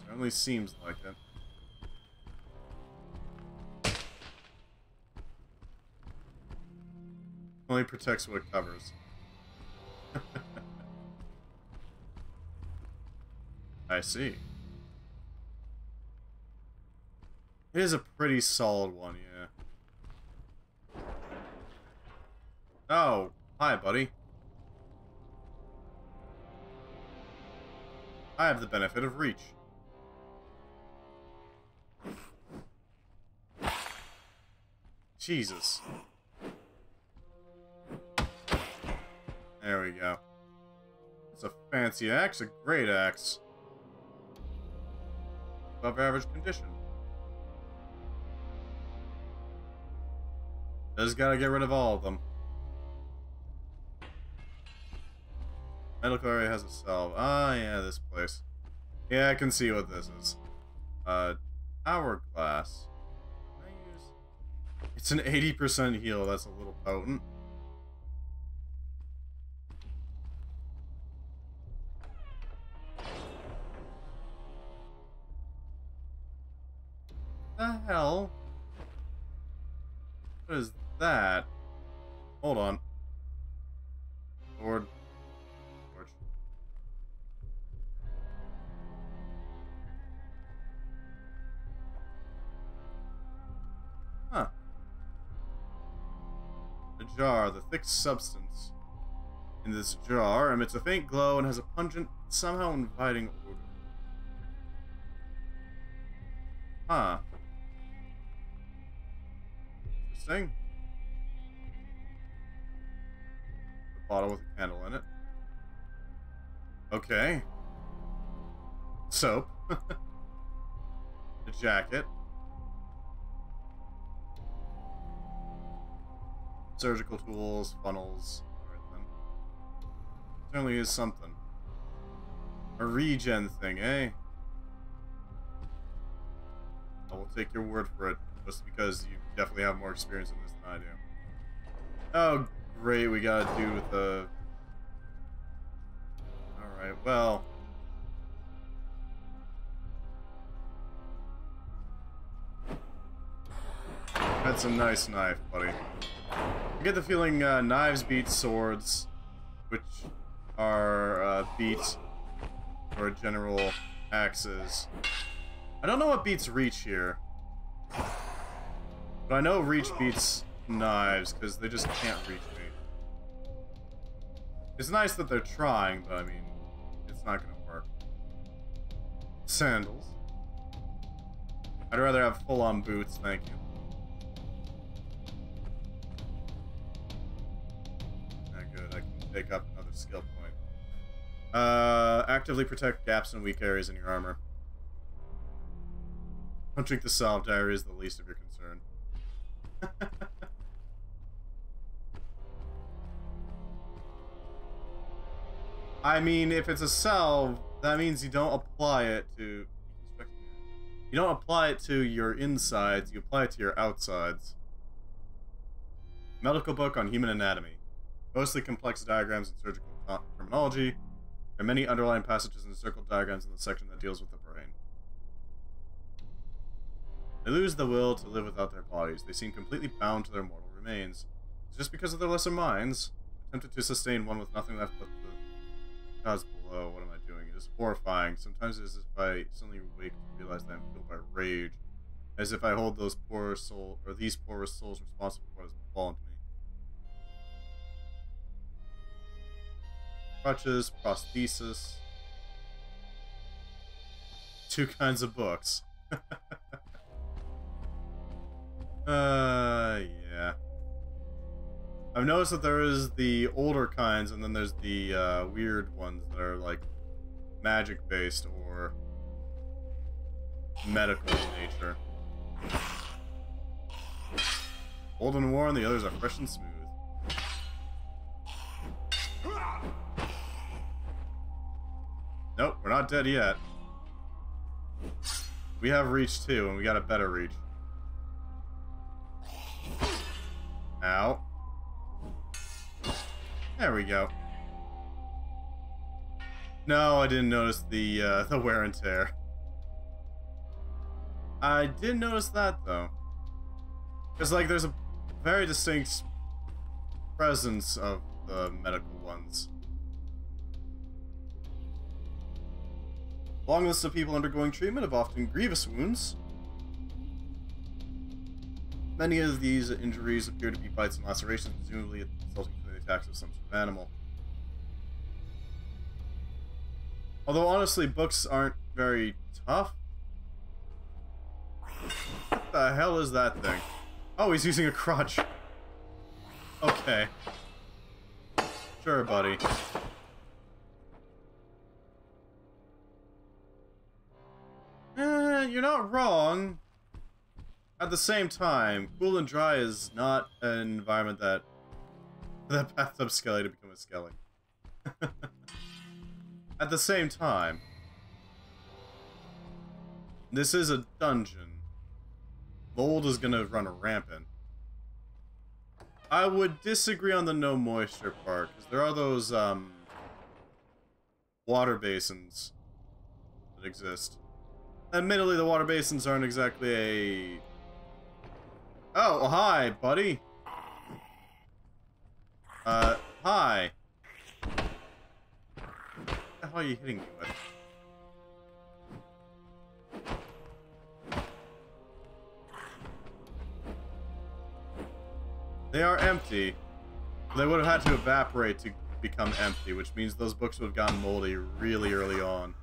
Certainly seems like it. Only protects what it covers. I see. It is a pretty solid one, yeah. Oh, hi, buddy. I have the benefit of reach. Jesus. There we go. It's a fancy axe, a great axe. Above average condition. Just gotta get rid of all of them. Medical area has a salve. Ah, yeah, this place. Yeah, I can see what this is. Hourglass. It's an 80% heal, that's a little potent. The hell? What is that? Hold on. Lord. George. Huh. A jar, the thick substance in this jar emits a faint glow and has a pungent, somehow inviting odor. Huh. Interesting. A bottle with a candle in it. Okay. Soap. A jacket. Surgical tools, funnels. Alright then. Certainly is something. A regen thing, eh? I will take your word for it, just because you definitely have more experience in this than I do. Oh, great, we gotta do with the... Alright, well... That's a nice knife, buddy. I get the feeling knives beat swords, which are beat for general axes. I don't know what beats reach here. But I know reach beats knives, because they just can't reach me. It's nice that they're trying, but I mean, it's not gonna work. Sandals. I'd rather have full-on boots, thank you. Not good, I can take up another skill point. Actively protect gaps and weak areas in your armor. Don't drink the salve, diarrhea is the least of your concern. I mean, if it's a salve, that means you don't apply it to... You don't apply it to your insides, you apply it to your outsides. Medical book on human anatomy. Mostly complex diagrams and surgical terminology. There are many underlying passages and circled diagrams in the section that deals with the brain. They lose the will to live without their bodies. They seem completely bound to their mortal remains. It's just because of their lesser minds. Attempted to sustain one with nothing left but the gods below. What am I doing? It is horrifying. Sometimes it is as if I suddenly wake to realize that I'm filled by rage. As if I hold those poor souls, or these poor souls responsible for what has befallen to me. Crutches, prosthesis. 2 kinds of books. Yeah. I've noticed that there is the older kinds, and then there's the weird ones that are like magic-based or medical in nature. Old and worn, the others are fresh and smooth. Nope, we're not dead yet. We have reach too, and we got a better reach. Ow. There we go. No, I didn't notice the wear and tear. I did notice that, though. Because, like, there's a very distinct presence of the medical ones. Long list of people undergoing treatment of often grievous wounds. Many of these injuries appear to be bites and lacerations, presumably resulting from the attacks of some sort of animal. Although, honestly, books aren't very tough. What the hell is that thing? Oh, he's using a crutch. Okay. Sure, buddy. You're not wrong. At the same time, cool and dry is not an environment that bathtub skelly to become a skelly. At the same time, this is a dungeon. Mold is gonna run rampant. I would disagree on the no moisture part, because there are those water basins that exist. Admittedly, the water basins aren't exactly a... Oh, well, hi, buddy. Hi. What the hell are you hitting me with? They are empty. They would have had to evaporate to become empty, which means those books would have gotten moldy really early on.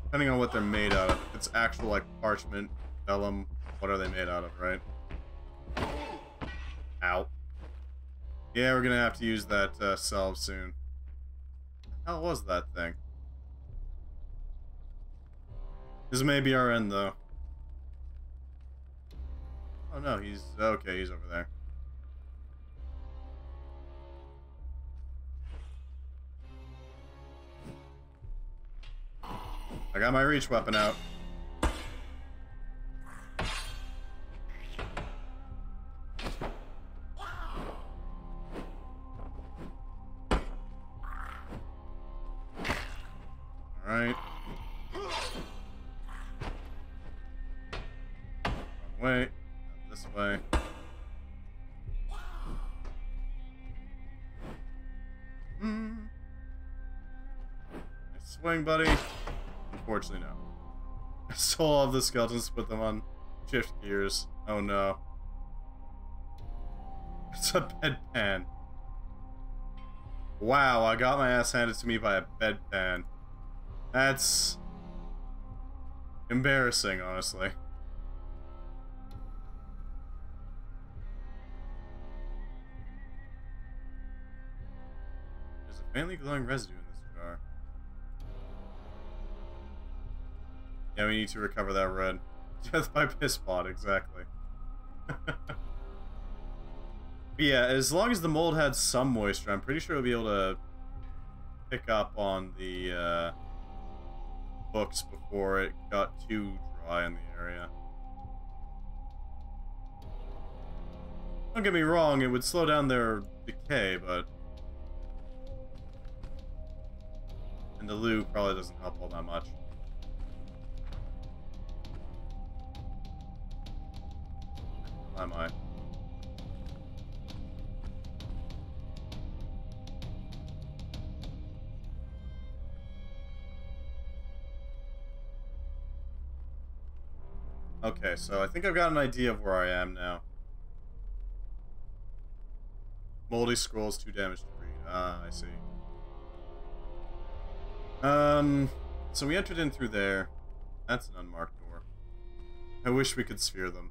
Depending on what they're made out of. If it's actual, like, parchment, vellum, what are they made out of, right? Ow. Yeah, we're gonna have to use that salve soon. What the hell was that thing? This may be our end, though. Oh no, he's... okay, he's over there. I got my reach weapon out. Alright. Wait. This way. Nice swing, buddy. Unfortunately, no. I stole all of the skeletons, put them on shift gears. Oh no. It's a bedpan. Wow, I got my ass handed to me by a bedpan. That's embarrassing, honestly. There's a faintly glowing residue in this jar. Yeah, we need to recover that red. Death by piss pot, exactly. Yeah, as long as the mold had some moisture, I'm pretty sure we'll be able to pick up on the books before it got too dry in the area. Don't get me wrong, it would slow down their decay, but... And the loo probably doesn't help all that much. Where am I? Okay, so I think I've got an idea of where I am now. Moldy scrolls, 2 damage to read. Ah, I see. So we entered in through there. That's an unmarked door. I wish we could sphere them.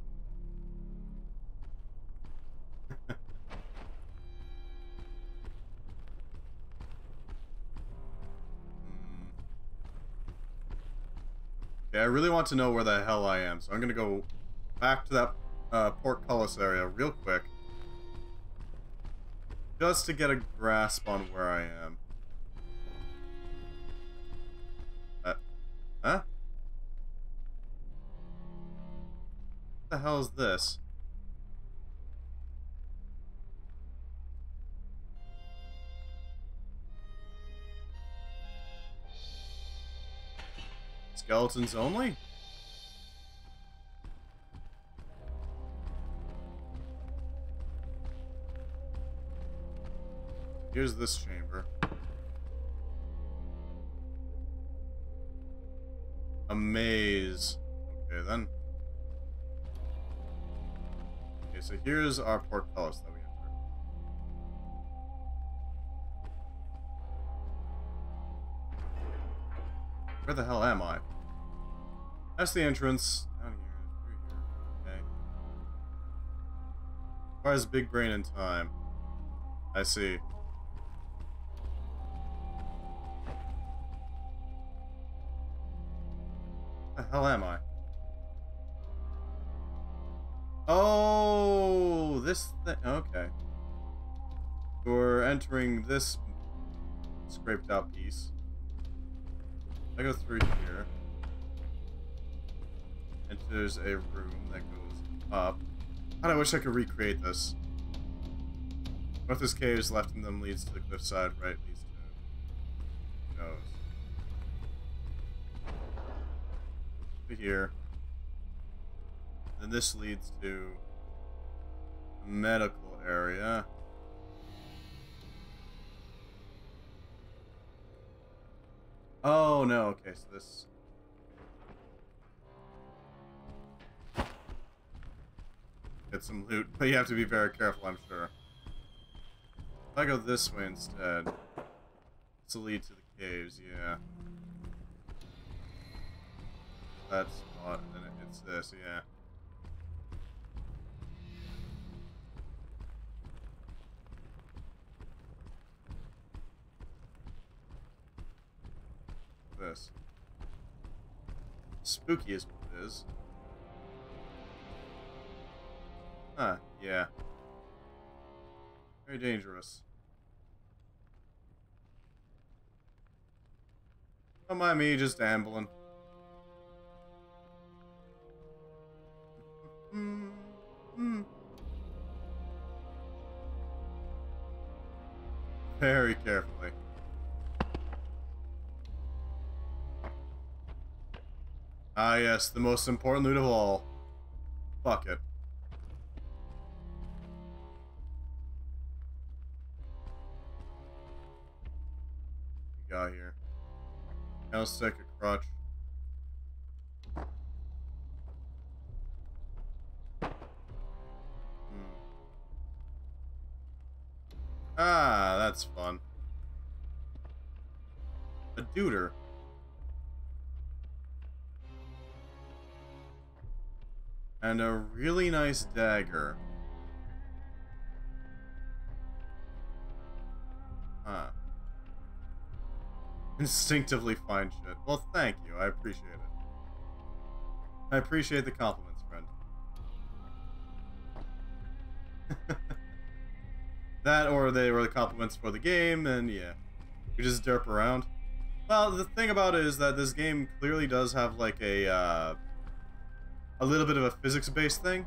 Okay, I really want to know where the hell I am, so I'm gonna go back to that portcullis area real quick. Just to get a grasp on where I am. Huh? What the hell is this? Skeletons only? Here's this chamber. A maze. Okay, then. Okay, so here's our portcullis that we entered. Where the hell am I? That's the entrance. Down here, through here. Okay. Requires big brain and time. I see. Where the hell am I? Oh, this thing. Okay. We're entering this scraped out piece. I go through here. And there's a room that goes up. God, I wish I could recreate this. North is caves, left in them leads to the cliffside, right leads to... Who knows? To here. Then this leads to a medical area. Oh no, okay, so this... Get some loot, but you have to be very careful, I'm sure. If I go this way instead, this will lead to the caves, yeah. That spot, and then it's this, yeah. This. Spooky is what it is. Huh, yeah. Very dangerous. Don't mind me just ambling. Very carefully. Ah yes, the most important loot of all. Fuck it. Got here. Now let's take a crutch. that's fun. A deuter. And a really nice dagger. Huh. Instinctively fine shit. Well, thank you. I appreciate it. I appreciate the compliments, friend. That, or they were the compliments for the game, and yeah. We just derp around. Well, the thing about it is that this game clearly does have, like, a little bit of a physics-based thing.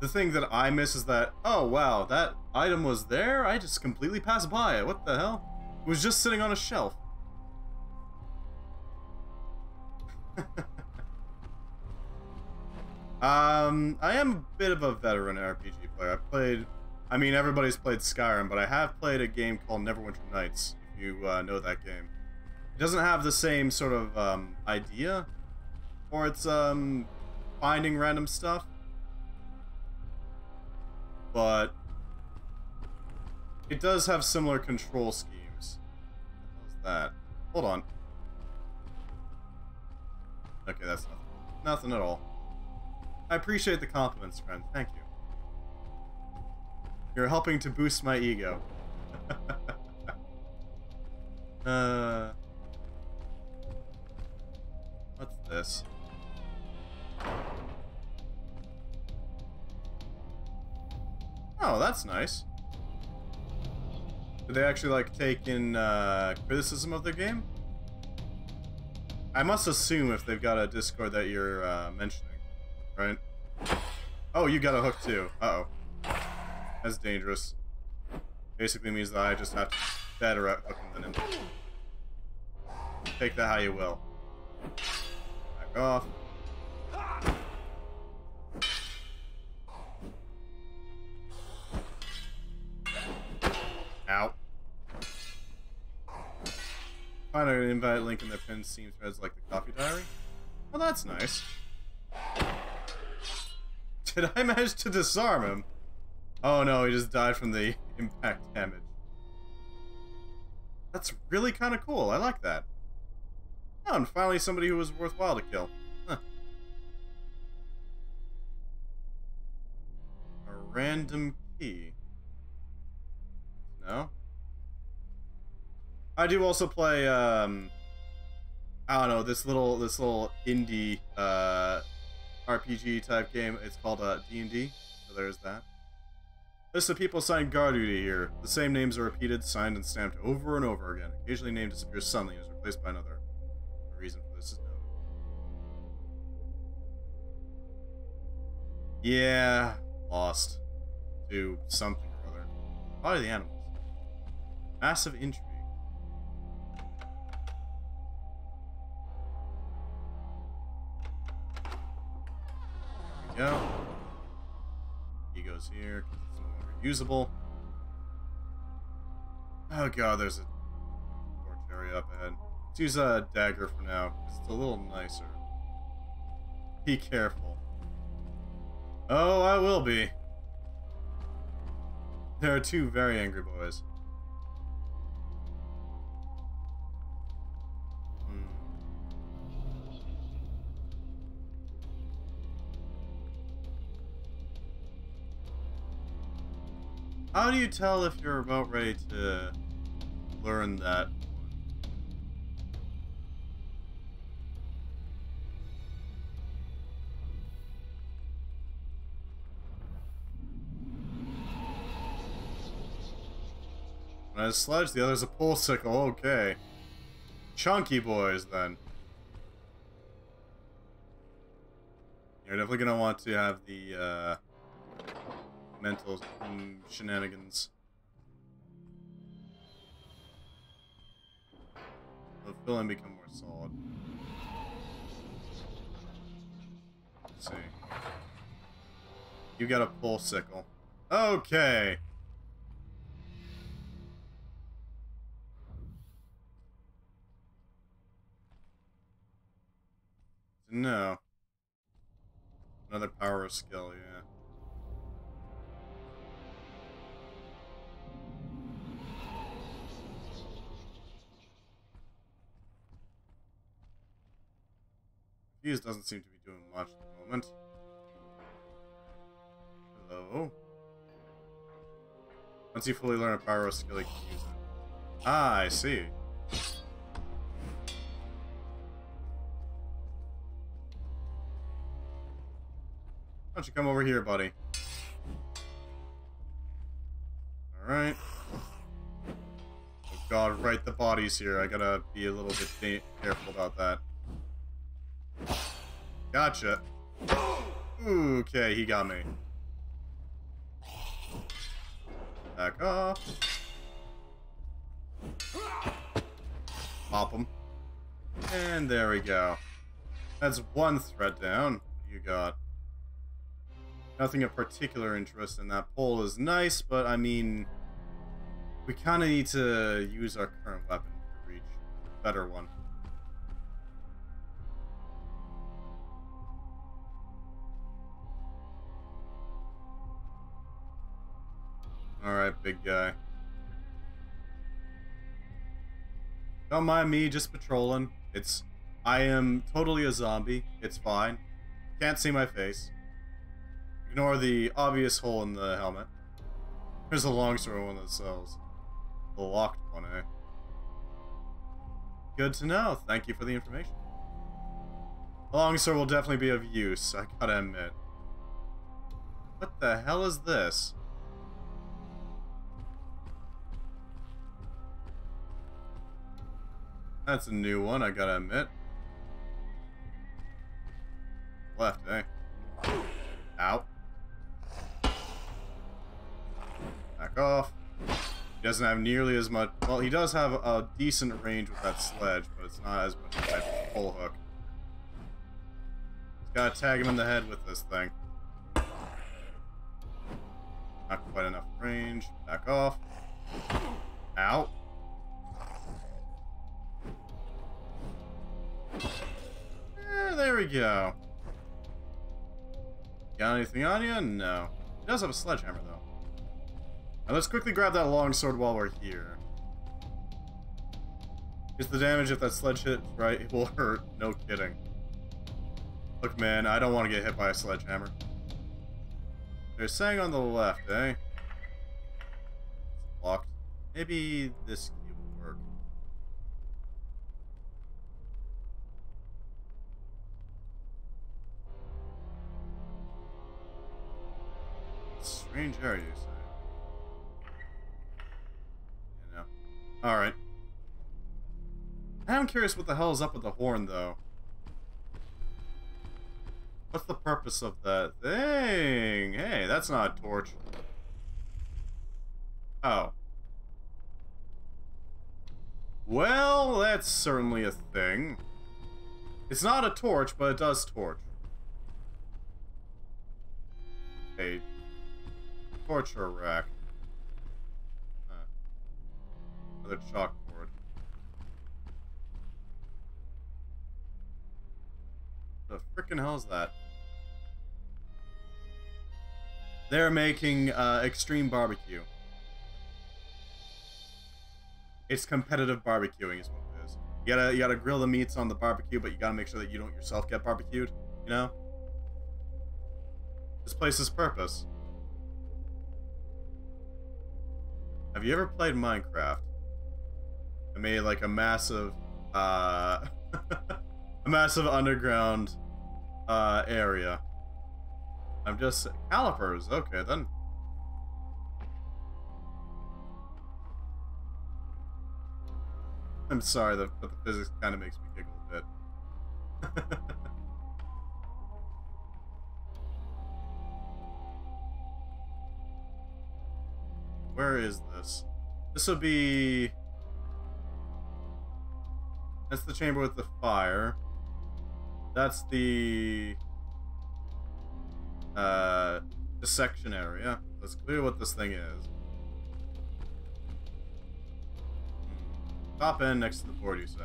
The thing that I miss is that, oh wow, that item was there? I just completely passed by it. What the hell? It was just sitting on a shelf. I am a bit of a veteran RPG player. I've played, I mean, everybody's played Skyrim, but I have played a game called Neverwinter Nights, if you know that game. It doesn't have the same sort of idea, or it's finding random stuff, but it does have similar control schemes. What was that? Hold on. Okay, that's nothing. Nothing at all. I appreciate the compliments, friend. Thank you. You're helping to boost my ego. What's this? Oh, that's nice. Did they actually, like, take in criticism of their game? I must assume if they've got a Discord that you're mentioning, right? Oh, you got a hook too. Uh-oh. That's dangerous. Basically means that I just have to be better at hooking than him. Take that how you will. Back off. Ow. Find an invite link in the pinned Steam threads like the coffee diary. Oh, that's nice. Did I manage to disarm him? Oh no, he just died from the impact damage. That's really kind of cool. I like that. Oh, and finally somebody who was worthwhile to kill. Huh. A random key. No? I do also play, I don't know, this little indie, RPG type game. It's called, D&D, so there's that. List of people assigned guard duty here. The same names are repeated, signed, and stamped over and over again. Occasionally, a name disappears suddenly and is replaced by another. The reason for this is known. Yeah, lost to something or other. Probably the animals. Massive intrigue. There we go. He goes here because it's no longer usable. Oh god, there's a torch area up ahead. Let's use a dagger for now because it's a little nicer. Be careful. Oh, I will be. There are two very angry boys. How do you tell if you're about ready to learn that? One has a sledge, the other's a pole sickle. Okay. Chunky boys, then. You're definitely gonna want to have the, mental shenanigans. They'll fill and become more solid. Let's see. You got a pole sickle. Okay. No. Another power skill, yeah. Fuse doesn't seem to be doing much at the moment. Hello? Once you fully learn a pyro skill, you can use it. Ah, I see. Why don't you come over here, buddy? Alright. Oh god, right, the body's here. I gotta be a little bit careful about that. Gotcha. Okay, he got me. Back off. Pop him. And there we go. That's one threat down. What do you got? Nothing of particular interest in that pole is nice, but I mean, we kind of need to use our current weapon to reach a better one. Alright, big guy. Don't mind me, just patrolling. I am totally a zombie. It's fine. Can't see my face. Ignore the obvious hole in the helmet. There's a longsword one that sells. The locked one, eh? Good to know. Thank you for the information. The longsword will definitely be of use, I gotta admit. What the hell is this? That's a new one, I gotta admit. Left, eh? Ow. Back off. He doesn't have nearly as much... Well, he does have a decent range with that sledge, but it's not as much as that pole hook. Just gotta tag him in the head with this thing. Not quite enough range. Back off. Ow. There we go. Got anything on you? No. He does have a sledgehammer, though. Now let's quickly grab that longsword while we're here. Because the damage if that sledge hits right, it will hurt. No kidding. Look, man, I don't want to get hit by a sledgehammer. They're saying on the left, eh? It's locked. Maybe this key will work. Strange area, you say? You know. Alright. I'm curious what the hell is up with the horn, though. What's the purpose of that thing? Hey, that's not a torch. Oh. Well, that's certainly a thing. It's not a torch, but it does torch. A torture rack. Another chalkboard. The frickin' hell is that? They're making extreme barbecue. It's competitive barbecuing is what it is. You gotta grill the meats on the barbecue, but you gotta make sure that you don't yourself get barbecued, you know? This place's purpose. Have you ever played Minecraft? I made like a massive a massive underground area. I'm just calipers, okay then. I'm sorry, but the physics kind of makes me giggle a bit. Where is this? This will be... That's the chamber with the fire. That's the... dissection area. Let's clear what this thing is. Top in next to the board, you say.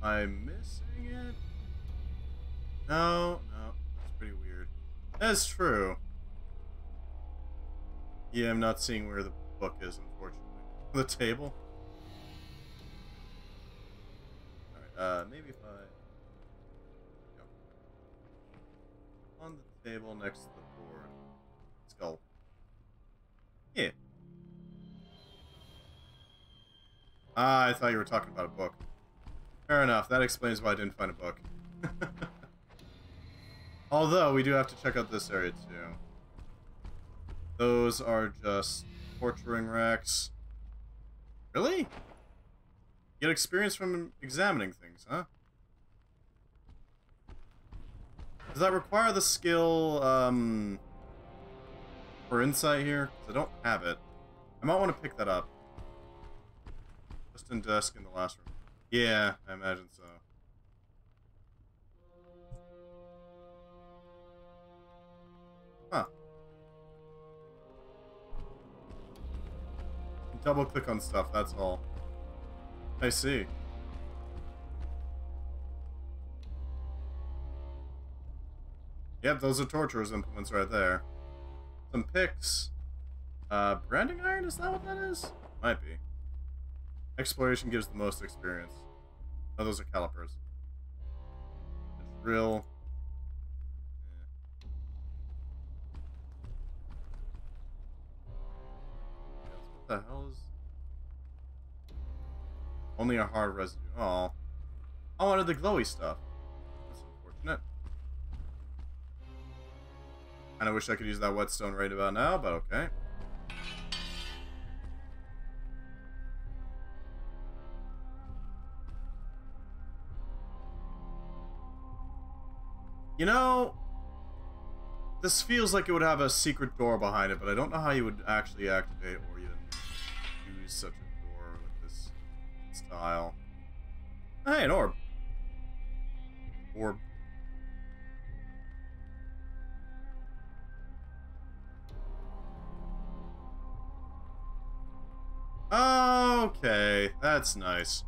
Am I missing it? No, that's pretty weird. That's true. Yeah, I'm not seeing where the book is, unfortunately. The table? Maybe if I... Go. On the table next to the board. Skull. Yeah. Ah, I thought you were talking about a book. Fair enough. That explains why I didn't find a book. Although, we do have to check out this area, too. Those are just torturing racks. Really? You get experience from examining things, huh? Does that require the skill, for insight here? Because I don't have it. I might want to pick that up. Just in desk in the last room. Yeah, I imagine so. Huh. Double click on stuff, that's all. I see. Yep, those are torturer's implements right there. Some picks. Branding iron, is that what that is? Might be. Exploration gives the most experience. Oh, those are calipers. A drill. What the hell is... Only a hard residue. Oh. I wanted the glowy stuff. That's unfortunate. Kinda wish I could use that whetstone right about now, but okay. You know, this feels like it would have a secret door behind it, but I don't know how you would actually activate or even use such a door with this style. Hey, an orb. Orb. Okay, that's nice.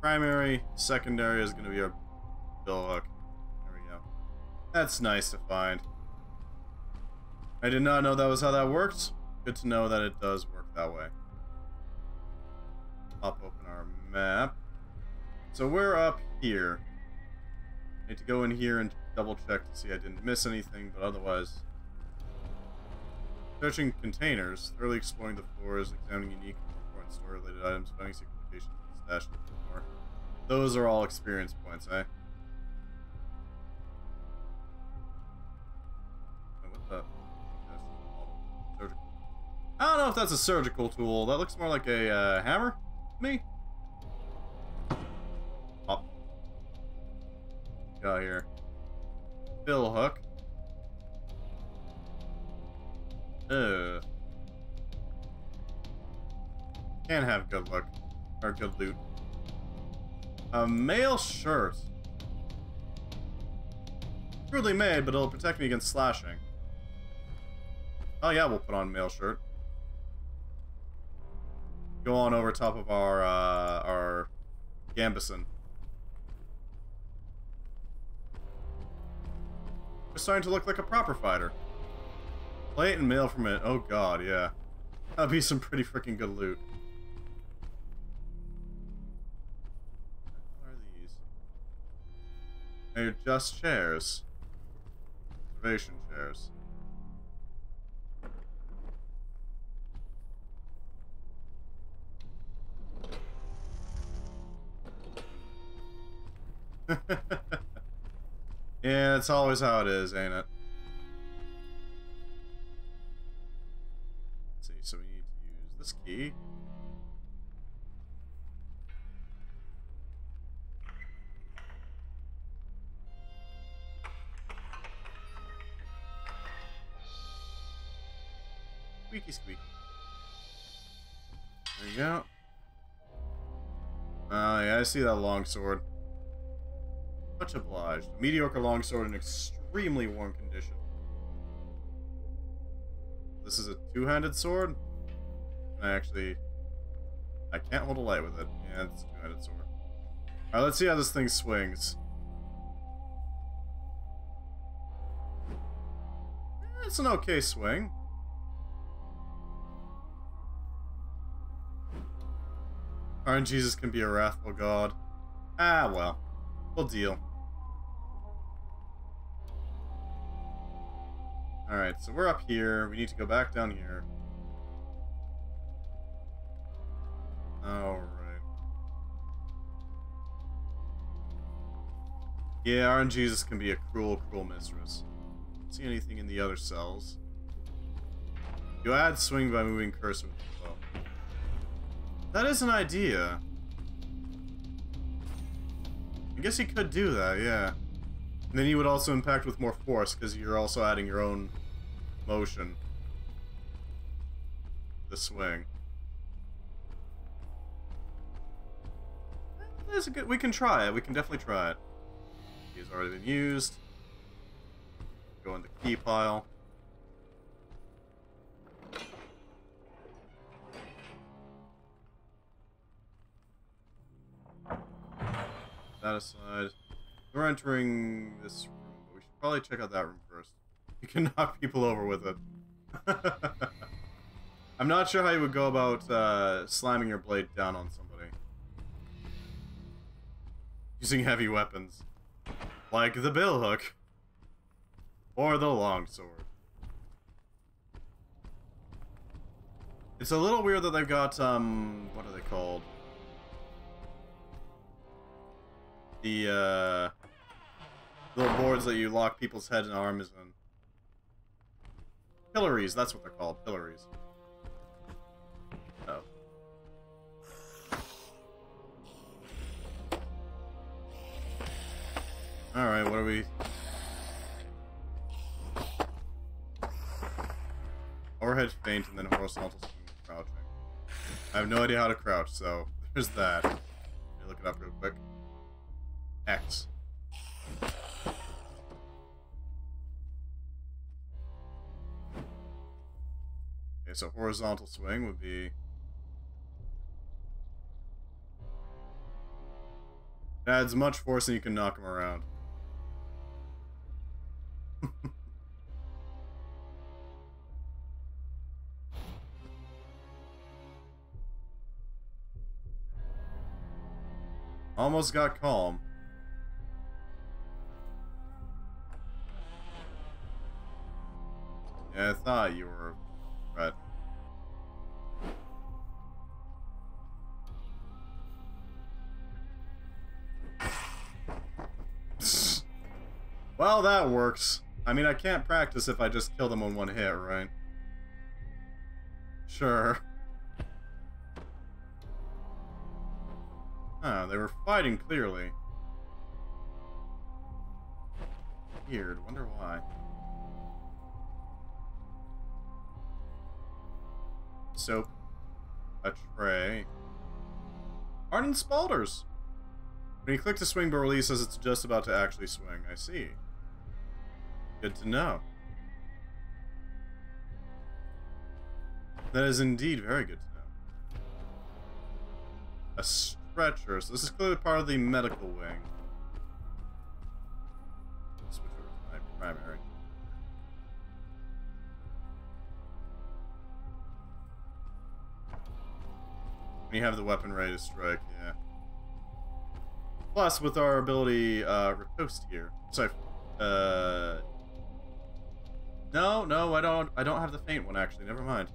Primary, secondary is going to be our bill hook. There we go. That's nice to find. I did not know that was how that worked. Good to know that it does work that way. Pop open our map. So we're up here. Need to go in here and double check to see I didn't miss anything, but otherwise... Searching containers, thoroughly exploring the floors, examining unique and important store-related items, finding secret locations, and stashing more. Those are all experience points, eh? What the? Surgical. I don't know if that's a surgical tool. That looks more like a hammer to me. Pop. Got here. Bill hook. Can't have good luck. Or good loot. A mail shirt. Crudely made, but it'll protect me against slashing. Oh yeah, we'll put on mail shirt. Go on over top of our Gambison. We're starting to look like a proper fighter. Plate and mail from it. Oh god, yeah. That'd be some pretty freaking good loot. What are these? They're just chairs. Observation chairs. Yeah, that's always how it is, ain't it? Let's see, so we need to use this key. Squeaky squeaky. There you go. Oh yeah, I see that longsword. Much obliged. A mediocre longsword in extremely worn condition. This is a two-handed sword? I can't hold a light with it. Yeah, it's a two-handed sword. Alright, let's see how this thing swings. It's an okay swing. RNGesus can be a wrathful god. Ah, well. We'll deal. Alright, so we're up here. We need to go back down here. Alright. Yeah, RNGesus can be a cruel, cruel mistress. Don't see anything in the other cells. You add swing by moving cursor with the bow. That is an idea. I guess you could do that, yeah. And then you would also impact with more force, because you're also adding your own motion. The swing. That's a good. We can try it. We can definitely try it. He's already been used. Go in the key pile. That aside, we're entering this room, but we should probably check out that room first. You can knock people over with it. I'm not sure how you would go about slamming your blade down on somebody. Using heavy weapons. Like the billhook. Or the longsword. It's a little weird that they've got, what are they called? The, little boards that you lock people's heads and arms in. Pillories, that's what they're called, pillories. Oh. Alright, what are we... Overhead feint and then horizontal swing with crouching. I have no idea how to crouch, so there's that. Let me look it up real quick. X. Okay, so horizontal swing would be... It adds much force and you can knock him around. Almost got calm. Yeah, I thought you were right. Well, that works. I mean, I can't practice if I just kill them on one hit, right? Sure. Ah, they were fighting clearly. Weird, wonder why. Soap. A tray. Ardent Spalders! When you click to swing but release as it's just about to actually swing. I see. Good to know. That is indeed very good to know. A stretcher. So this is clearly part of the medical wing. Switch over to my primary. When you have the weapon ready to strike, yeah. Plus, with our ability, riposte here. Sorry, no, I don't have the feint one, actually. Never mind.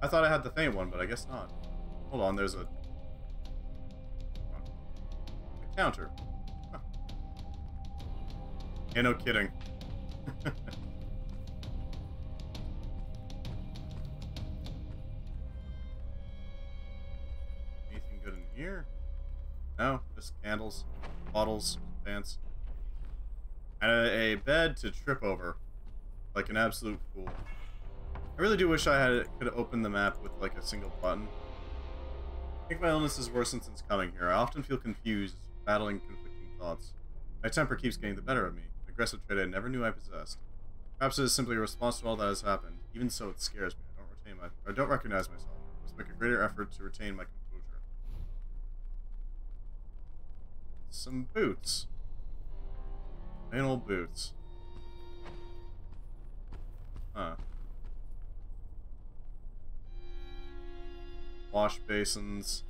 I thought I had the feint one, but I guess not. Hold on, there's a counter. Huh. Yeah, no kidding. Anything good in here? No, just candles, bottles, pants. And a bed to trip over. Like an absolute fool. I really do wish I could open the map with like a single button. I think my illness has worsened since coming here. I often feel confused, battling conflicting thoughts. My temper keeps getting the better of me, an aggressive trait I never knew I possessed. Perhaps it is simply a response to all that has happened. Even so, it scares me. I don't recognize myself. I must make a greater effort to retain my composure. Some boots. Plain old boots. Huh. Wash basins.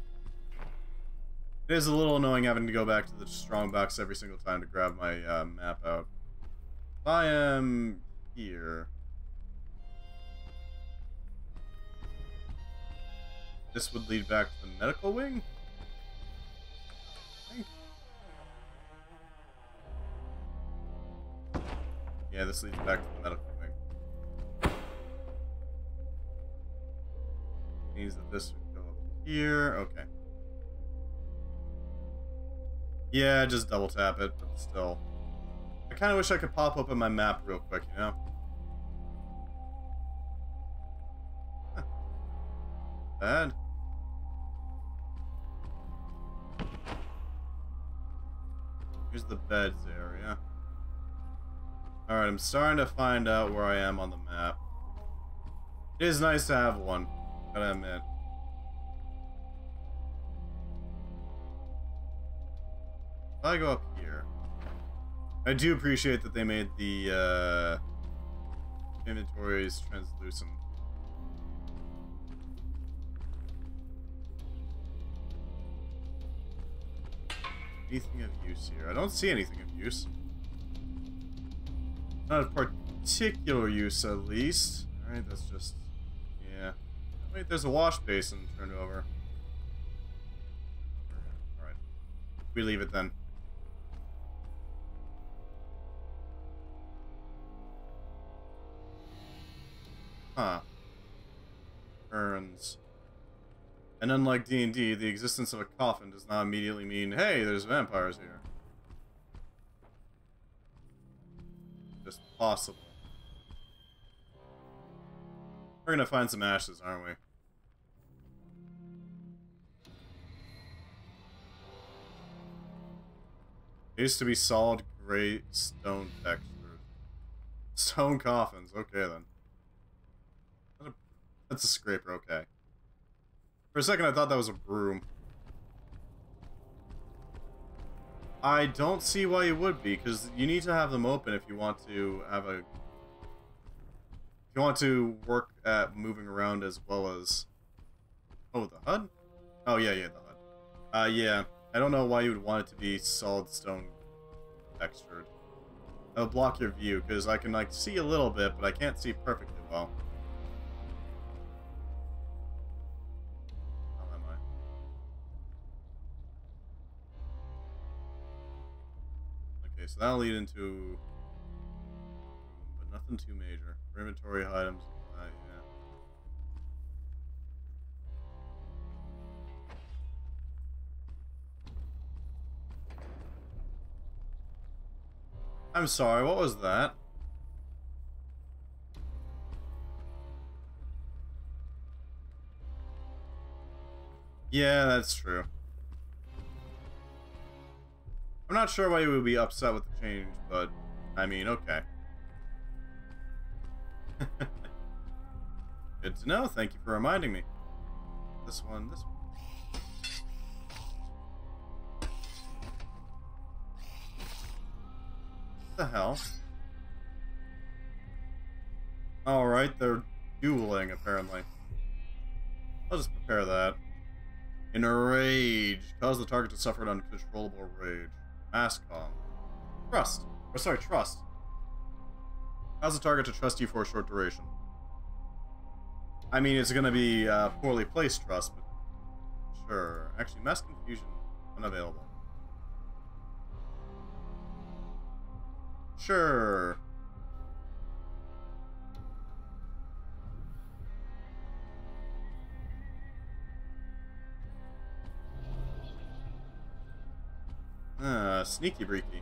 It is a little annoying having to go back to the strong box every single time to grab my map out. I am here. This would lead back to the medical wing? I think. Yeah, this leads back to the medical wing. Means that this would go up here. Okay. Yeah, just double tap it, but still. I kind of wish I could pop open my map real quick, you know? Huh. Bad. Here's the beds area. Alright, I'm starting to find out where I am on the map. It is nice to have one, gotta admit. If I go up here, I do appreciate that they made the inventories translucent. Anything of use here? I don't see anything of use. Not of particular use, at least. Alright, that's just... yeah. Wait, there's a wash basin turned over. Alright. We leave it then. Huh. Urns. And unlike D&D, the existence of a coffin does not immediately mean, hey, there's vampires here. Just possible. We're gonna find some ashes, aren't we? It used to be solid gray stone textured. Stone coffins, okay then. That's a scraper, okay. For a second I thought that was a broom. I don't see why you would be, because you need to have them open if you want to have a... if you want to work at moving around as well as... oh, the HUD? Oh, yeah, the HUD. Yeah. I don't know why you would want it to be solid stone textured. That'll block your view, because I can, like, see a little bit, but I can't see perfectly well. So that'll lead into, but nothing too major. Inventory items, yeah. I'm sorry, what was that? Yeah, that's true. I'm not sure why you would be upset with the change, but, I mean, okay. Good to know, thank you for reminding me. This one, this one. What the hell? Alright, they're dueling, apparently. I'll just prepare that. In a rage. Cause the target to suffer an uncontrollable rage. Mask calm. Trust. Or sorry, trust. Cause the target to trust you for a short duration. I mean, it's gonna be poorly placed trust, but sure. Actually, mass confusion unavailable. Sure. Sneaky breaky.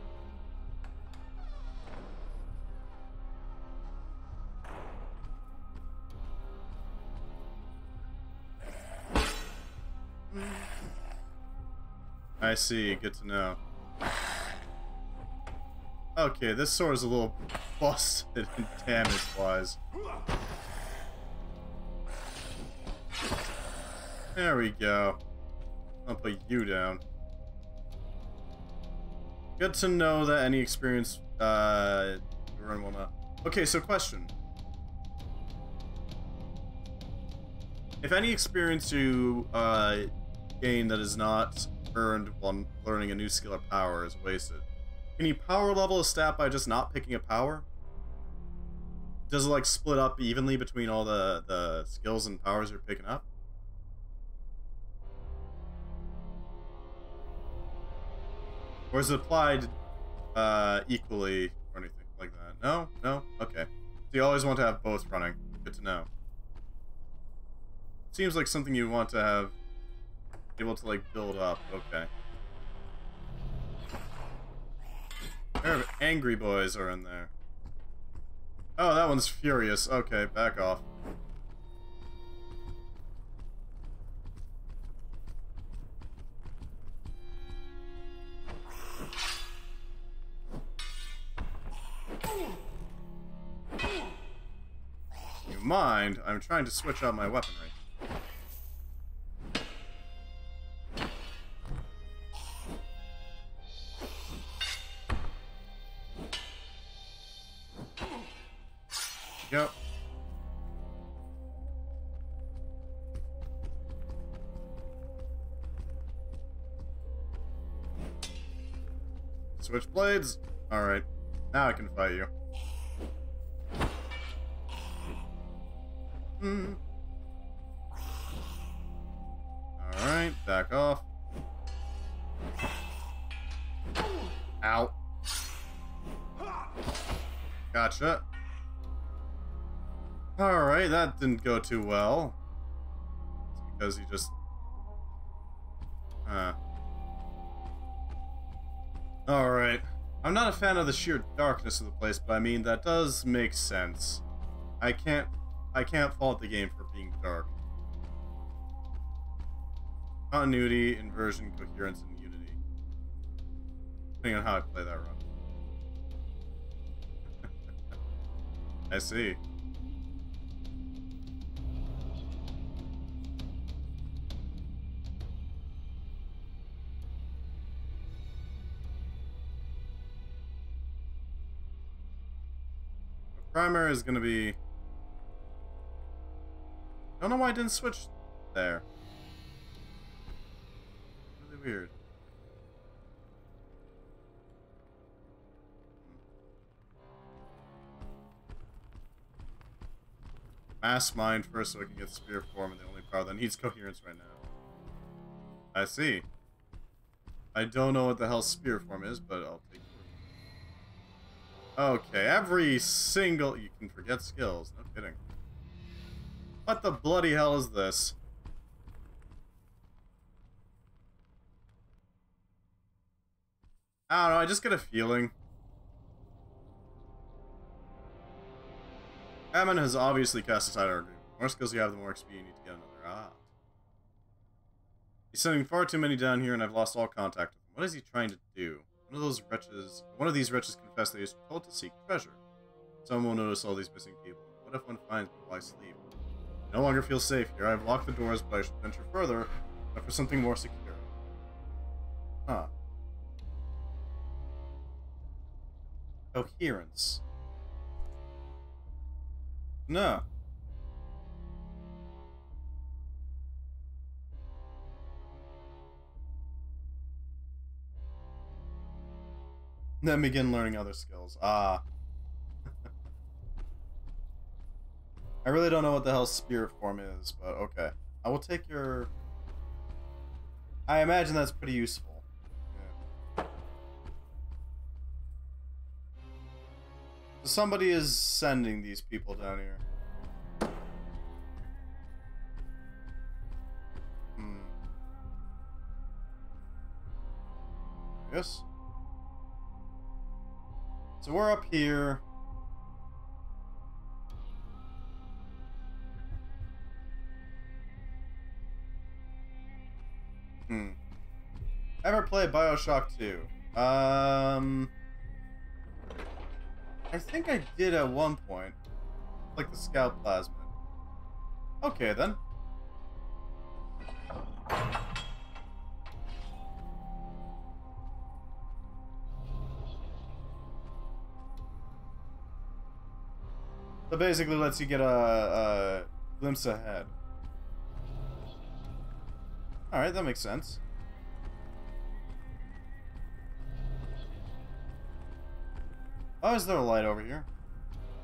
I see, good to know. Okay, this sword is a little busted damage-wise. There we go. I'll put you down. Good to know that any experience run will not. Okay, so question. If any experience you gain that is not earned while learning a new skill or power is wasted. Can you power level a stat by just not picking a power? Does it like split up evenly between all the skills and powers you're picking up? Or is it applied equally or anything like that? No? No? Okay. So you always want to have both running. Good to know. Seems like something you want to have able to like build up. Okay. Pair of angry boys are in there. Oh, that one's furious. Okay, back off. You mind? I'm trying to switch out my weaponry. Yep. Switch blades. Alright. Now I can fight you. Alright, back off. Ow. Gotcha. Alright, that didn't go too well. It's because he just... Alright. I'm not a fan of the sheer darkness of the place, but I mean, that does make sense. I can't fault the game for being dark. Continuity, inversion, coherence, and unity. Depending on how I play that run. I see. Primary is going to be... I don't know why I didn't switch there. Really weird. Mass mind first so I can get spear form, and the only power that needs coherence right now. I see. I don't know what the hell spear form is, but I'll take it. Okay, every single... You can forget skills. No kidding. What the bloody hell is this? I don't know, I just get a feeling. Ammon has obviously cast aside our group. The more skills you have, the more XP you need to get another. Ah. He's sending far too many down here, and I've lost all contact with him. What is he trying to do? One of these wretches confessed that he was told to seek treasure. Someone will notice all these missing people. What if one finds me while I sleep? I no longer feel safe here. I have locked the doors, but I should venture further, but for something more secure. Huh. Coherence. No. Then begin learning other skills. Ah. I really don't know what the hell spirit form is, but okay. I will take your... I imagine that's pretty useful. Yeah. So somebody is sending these people down here. Yes. So we're up here. Ever play BioShock 2? I think I did at one point. Like the scout plasmid. Okay then. So basically lets you get a glimpse ahead. Alright, that makes sense. Why is there a light over here?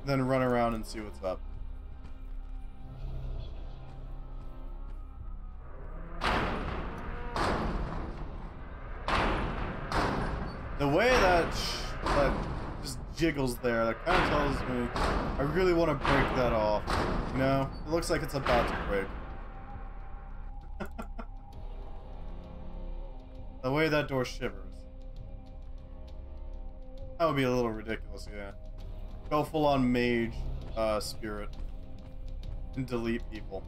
Then run around and see what's up. The way that just jiggles there, that kind of tells me I really want to break that off. You know? It looks like it's about to break. The way that door shivers. That would be a little ridiculous, yeah. Go full on mage spirit. And delete people.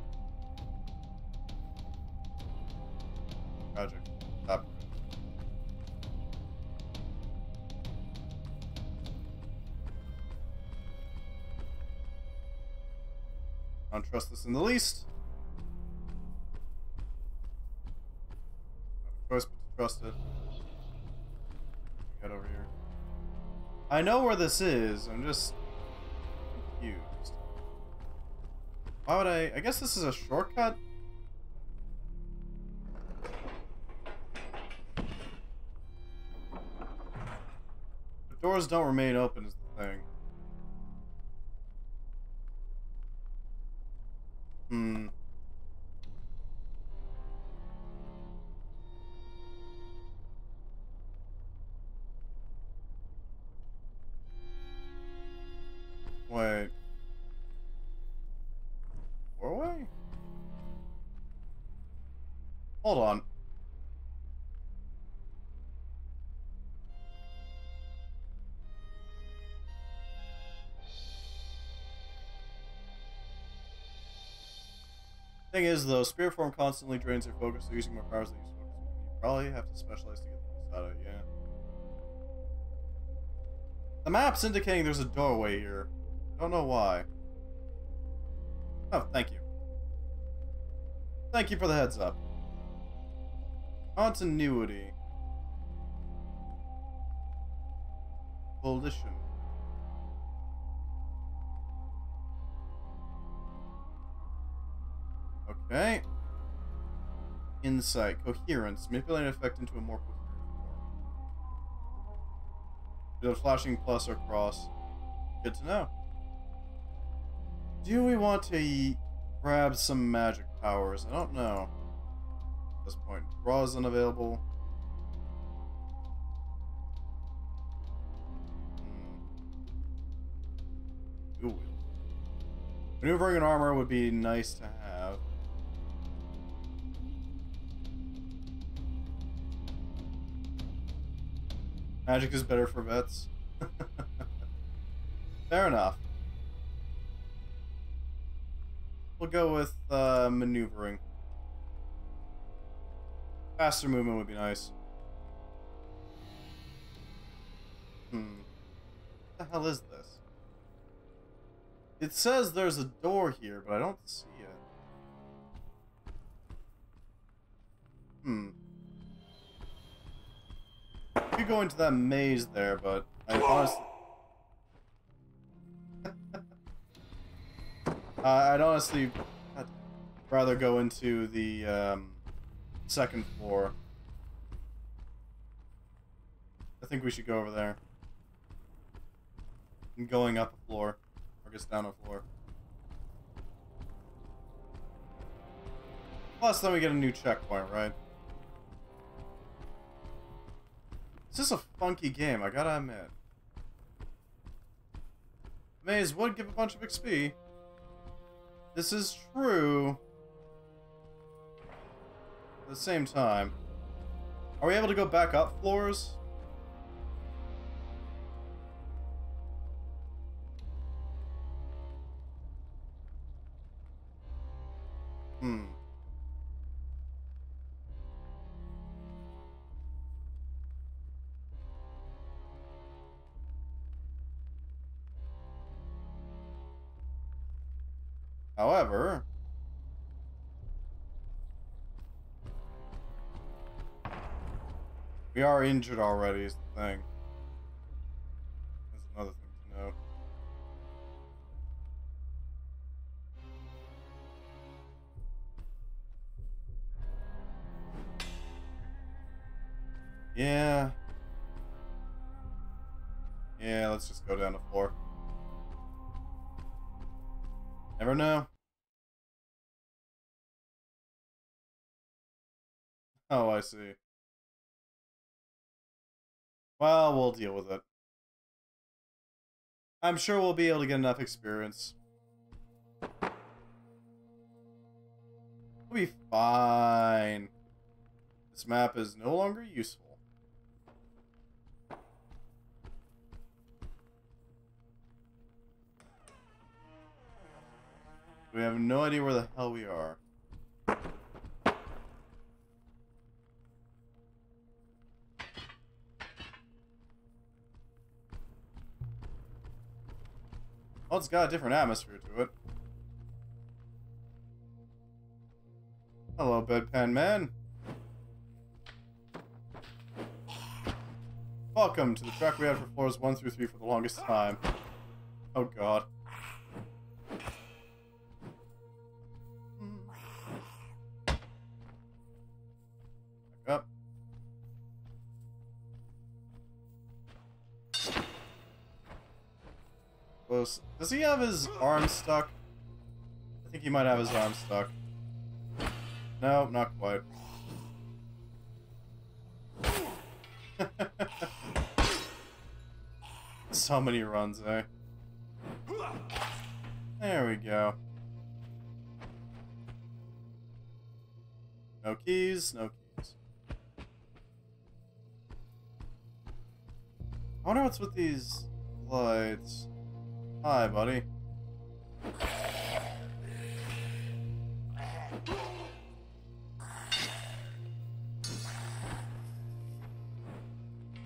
Tragic. Stop. I don't trust this in the least. No choice but to trust it. Get over here. I know where this is, I'm just confused. Why would I guess this is a shortcut? The doors don't remain open is the thing. Wait. Doorway? Hold on. Thing is, though, spirit form constantly drains your focus, so using more powers than use focus. You probably have to specialize to get the most out of it, yeah. The map's indicating there's a doorway here. I don't know why. Oh, thank you. Thank you for the heads up. Continuity. Volition. Okay. Insight. Coherence. Manipulate an effect into a more coherent form. Build flashing plus or cross. Good to know. Do we want to grab some magic powers? I don't know. At this point. Draw is unavailable. Ooh. Maneuvering and armor would be nice to have. Magic is better for vets. Fair enough. We'll go with maneuvering. Faster movement would be nice. What the hell is this? It says there's a door here, but I don't see it. I could go into that maze there, but I honestly... I'd honestly rather go into the second floor. I think we should go over there. And going up a floor. Or I guess down a floor. Plus, then we get a new checkpoint, right? This is a funky game, I gotta admit. Maze would give a bunch of XP. This is true. At the same time. Are we able to go back up floors? However, we are injured already is the thing. That's another thing to note. Yeah, let's just go down the floor. Never know. Oh, I see. Well, we'll deal with it. I'm sure we'll be able to get enough experience. We'll be fine. This map is no longer useful. We have no idea where the hell we are. Well, it's got a different atmosphere to it. Hello, bedpan man. Welcome to the track we had for floors 1 through 3 for the longest time. Oh god. Back up. Close. Does he have his arm stuck? I think he might have his arm stuck. No, not quite. So many runs, eh? There we go. No keys, no keys. I wonder what's with these lights. Hi, buddy.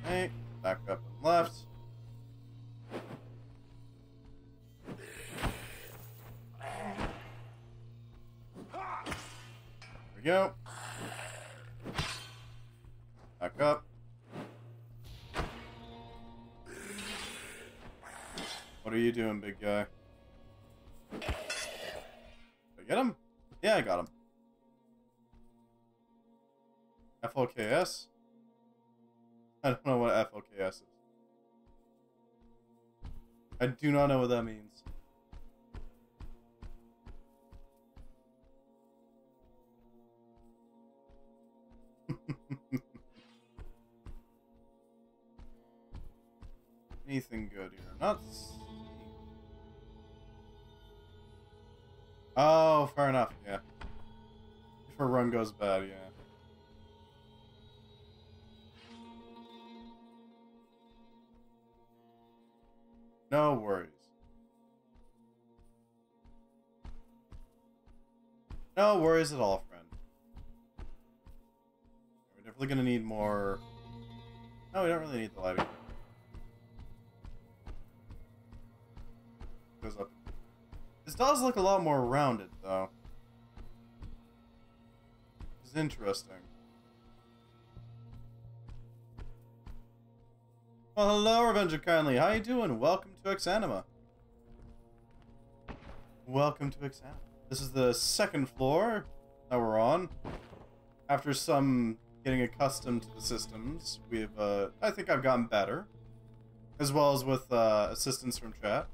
Hey, back up and left. There we go. Back up. What are you doing, big guy? Did I get him? Yeah, I got him. FOKS? I don't know what FOKS is. I do not know what that means. Anything good here? Nuts. Oh, fair enough, yeah. If a run goes bad, yeah. No worries. No worries at all, friend. We're definitely gonna need more... No, we don't really need the lighting. Goes up. This does look a lot more rounded, though. It's interesting. Well, hello, Revenger Kindly. How you doing? Welcome to Exanima. Welcome to Exanima. This is the second floor that we're on. After some getting accustomed to the systems, we've, I think I've gotten better. As well as with, assistance from chat.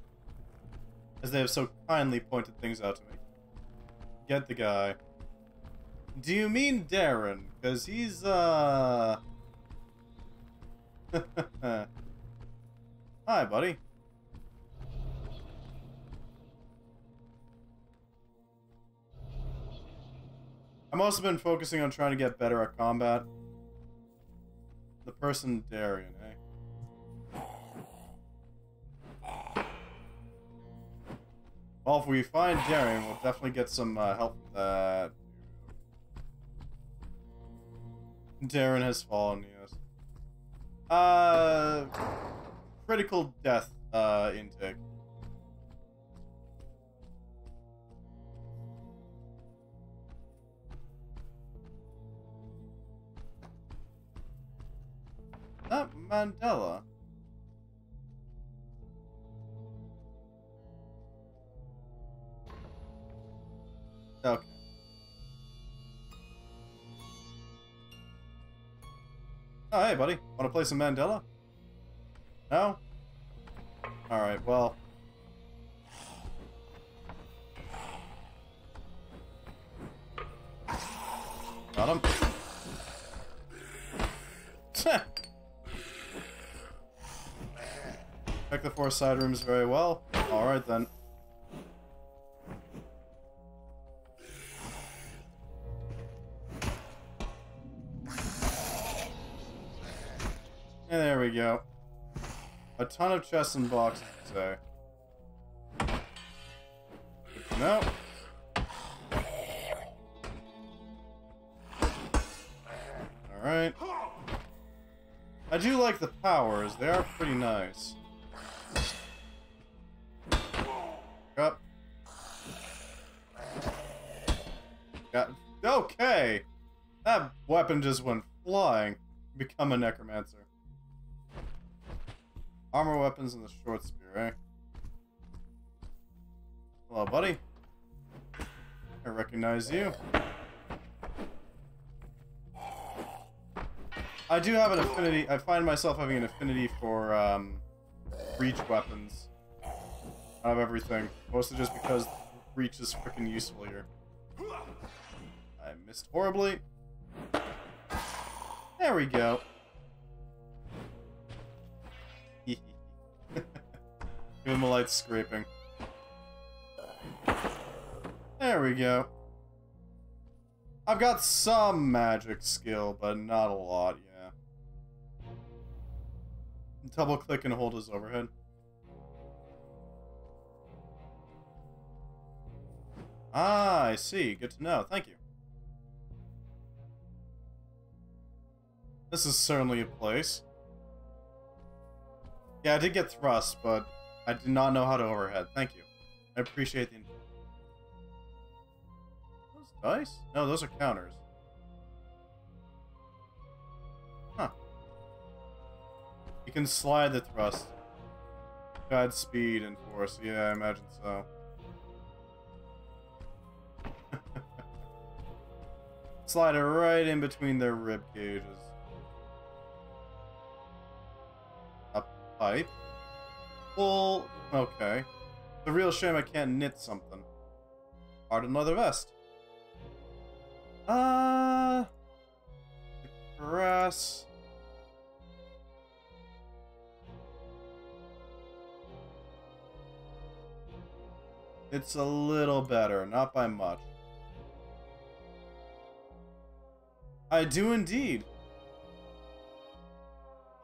As they have so kindly pointed things out to me. Get the guy. Do you mean Darren? Because he's, Hi, buddy. I've also been focusing on trying to get better at combat. The person Darren, eh? Well, if we find Darren, we'll definitely get some help with that. Darren has fallen, yes. Critical death intake. Not Mandela. Okay. Oh, hey, buddy. Want to play some Mandela? No? Alright, well. Got him. Check the 4 side rooms very well. Alright then. And there we go. A ton of chests and boxes, you say. No. Alright. I do like the powers. They are pretty nice. Up. Got. Okay! That weapon just went flying. Become a necromancer. Armor weapons and the short spear, eh? Hello, buddy. I recognize you. I do have an affinity. I find myself having an affinity for reach weapons. Out of everything. Mostly just because reach is freaking useful here. I missed horribly. There we go. Give him a light scraping. There we go. I've got some magic skill, but not a lot, yeah. Double click and hold his overhead. Ah, I see. Good to know. Thank you. This is certainly a place. Yeah, I did get thrust, but I did not know how to overhead. Thank you. I appreciate the info. Those dice? No, those are counters. Huh. You can slide the thrust. Guide speed and force. Yeah, I imagine so. Slide it right in between their rib cages. A pipe. Full. Okay. It's a real shame I can't knit something. Art another vest. Grass. It's a little better, not by much. I do indeed.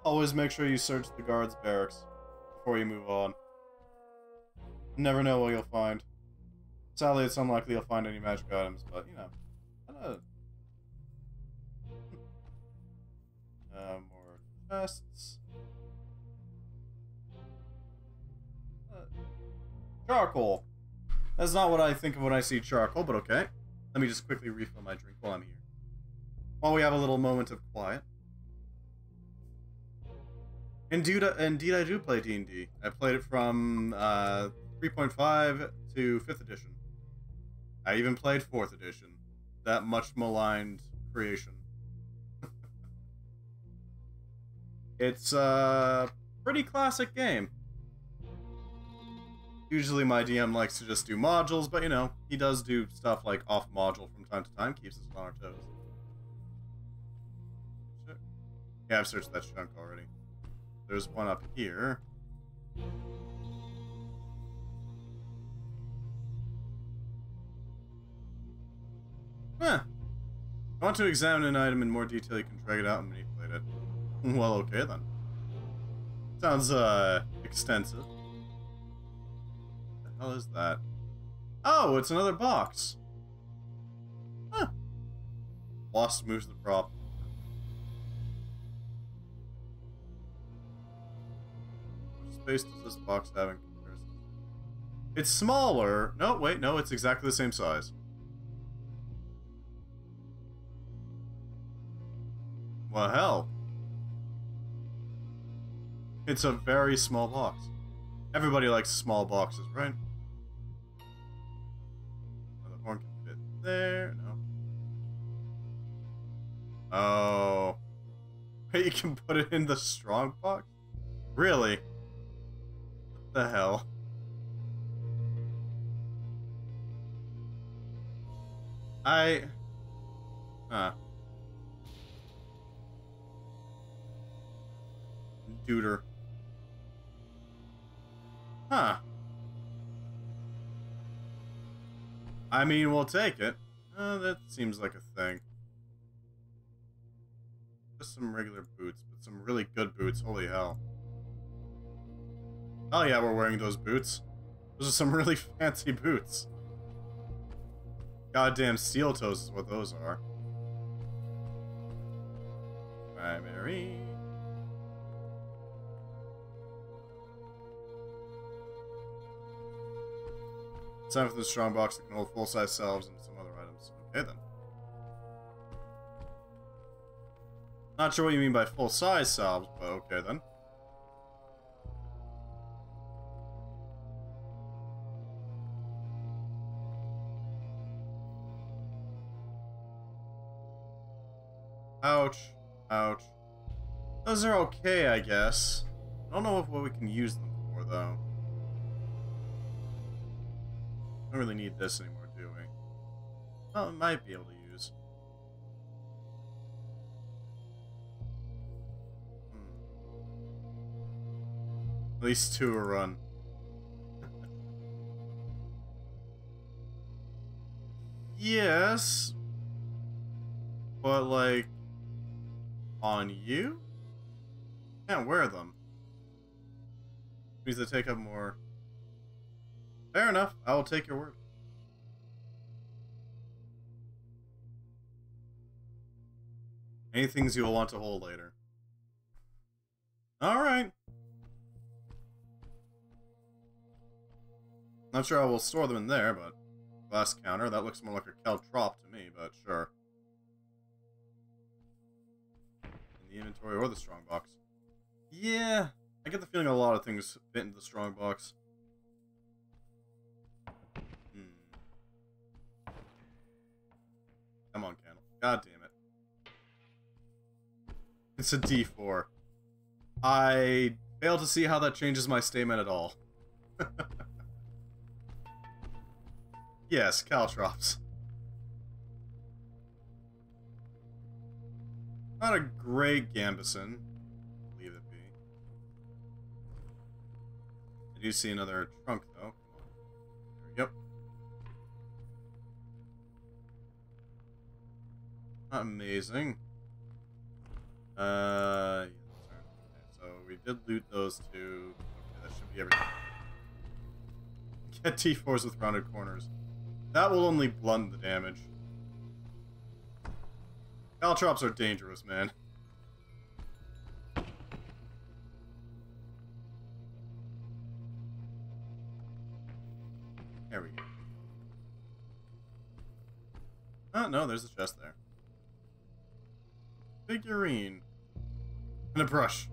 Always make sure you search the guards' barracks before you move on. Never know what you'll find. Sadly, it's unlikely you'll find any magic items, but, you know. More chests. Charcoal. That's not what I think of when I see charcoal, but okay. Let me just quickly refill my drink while I'm here. While we have a little moment of quiet. Indeed, I do play D&D. I played it from 3.5 to 5th edition. I even played 4th edition. That much maligned creation. It's a pretty classic game. Usually my DM likes to just do modules, but you know, he does do stuff like off module from time to time, keeps us on our toes. Yeah, I've searched that chunk already. There's one up here. Huh. I want to examine an item in more detail. You can drag it out and manipulate it. Well, okay then. Sounds, extensive. What the hell is that? Oh, it's another box. Huh. Lost moves the prop. What space does this box have in comparison? It's smaller. No, wait, no, it's exactly the same size. Well, hell. It's a very small box. Everybody likes small boxes, right? Oh, the horn can fit there. No. Oh. You can put it in the strong box? Really? What the hell? Huh. Duder. Huh. I mean, we'll take it. That seems like a thing. Just some regular boots, but some really good boots. Holy hell. Oh yeah, we're wearing those boots. Those are some really fancy boots. Goddamn steel toes is what those are. Primary. It's time for the strong box that can hold full-size salves and some other items. Okay then. Not sure what you mean by full-size salves, but okay then. Ouch. Ouch. Those are okay, I guess. I don't know what we can use them for, though. Don't really need this anymore, do we? Well, we might be able to use. At least 2 a run. Yes. But, like, on you? Can't wear them. Means they take up more. Fair enough. I will take your word. Any things you will want to hold later. Alright. Not sure I will store them in there, but... Glass counter. That looks more like a caltrop to me, but sure. In the inventory or the strongbox. Yeah. I get the feeling a lot of things fit into the strongbox. Come on, Candle. God damn it. It's a D4. I fail to see how that changes my statement at all. Yes, caltrops. Not a great gambeson. Leave it be. I do see another trunk, though. There we go. Not amazing. Yeah, okay, so we did loot those 2. Okay, that should be everything. Get T4s with rounded corners. That will only blunt the damage. Caltrops are dangerous, man. There we go. Oh, no, there's a chest there. Figurine. And a brush.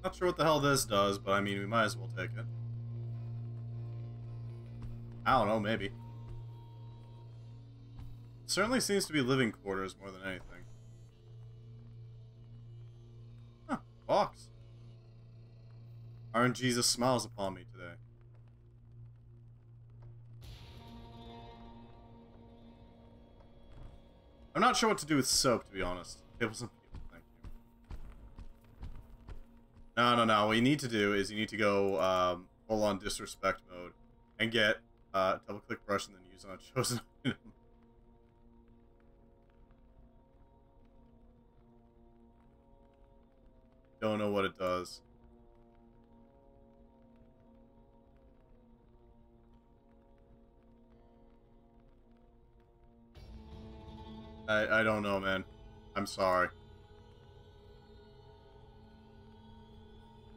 Not sure what the hell this does, but I mean, we might as well take it. I don't know, maybe. Certainly seems to be living quarters more than anything. Huh, box. Aren't Jesus smiles upon me today. I'm not sure what to do with soap, to be honest. Tables and people, thank you. No. What you need to do is you need to go full-on disrespect mode and get double-click brush and then use on a chosen item. Don't know what it does. I don't know, man. I'm sorry.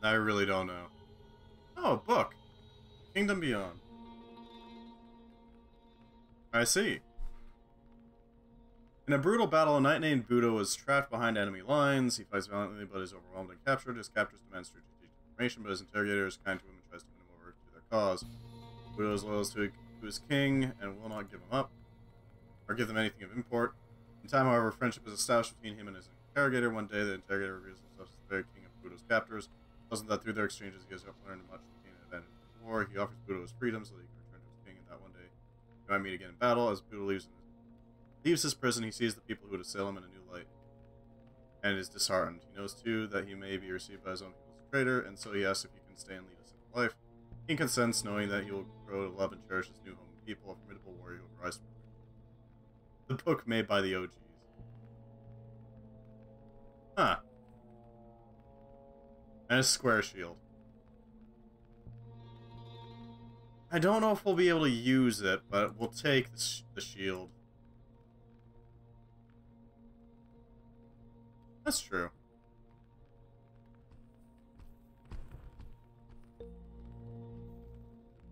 I really don't know. Oh, a book. Kingdom Beyond. I see. In a brutal battle, a knight named Buddha was trapped behind enemy lines. He fights valiantly, but is overwhelmed and captured. His captors demand strategic information, but his interrogator is kind to him and tries to win him over to their cause. Buddha is loyal to his king and will not give him up, or give them anything of import. In time, however, friendship is established between him and his interrogator. One day, the interrogator reveals himself as the very king of Budo's captors. Wasn't that through their exchanges he has learned much to gain an advantage in war. He offers Budo his freedom so that he can return to his king, and that one day they might meet again in battle. As Budo leaves his prison, he sees the people who would assail him in a new light, and is disheartened. He knows, too, that he may be received by his own people as a traitor, and so he asks if he can stay and lead a simple life. He consents, knowing that he will grow to love and cherish his new home and people, a formidable warrior who will rise from the book made by the OGs. Huh. And a square shield. I don't know if we'll be able to use it, but we'll take the shield. That's true.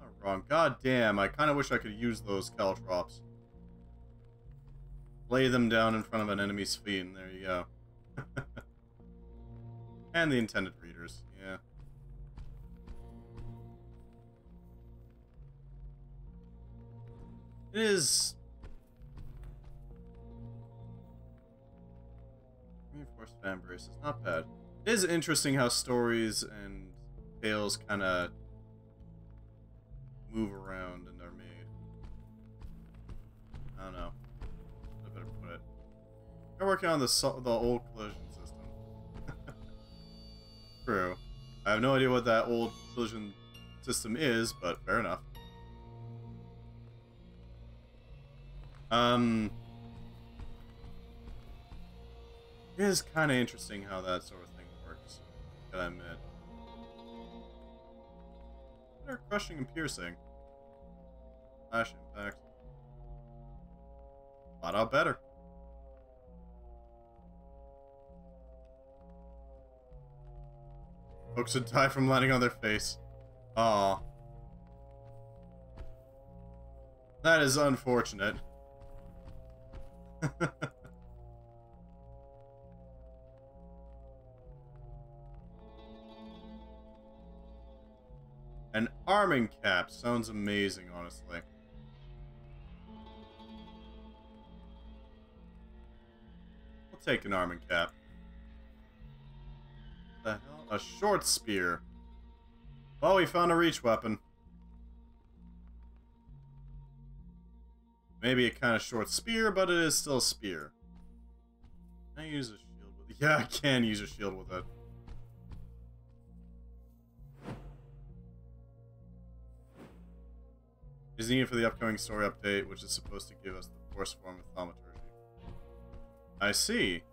Not wrong. God damn, I kind of wish I could use those caltrops. Lay them down in front of an enemy's feet, and there you go. And the intended readers, yeah. It is... Reinforced fan braces, not bad. It is interesting how stories and tales kind of move around and are made. I don't know. I better put it. They're working on the old collision system. True. I have no idea what that old collision system is, but fair enough. It is kind of interesting how that sort of thing works, gotta admit. They're crushing and piercing. Flash impact. Flat out better. Folks would die from landing on their face. Aw. That is unfortunate. An arming cap sounds amazing, honestly. I'll take an arming cap. What the hell? A short spear. Well, we found a reach weapon. Maybe a kind of short spear, but it is still a spear. Can I use a shield with it? Yeah, I can use a shield with it. Is needed for the upcoming story update, which is supposed to give us the force form of thaumaturgy. I see.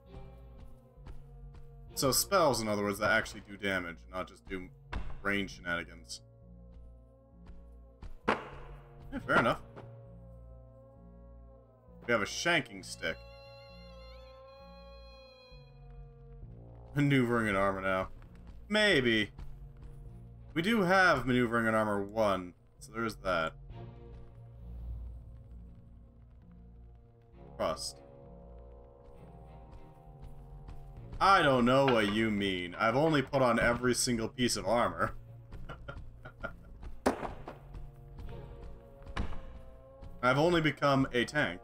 So spells, in other words, that actually do damage, not just do range shenanigans. Yeah, fair enough. We have a shanking stick. Maneuvering and armor now. Maybe. We do have maneuvering and armor 1, so there's that. Trust. I don't know what you mean. I've only put on every single piece of armor. I've only become a tank.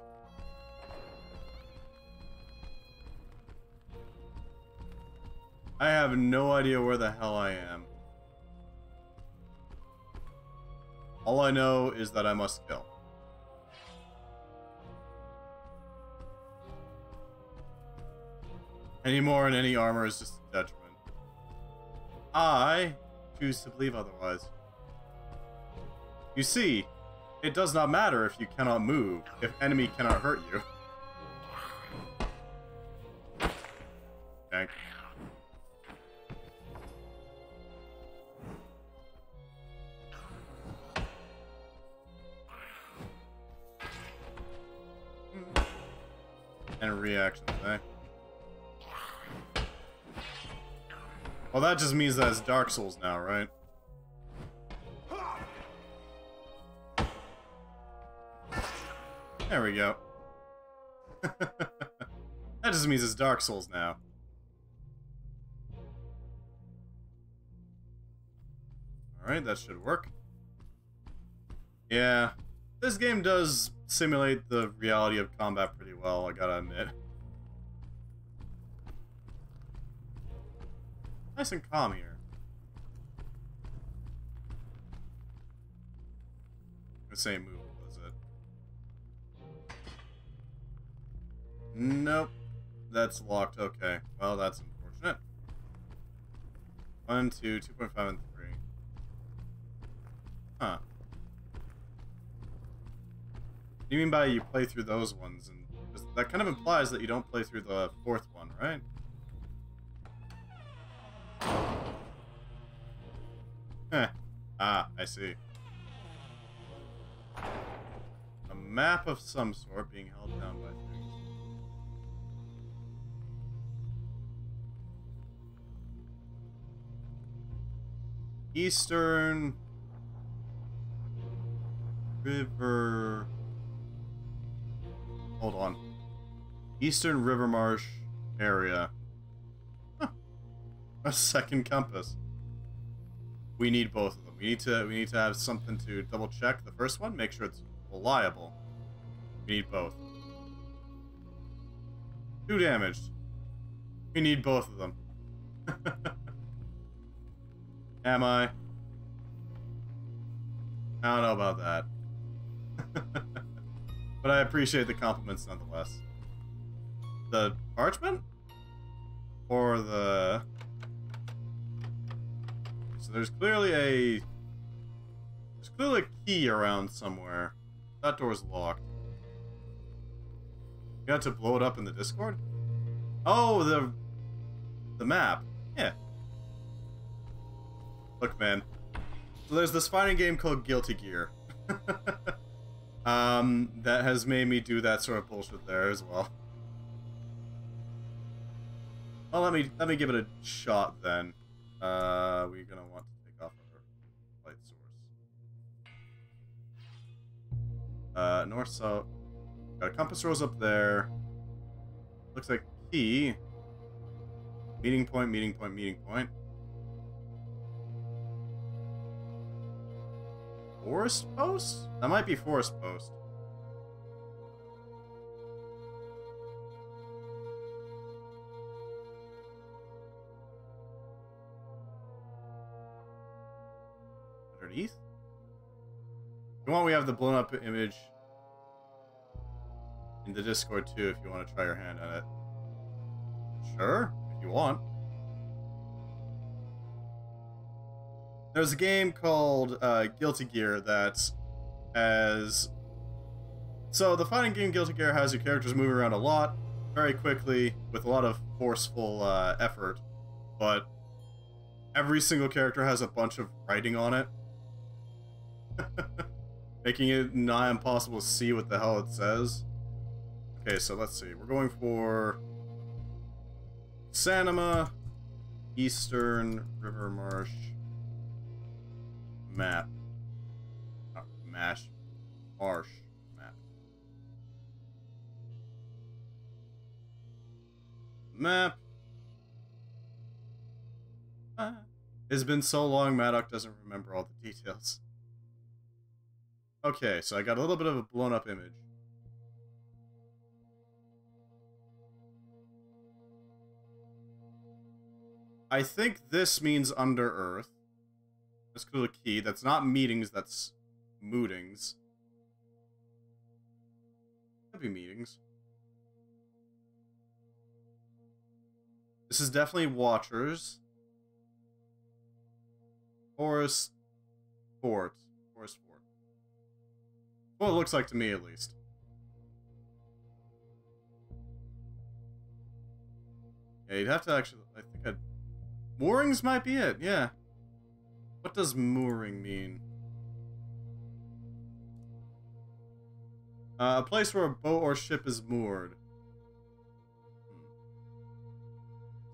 I have no idea where the hell I am. All I know is that I must kill. Any more in any armor is just a detriment. I choose to believe otherwise. You see, it does not matter if you cannot move, if enemy cannot hurt you. Okay. And reactions, eh? Well, that just means that it's Dark Souls now, right? There we go. That just means it's Dark Souls now. Alright, that should work. Yeah, this game does simulate the reality of combat pretty well, I gotta admit. Nice and calm here. The same move, was it? Nope. That's locked. Okay. Well, that's unfortunate. 1, 2, 2.5, and 3. Huh. What do you mean by you play through those ones? And that kind of implies that you don't play through the 4th one, right? Heh. Ah, I see. A map of some sort being held down by things. Eastern River... Hold on. Eastern River Marsh area. Huh. A second compass. We need both of them. We need to have something to double check the first one, make sure it's reliable. We need both. 2 damaged. We need both of them. Am I? I don't know about that. But I appreciate the compliments nonetheless. The parchment? Or the... So there's clearly a key around somewhere. That door's locked. You had to blow it up in the Discord? Oh, the map. Yeah. Look, man. So there's this fighting game called Guilty Gear. That has made me do that sort of bullshit there as well. Well, let me give it a shot then. We're gonna want to take off our light source. North, south. Got a compass rose up there. Looks like key. Meeting point, meeting point, meeting point. Forest post? That might be forest post. Underneath? If you want, we have the blown up image in the Discord too, if you want to try your hand at it. Sure, if you want. There's a game called Guilty Gear that has... So the fighting game Guilty Gear has your characters moving around a lot, very quickly, with a lot of forceful effort, but every single character has a bunch of writing on it. Making it nigh impossible to see what the hell it says. Okay, so let's see. We're going for... Exanima, Eastern River Marsh... Map. Marsh map. Map. It's been so long, Maddock doesn't remember all the details. Okay, so I got a little bit of a blown up image. I think this means under Earth. Let's go to the key. That's not meetings, that's mootings. Could be meetings. This is definitely Watchers. Forest Fort. Forest Fort. Well, it looks like to me, at least. Yeah, you'd have to actually... I think I'd... Moorings might be it, yeah. What does mooring mean? A place where a boat or ship is moored.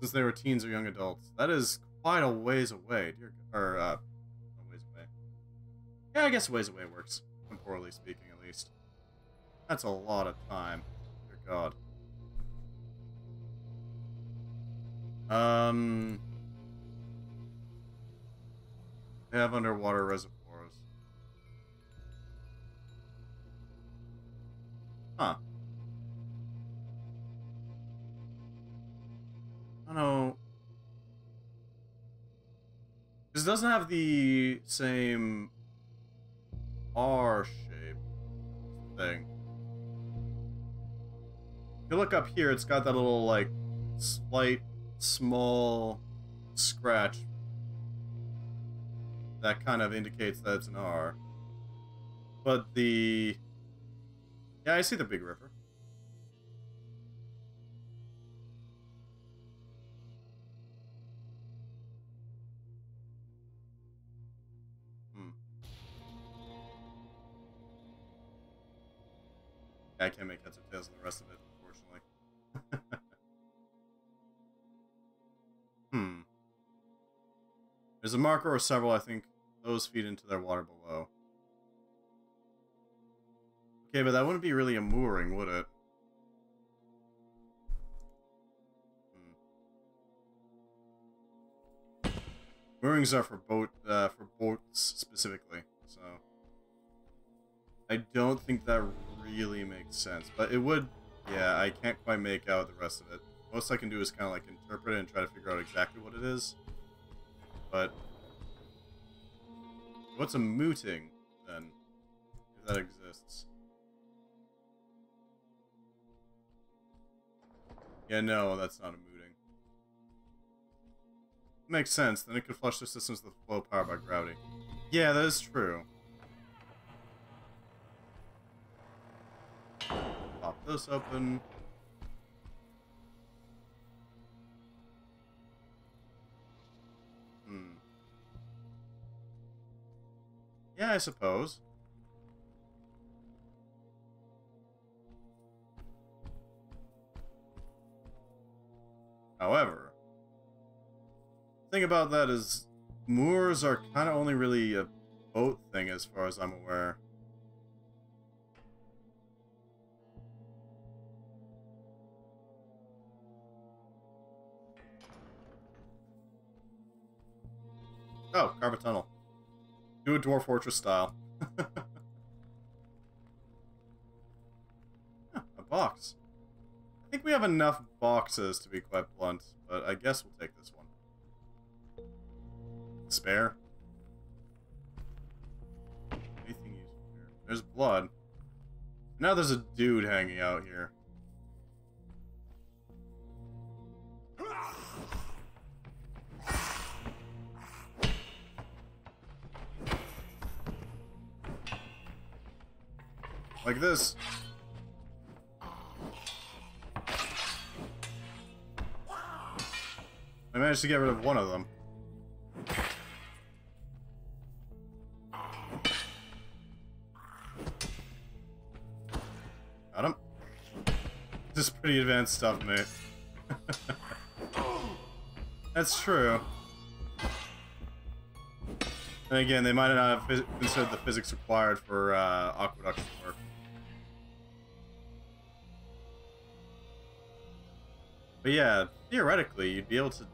Since they were teens or young adults. That is quite a ways away. Dear, or, a ways away. Yeah, I guess a ways away works. Temporally speaking, at least. That's a lot of time. Dear God. They have underwater reservoirs. Huh. I don't know. Because it doesn't have the same R shape thing. If you look up here, it's got that little, like, slight, small scratch that kind of indicates that it's an R. But the... Yeah, I see the Big Ripper. I can't make heads or tails of the rest of it, unfortunately. There's a marker or several, I think those feed into their water below. Okay, but that wouldn't be really a mooring, would it? Moorings are for boats specifically, so I don't think that really makes sense, but it would. Yeah, I can't quite make out the rest of it. Most I can do is kind of like interpret it and try to figure out exactly what it is. But what's a mooting then, if that exists? Yeah, no, that's not a mooting. Makes sense. Then it could flush their systems with flow powered by gravity. Yeah, that is true. Pop this open. Yeah, I suppose. However, the thing about that is moors are kind of only really a boat thing as far as I'm aware. Oh, carve a tunnel. Do a Dwarf Fortress style. Huh, a box. I think we have enough boxes to be quite blunt, but I guess we'll take this one. Spare. Anything useful here? There's blood. Now there's a dude hanging out here. Like this. I managed to get rid of one of them. Got him. This is pretty advanced stuff, mate. That's true. And again, they might not have considered the physics required for aqueducts to work. But yeah, theoretically, you'd be able to...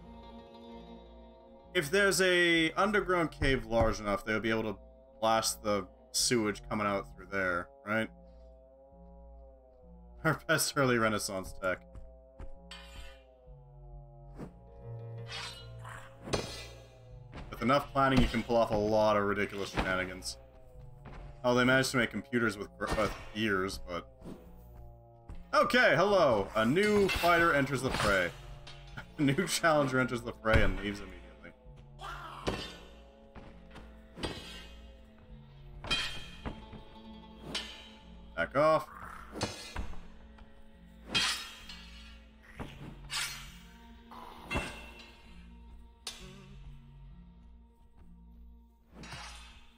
If there's a underground cave large enough, they would be able to blast the sewage coming out through there, right? Our best early Renaissance tech. With enough planning, you can pull off a lot of ridiculous shenanigans. Oh, they managed to make computers with ears, but... Okay, hello! A new fighter enters the fray. A new challenger enters the fray and leaves immediately. Back off.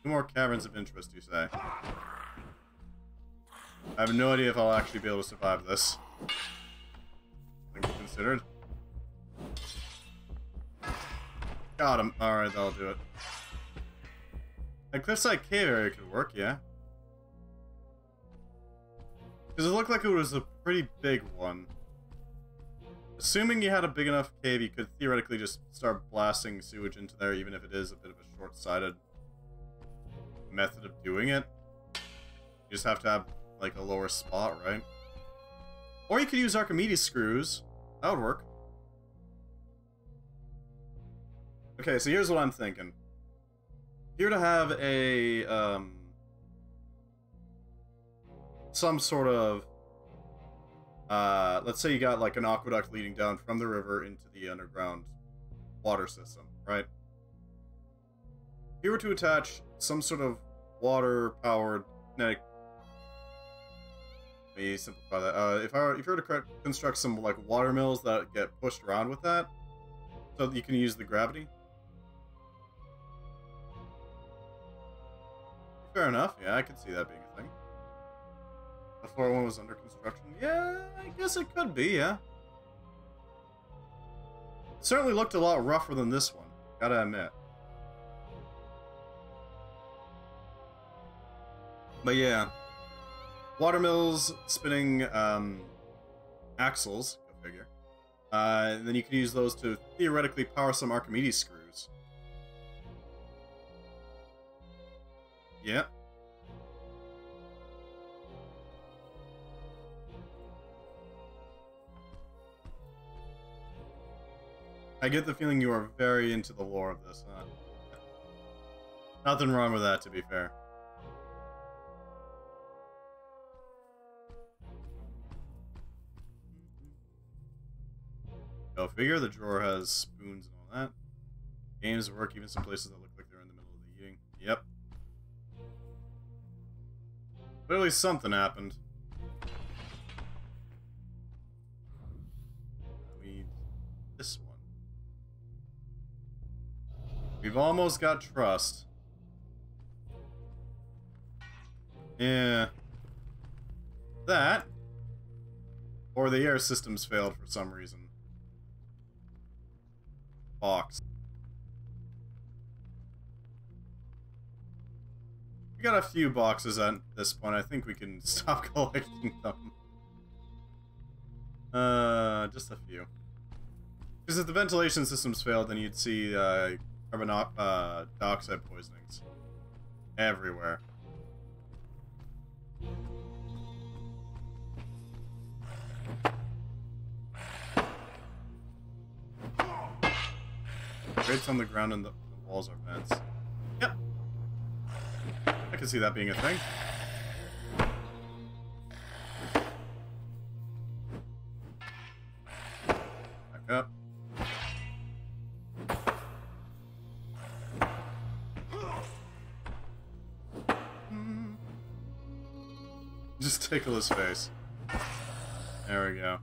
Two more caverns of interest, you say? I have no idea if I'll actually be able to survive this. Things considered. Got him. Alright, that'll do it. A cliffside cave area could work, yeah. Because it looked like it was a pretty big one. Assuming you had a big enough cave, you could theoretically just start blasting sewage into there, even if it is a bit of a short-sighted method of doing it. You just have to have like a lower spot, right? Or you could use Archimedes screws. That would work. Okay, so here's what I'm thinking. If you were to have a, some sort of, let's say you got like an aqueduct leading down from the river into the underground water system, right? If you were to attach some sort of water-powered kinetic... Let me simplify that. If you were to construct some like water mills that get pushed around with that, so that you can use the gravity. Fair enough. Yeah, I could see that being a thing. The floor one was under construction. Yeah, I guess it could be. Yeah. It certainly looked a lot rougher than this one. Gotta admit. But yeah, water mills spinning axles, go figure. Then you can use those to theoretically power some Archimedes screws. Yeah. I get the feeling you are very into the lore of this, huh? Nothing wrong with that, to be fair. Go figure, the drawer has spoons and all that. Games work, even some places that look like they're in the middle of the eating. Yep. Clearly something happened. We need this one. We've almost got trust. Yeah. That. Or the air systems failed for some reason. Box. We got a few boxes at this point. I think we can stop collecting them. Just a few. Because if the ventilation systems failed, then you'd see carbon dioxide poisonings everywhere. Grates on the ground and the walls are vents. Yep. I can see that being a thing. Back up. Just tickle his face. There we go.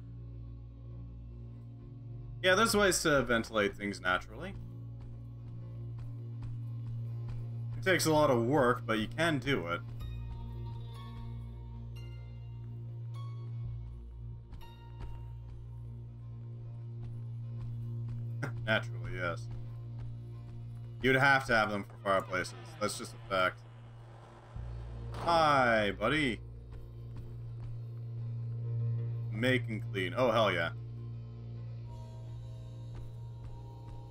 Yeah, there's ways to ventilate things naturally. It takes a lot of work, but you can do it. Naturally, yes. You'd have to have them for fireplaces. That's just a fact. Hi, buddy. Make and clean. Oh, hell yeah.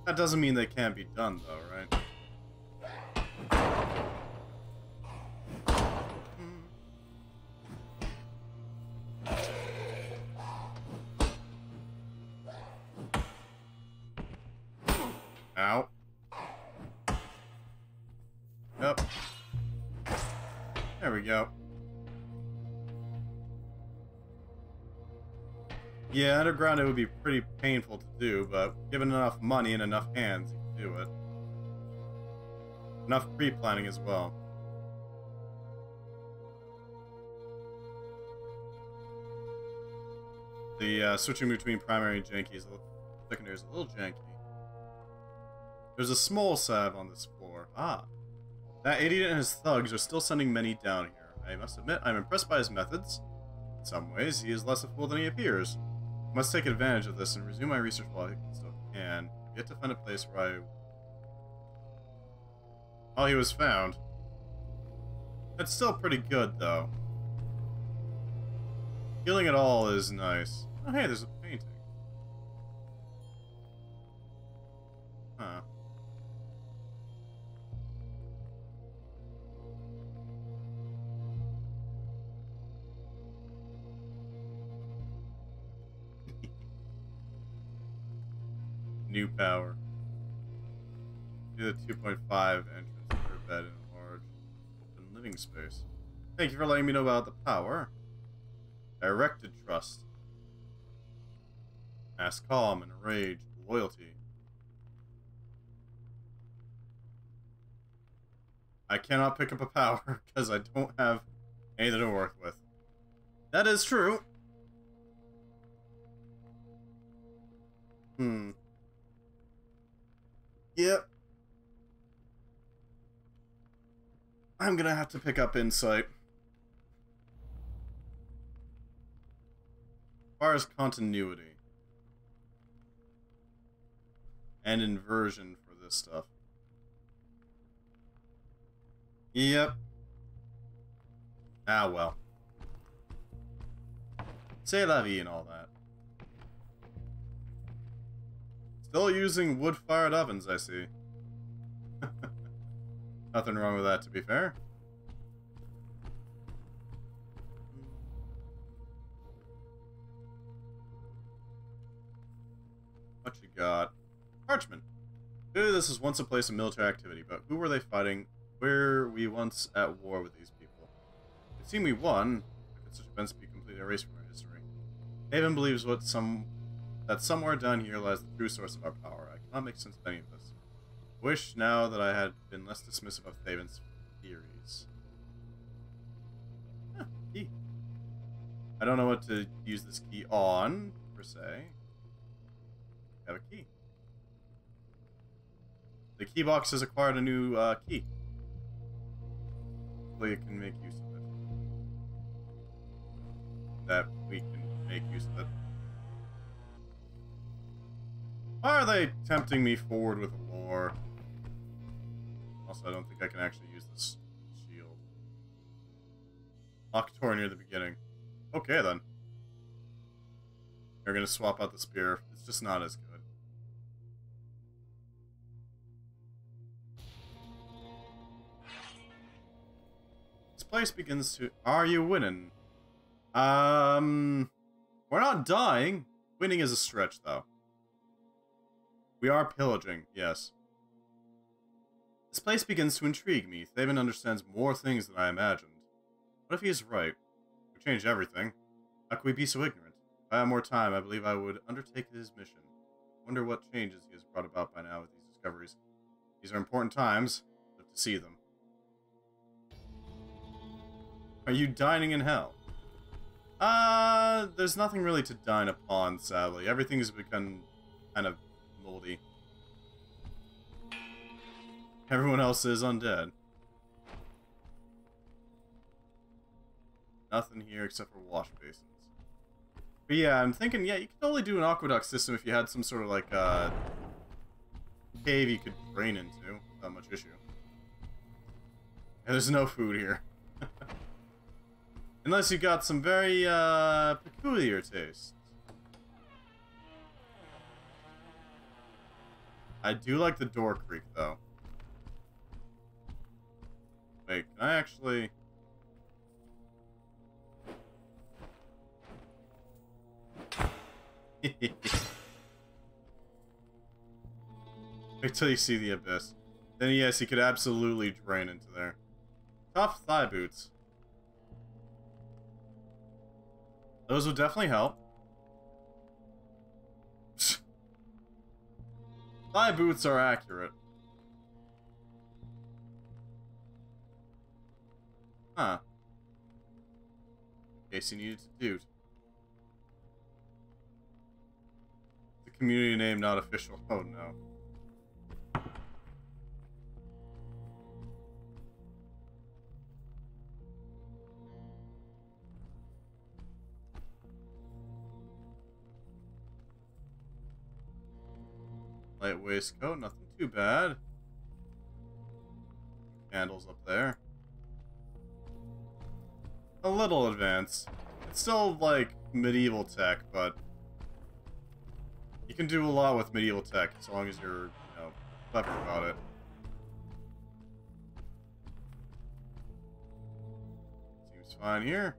That doesn't mean they can't be done, though, right? Ow. Yep. There we go. Yeah, underground it would be pretty painful to do, but given enough money and enough hands, you can do it. Enough pre-planning as well. The switching between primary and janky secondary is a little janky. There's a small salve on this floor. Ah. That idiot and his thugs are still sending many down here. I must admit, I'm impressed by his methods. In some ways, he is less a fool than he appears. I must take advantage of this and resume my research while I still can. I've yet to find a place where I... Oh, he was found. That's still pretty good, though. Healing it all is nice. Oh, hey, there's a painting. Huh. New power. Do the 2.5 entrance for bed in a large, open living space. Thank you for letting me know about the power. Directed trust. Mass calm and rage, loyalty. I cannot pick up a power because I don't have anything to work with. That is true. Yep. I'm gonna have to pick up insight. As far as continuity and inversion for this stuff. Yep. Ah, well. C'est la vie and all that. Still using wood-fired ovens, I see. Nothing wrong with that, to be fair. What you got? Parchment. Clearly this was once a place of military activity, but who were they fighting? Were we once at war with these people? It seemed we won. How could such events be completely erased from our history? Haven believes that somewhere down here lies the true source of our power. I cannot make sense of any of this. I wish now that I had been less dismissive of Thaven's theories. Huh, key. I don't know what to use this key on, per se. I have a key. The key box has acquired a new key. Hopefully it can make use of it. That we can make use of it. Why are they tempting me forward with a lore? Also, I don't think I can actually use this shield. Locked door near the beginning. Okay, then. They're gonna swap out the spear. It's just not as good. This place begins to... Are you winning? We're not dying. Winning is a stretch, though. We are pillaging, yes. This place begins to intrigue me. Thaven understands more things than I imagined. What if he is right? We change everything. How could we be so ignorant? If I had more time, I believe I would undertake his mission. I wonder what changes he has brought about by now with these discoveries. These are important times. I live to see them. Are you dining in hell? There's nothing really to dine upon, sadly. Everything has become kind of moldy. Everyone else is undead. Nothing here except for wash basins. But yeah, I'm thinking, yeah, you could totally do an aqueduct system if you had some sort of like cave you could drain into without much issue. And there's no food here. Unless you got some very peculiar tastes. I do like the door creak, though. Wait, can I actually... Wait till you see the abyss. Then yes, you could absolutely drain into there. Tough thigh boots. Those would definitely help. Thigh boots are accurate. Huh. In case you needed to do. The community name not official. Oh no. Light waistcoat, nothing too bad. Candles up there. A little advanced. It's still like medieval tech, but you can do a lot with medieval tech as long as you're, you know, clever about it. Seems fine here.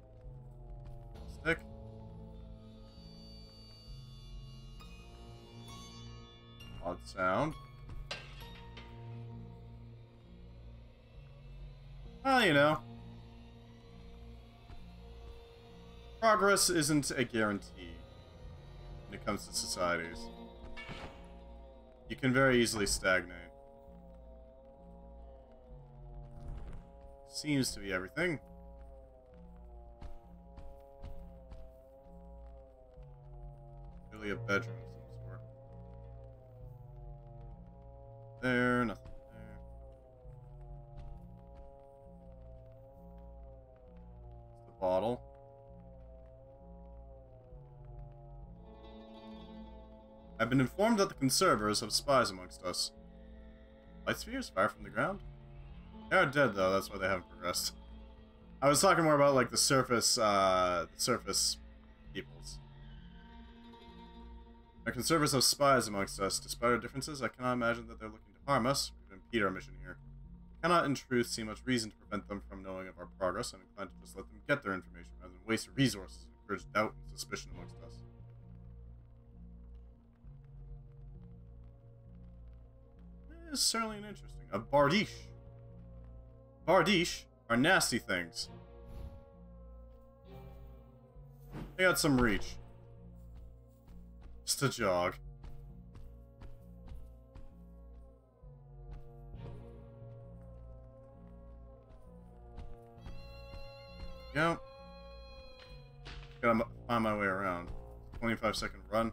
Stick. Odd sound. Well, you know, progress isn't a guarantee when it comes to societies. You can very easily stagnate. Seems to be everything. Really a bedroom of some sort. There, nothing there. It's the bottle. I've been informed that the conservators have spies amongst us. Light spheres fire from the ground? They are dead, though, that's why they haven't progressed. I was talking more about, like, the surface peoples. Our conservators have spies amongst us. Despite our differences, I cannot imagine that they're looking to harm us or to impede our mission here. I cannot, in truth, see much reason to prevent them from knowing of our progress. I'm inclined to just let them get their information rather than waste resources and encourage doubt and suspicion amongst us. It is certainly an interesting. A Bardiche. Bardiche are nasty things. They got some reach. Just a jog. Yeah. Gotta find my way around. 25-second run.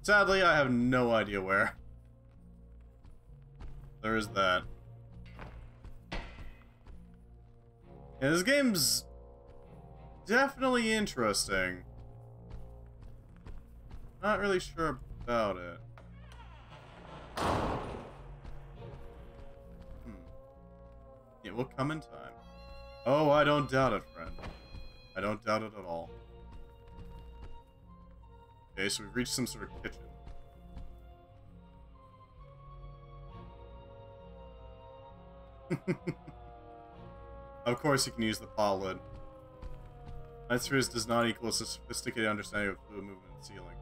Sadly, I have no idea where. There is that. Yeah, this game's definitely interesting. Not really sure about it. It will come in time. Oh, I don't doubt it, friend. I don't doubt it at all. Okay, so we've reached some sort of kitchen. Of course you can use the pot lid. Light spheres does not equal a sophisticated understanding of fluid movement and sealing.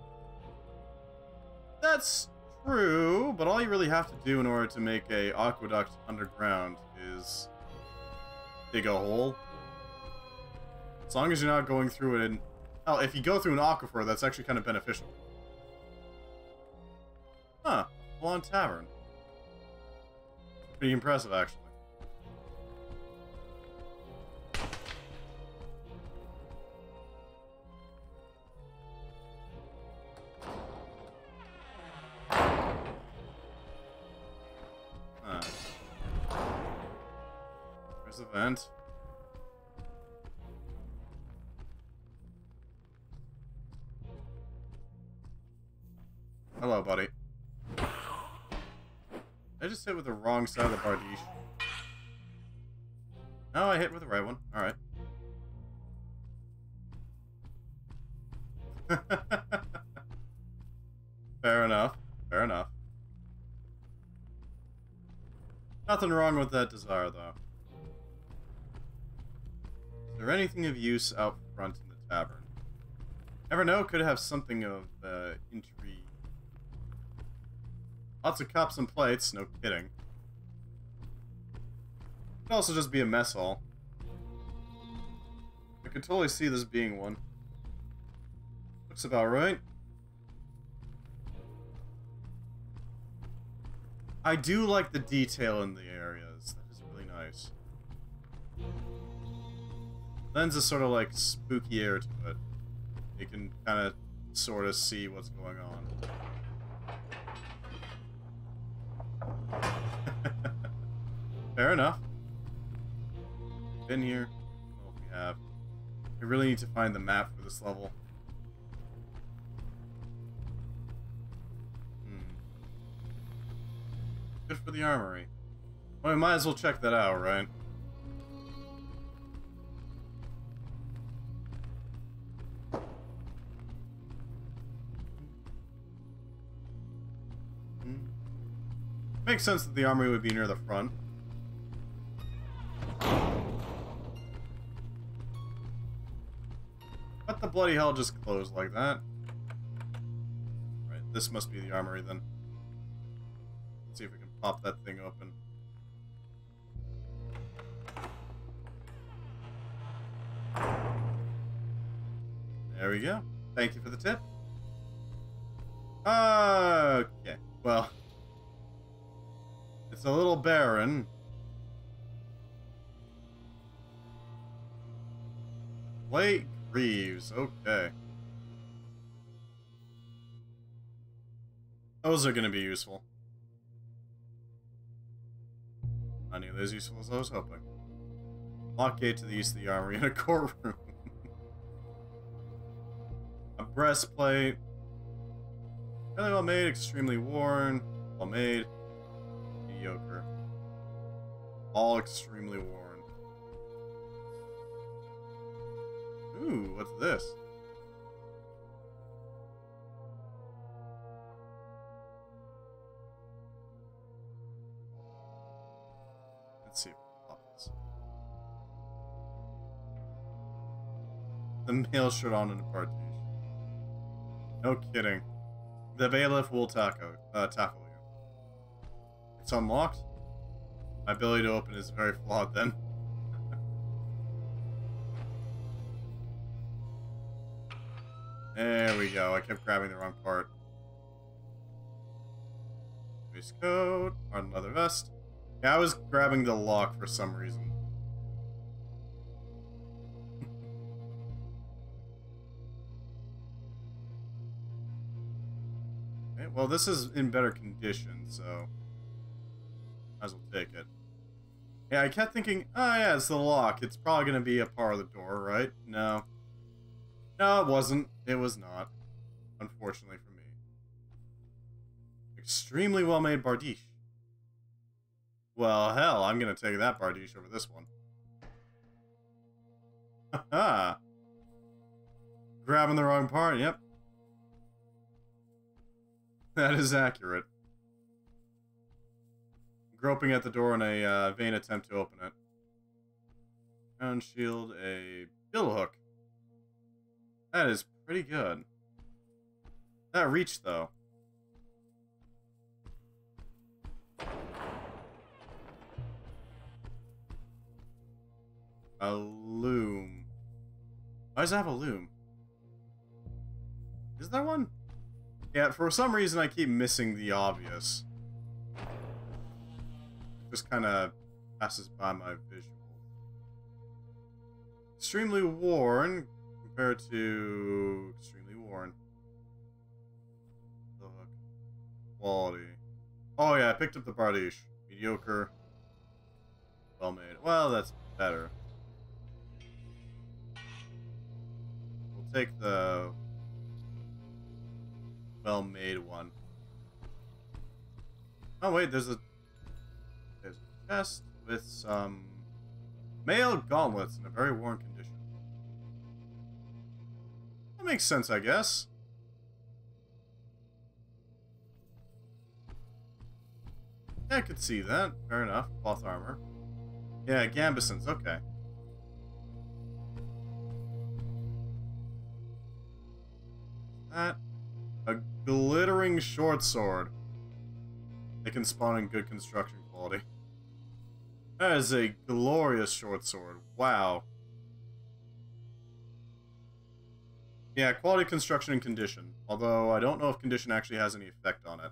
That's true, but all you really have to do in order to make a aqueduct underground is dig a hole. As long as you're not going through it in... Oh, if you go through an aquifer, that's actually kind of beneficial. Huh. Full-on tavern. Pretty impressive, actually. There's a vent. Hello, buddy. I just hit with the wrong side of the Bardiche. No, I hit with the right one. Alright. Fair enough. Fair enough. Nothing wrong with that desire, though. Is there anything of use out front in the tavern? Never know, could have something of intrigue. Lots of cups and plates, no kidding. Could also just be a mess hall. I could totally see this being one. Looks about right. I do like the detail in the areas. That is really nice. Lends a sort of like spooky air to it. You can kind of sort of see what's going on. Fair enough. Been here. I don't know if we have. We really need to find the map for this level. Good for the armory. Well, we might as well check that out, right? Makes sense that the armory would be near the front. What the bloody hell just closed like that? Right, this must be the armory then. Let's see if we can pop that thing open. There we go. Thank you for the tip. Okay. Well, it's a little barren. Lake Greaves. Okay. Those are going to be useful. Not nearly as useful as I was hoping. Lock gate to the east of the armory in a courtroom. A breastplate. Really well made, extremely worn. Well made. Mediocre. All extremely worn. Ooh, what's this? Let's see. The mail shirt on in a partition. No kidding. The bailiff will tackle you. It's unlocked? My ability to open is very flawed then. There we go. I kept grabbing the wrong part. Waistcoat, on leather vest. Yeah, I was grabbing the lock for some reason. Okay, well, this is in better condition, so might as well take it. Yeah, I kept thinking, oh yeah, it's the lock. It's probably going to be a part of the door, right? No. No, it wasn't. It was not. Unfortunately for me. Extremely well-made bardiche. Well, hell, I'm going to take that bardiche over this one. Haha. Grabbing the wrong part, yep. That is accurate. Groping at the door in a vain attempt to open it. Crown shield, a bill hook. That is pretty good. That reach, though. A loom. Why does it have a loom? Is there one? Yeah, for some reason I keep missing the obvious. Just kind of passes by my visual. Extremely worn compared to extremely worn. Look. Quality. Oh yeah, I picked up the bardiche. Mediocre. Well made. Well, that's better. We'll take the well-made one. Oh wait, there's a chest with some mail gauntlets in a very worn condition. That makes sense, I guess. Yeah, I could see that. Fair enough. Cloth armor. Yeah, gambesons. Okay. That a glittering short sword. They can spawn in good construction quality. That is a glorious short sword. Wow. Yeah, quality, construction, and condition. Although I don't know if condition actually has any effect on it.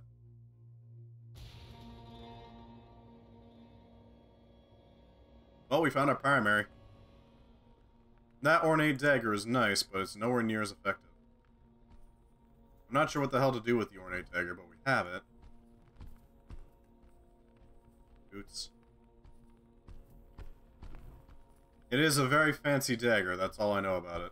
Well, we found our primary. That ornate dagger is nice, but it's nowhere near as effective. I'm not sure what the hell to do with the ornate dagger, but we have it. Boots. It is a very fancy dagger, that's all I know about it.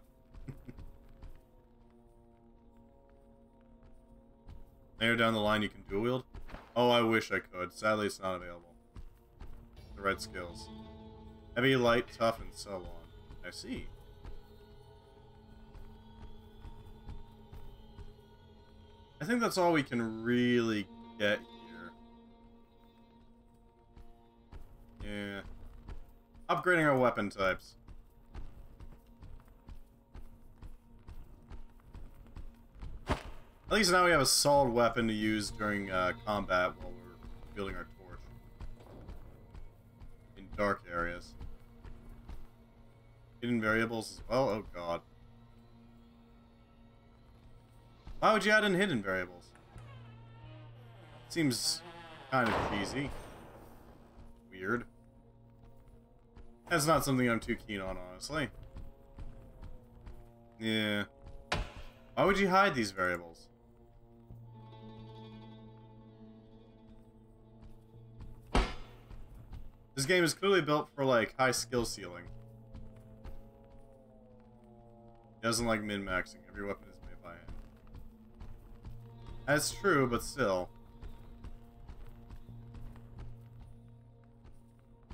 Later down the line you can dual wield? Oh, I wish I could. Sadly, it's not available. The right skills. Heavy, light, tough, and so on. I see. I think that's all we can really get here. Yeah. Upgrading our weapon types. At least now we have a solid weapon to use during combat while we're wielding our torch. In dark areas. Hidden variables as well? Oh god. Why would you add in hidden variables? Seems kind of cheesy. Weird. That's not something I'm too keen on, honestly. Yeah. Why would you hide these variables? This game is clearly built for, like, high skill ceiling. It doesn't like min-maxing. Every weapon is made by hand. That's true, but still.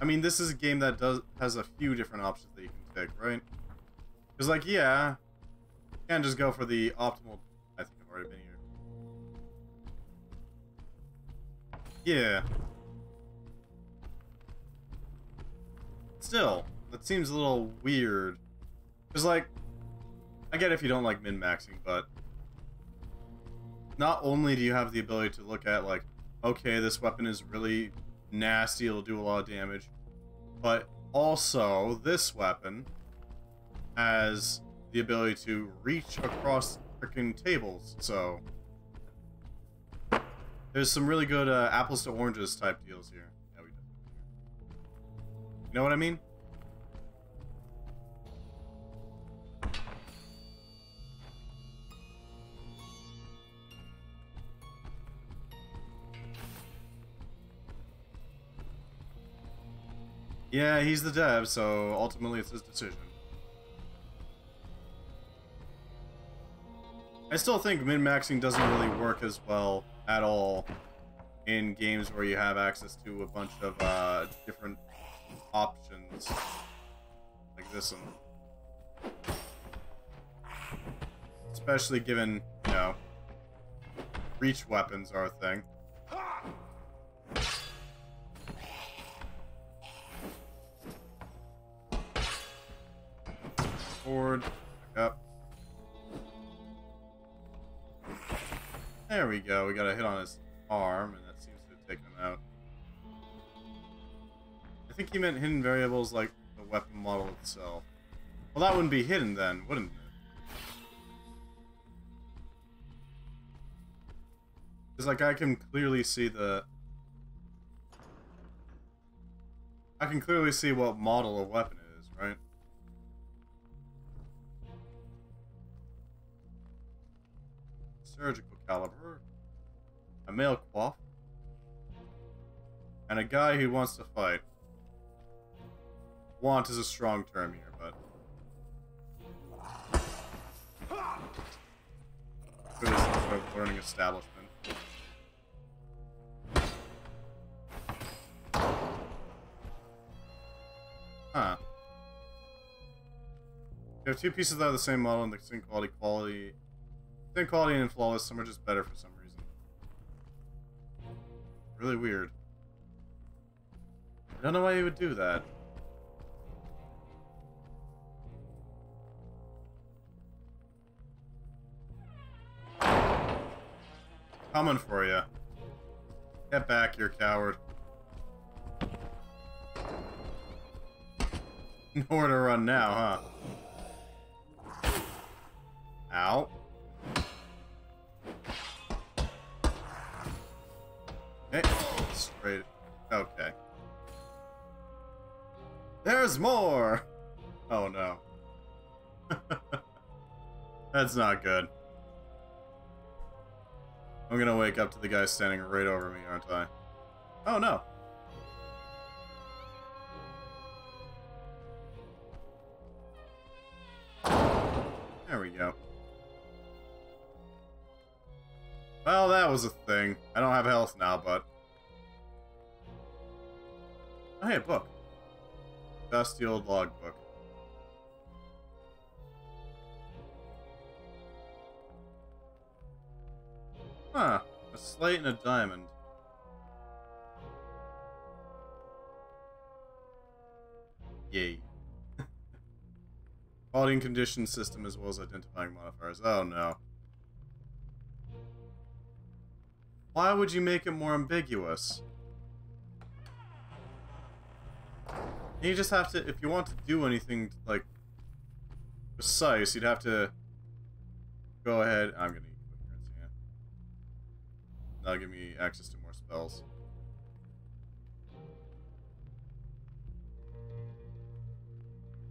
I mean, this is a game that has a few different options that you can take, right? Because, like, yeah, you can't just go for the optimal... I think I've already been here. Yeah. Still, that seems a little weird. Because, like, I get if you don't like min-maxing, but... Not only do you have the ability to look at, like, okay, this weapon is really nasty, it'll do a lot of damage, but also, this weapon has the ability to reach across freaking tables, so... There's some really good apples to oranges type deals here. Yeah, we definitely do. You know what I mean? Yeah, he's the dev, so ultimately it's his decision. I still think min-maxing doesn't really work as well at all in games where you have access to a bunch of different options. Like this one. Especially given, you know, reach weapons are a thing. Forward, back up. There we go. We got a hit on his arm, and that seems to have taken him out. I think he meant hidden variables like the weapon model itself. Well, that wouldn't be hidden then, wouldn't it? Because, like, I can clearly see the... I can clearly see what model a weapon is, right? Surgical caliber, a male quaff, and a guy who wants to fight. Want is a strong term here, but for this sort of learning establishment. Huh. You have two pieces that are the same model and the same quality. Same quality and flawless, some are just better for some reason. Really weird. I don't know why you would do that. Coming for you. Get back, you coward. Nowhere to run now, huh? Ow. Okay, straight. Okay. There's more! Oh no. That's not good. I'm gonna wake up to the guy standing right over me, aren't I? Oh no. There we go. Well, that was a thing. I don't have health now, but... Oh, hey, a book. Dusty old logbook. Huh. A slate and a diamond. Yay. Quality and condition system as well as identifying modifiers. Oh no. Why would you make it more ambiguous? You just have to, if you want to do anything, like, precise, you'd have to go ahead. I'm gonna eat That'll give me access to more spells.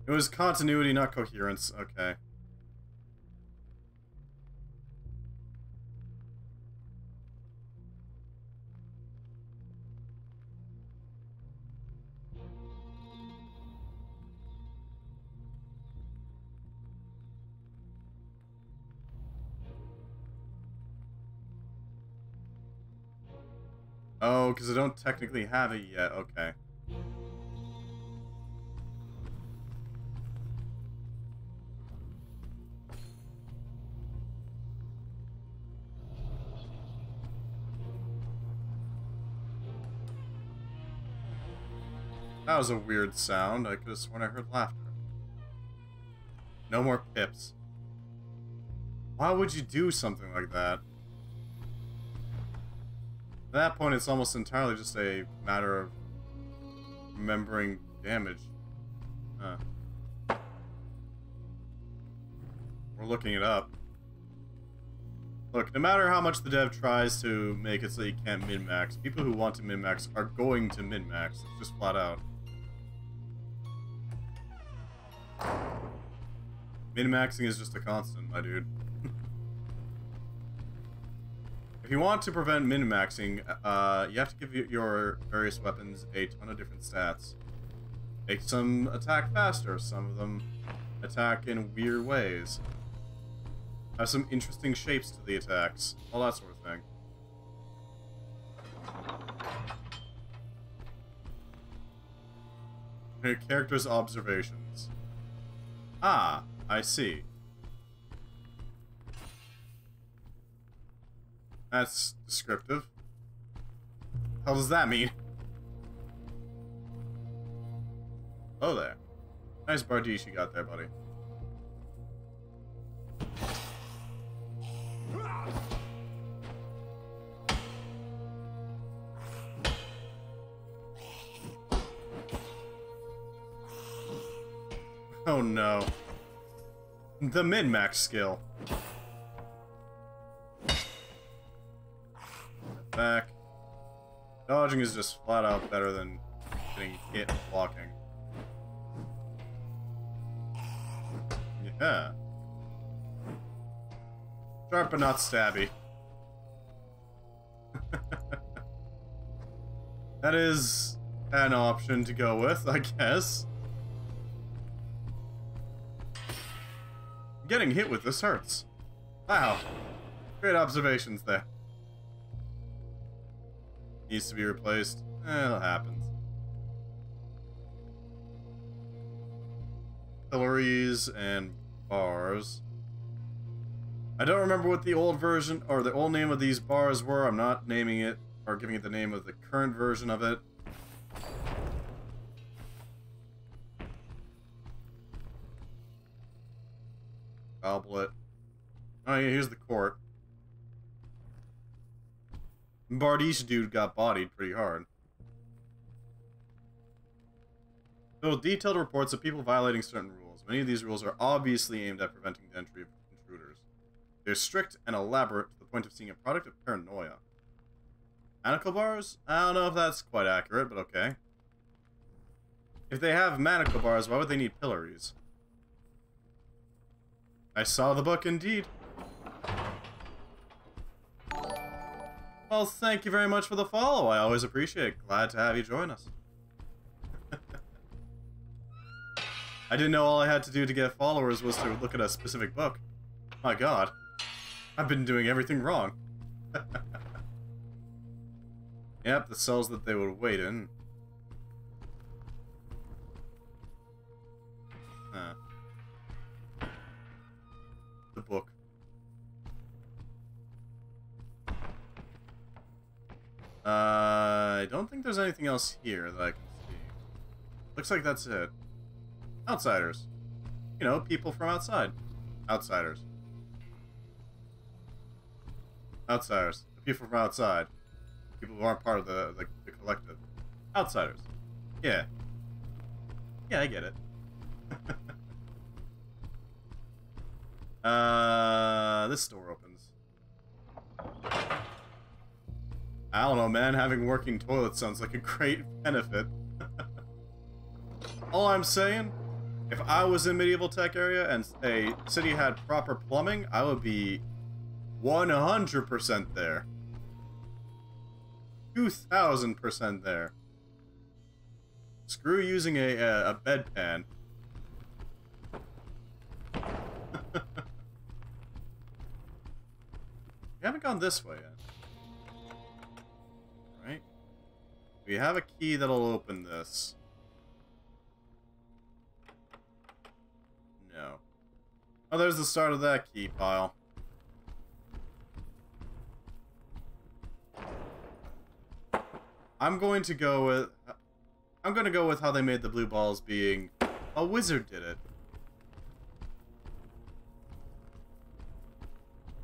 It was continuity, not coherence. Okay. Oh, because I don't technically have it yet. Okay. That was a weird sound. I could have sworn I heard laughter. No more pips. Why would you do something like that? At that point, it's almost entirely just a matter of remembering damage. Huh. We're looking it up. Look, no matter how much the dev tries to make it so you can't min-max, people who want to min-max are going to min-max. It's just flat out. Min-maxing is just a constant, my dude. If you want to prevent min-maxing, you have to give your various weapons a ton of different stats. Make some attack faster, some of them attack in weird ways. Have some interesting shapes to the attacks, all that sort of thing. Your character's observations. Ah, I see. That's descriptive. How does that mean? Oh there. Nice bardiche you got there, buddy. Oh no. The min-max skill. Back. Dodging is just flat out better than getting hit and blocking. Yeah. Sharp but not stabby. That is an option to go with, I guess. Getting hit with this hurts. Wow. Great observations there. Needs to be replaced. It happens. Pillars and bars. I don't remember what the old version or the old name of these bars were. I'm not naming it or giving it the name of the current version of it. Goblet. Oh yeah, here's the court. Bardiche dude got bodied pretty hard. There are detailed reports of people violating certain rules. Many of these rules are obviously aimed at preventing the entry of intruders. They're strict and elaborate to the point of seeing a product of paranoia. Manacle bars? I don't know if that's quite accurate, but okay. If they have manacle bars, why would they need pillories? I saw the book indeed. Well, thank you very much for the follow. I always appreciate it. Glad to have you join us. I didn't know all I had to do to get followers was to look at a specific book. My god. I've been doing everything wrong. Yep, the cells that they would wait in. The book. I don't think there's anything else here that I can see. Looks like that's it. Outsiders. You know, people from outside. Outsiders. Outsiders. The people from outside. People who aren't part of the collective. Outsiders. Yeah. Yeah, I get it. This door opens. I don't know, man. Having working toilets sounds like a great benefit. All I'm saying, if I was in medieval tech area and a city had proper plumbing, I would be 100% there. 2,000% there. Screw using a bedpan. We haven't gone this way yet. Right? We have a key that'll open this. No. Oh, there's the start of that key pile. I'm going to go with how they made the blue balls being a wizard did it.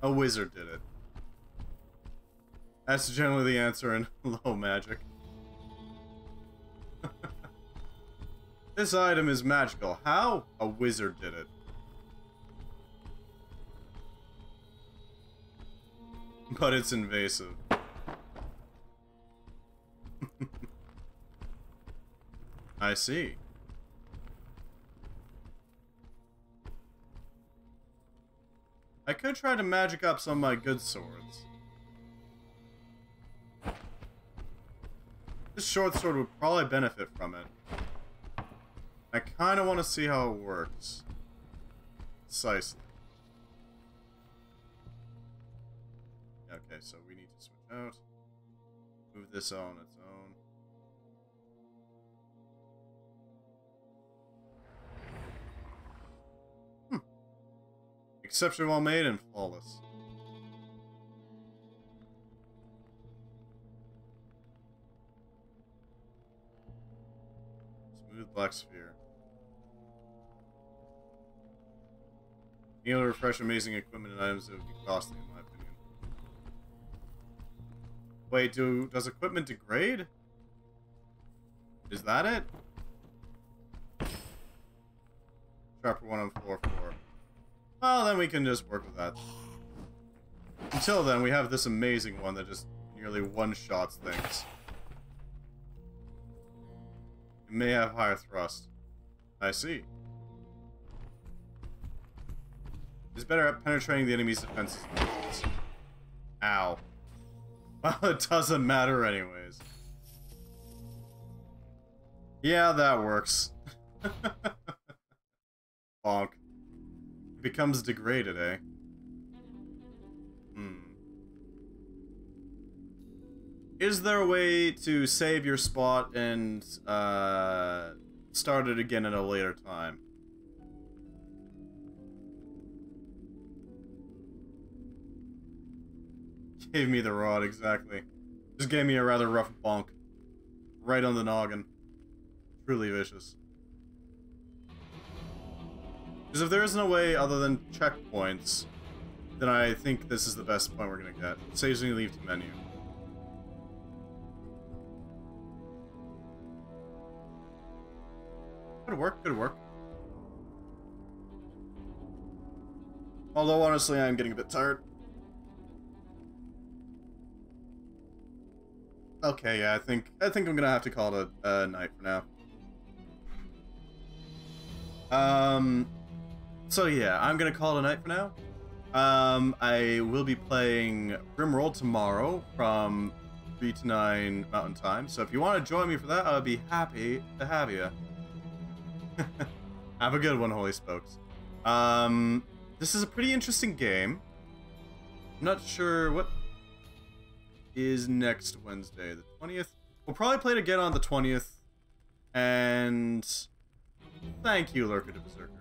A wizard did it. That's generally the answer in low magic. This item is magical. How? A wizard did it. But it's invasive. I see. I could try to magic up some of my good swords. This short sword would probably benefit from it. I kind of want to see how it works. Precisely. Okay, so we need to switch out. Move this on its own. Exceptionally well made and flawless. Smooth black sphere. Being able to refresh amazing equipment and items that would be costly, in my opinion. Wait, does equipment degrade? Is that it? Chapter 1 on floor 4. Well, then we can just work with that. Until then, we have this amazing one that just nearly one-shots things. It may have higher thrust. I see. It's better at penetrating the enemy's defenses. Ow. Well, it doesn't matter anyways. Yeah, that works. Bonk. It becomes degraded, eh? Is there a way to save your spot and start it again at a later time? Gave me the rod, exactly. Just gave me a rather rough bonk. Right on the noggin. Truly vicious. Because if there isn't a way other than checkpoints, then I think this is the best point we're gonna get. It saves when you leave the menu. Good work, good work. Although, honestly, I'm getting a bit tired. Okay, yeah, I think I'm gonna have to call it a night for now. So yeah, I'm gonna call it a night for now. I will be playing Rimroll tomorrow from 3 to 9 Mountain Time. So if you want to join me for that, I'll be happy to have you. Have a good one, Holy Spokes. This is a pretty interesting game. I'm not sure what is next Wednesday, the 20th. We'll probably play it again on the 20th. And thank you, Lurker the Berserker.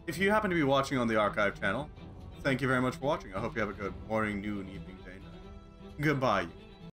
If you happen to be watching on the archive channel, thank you very much for watching. I hope you have a good morning, noon, evening, day, night. Goodbye.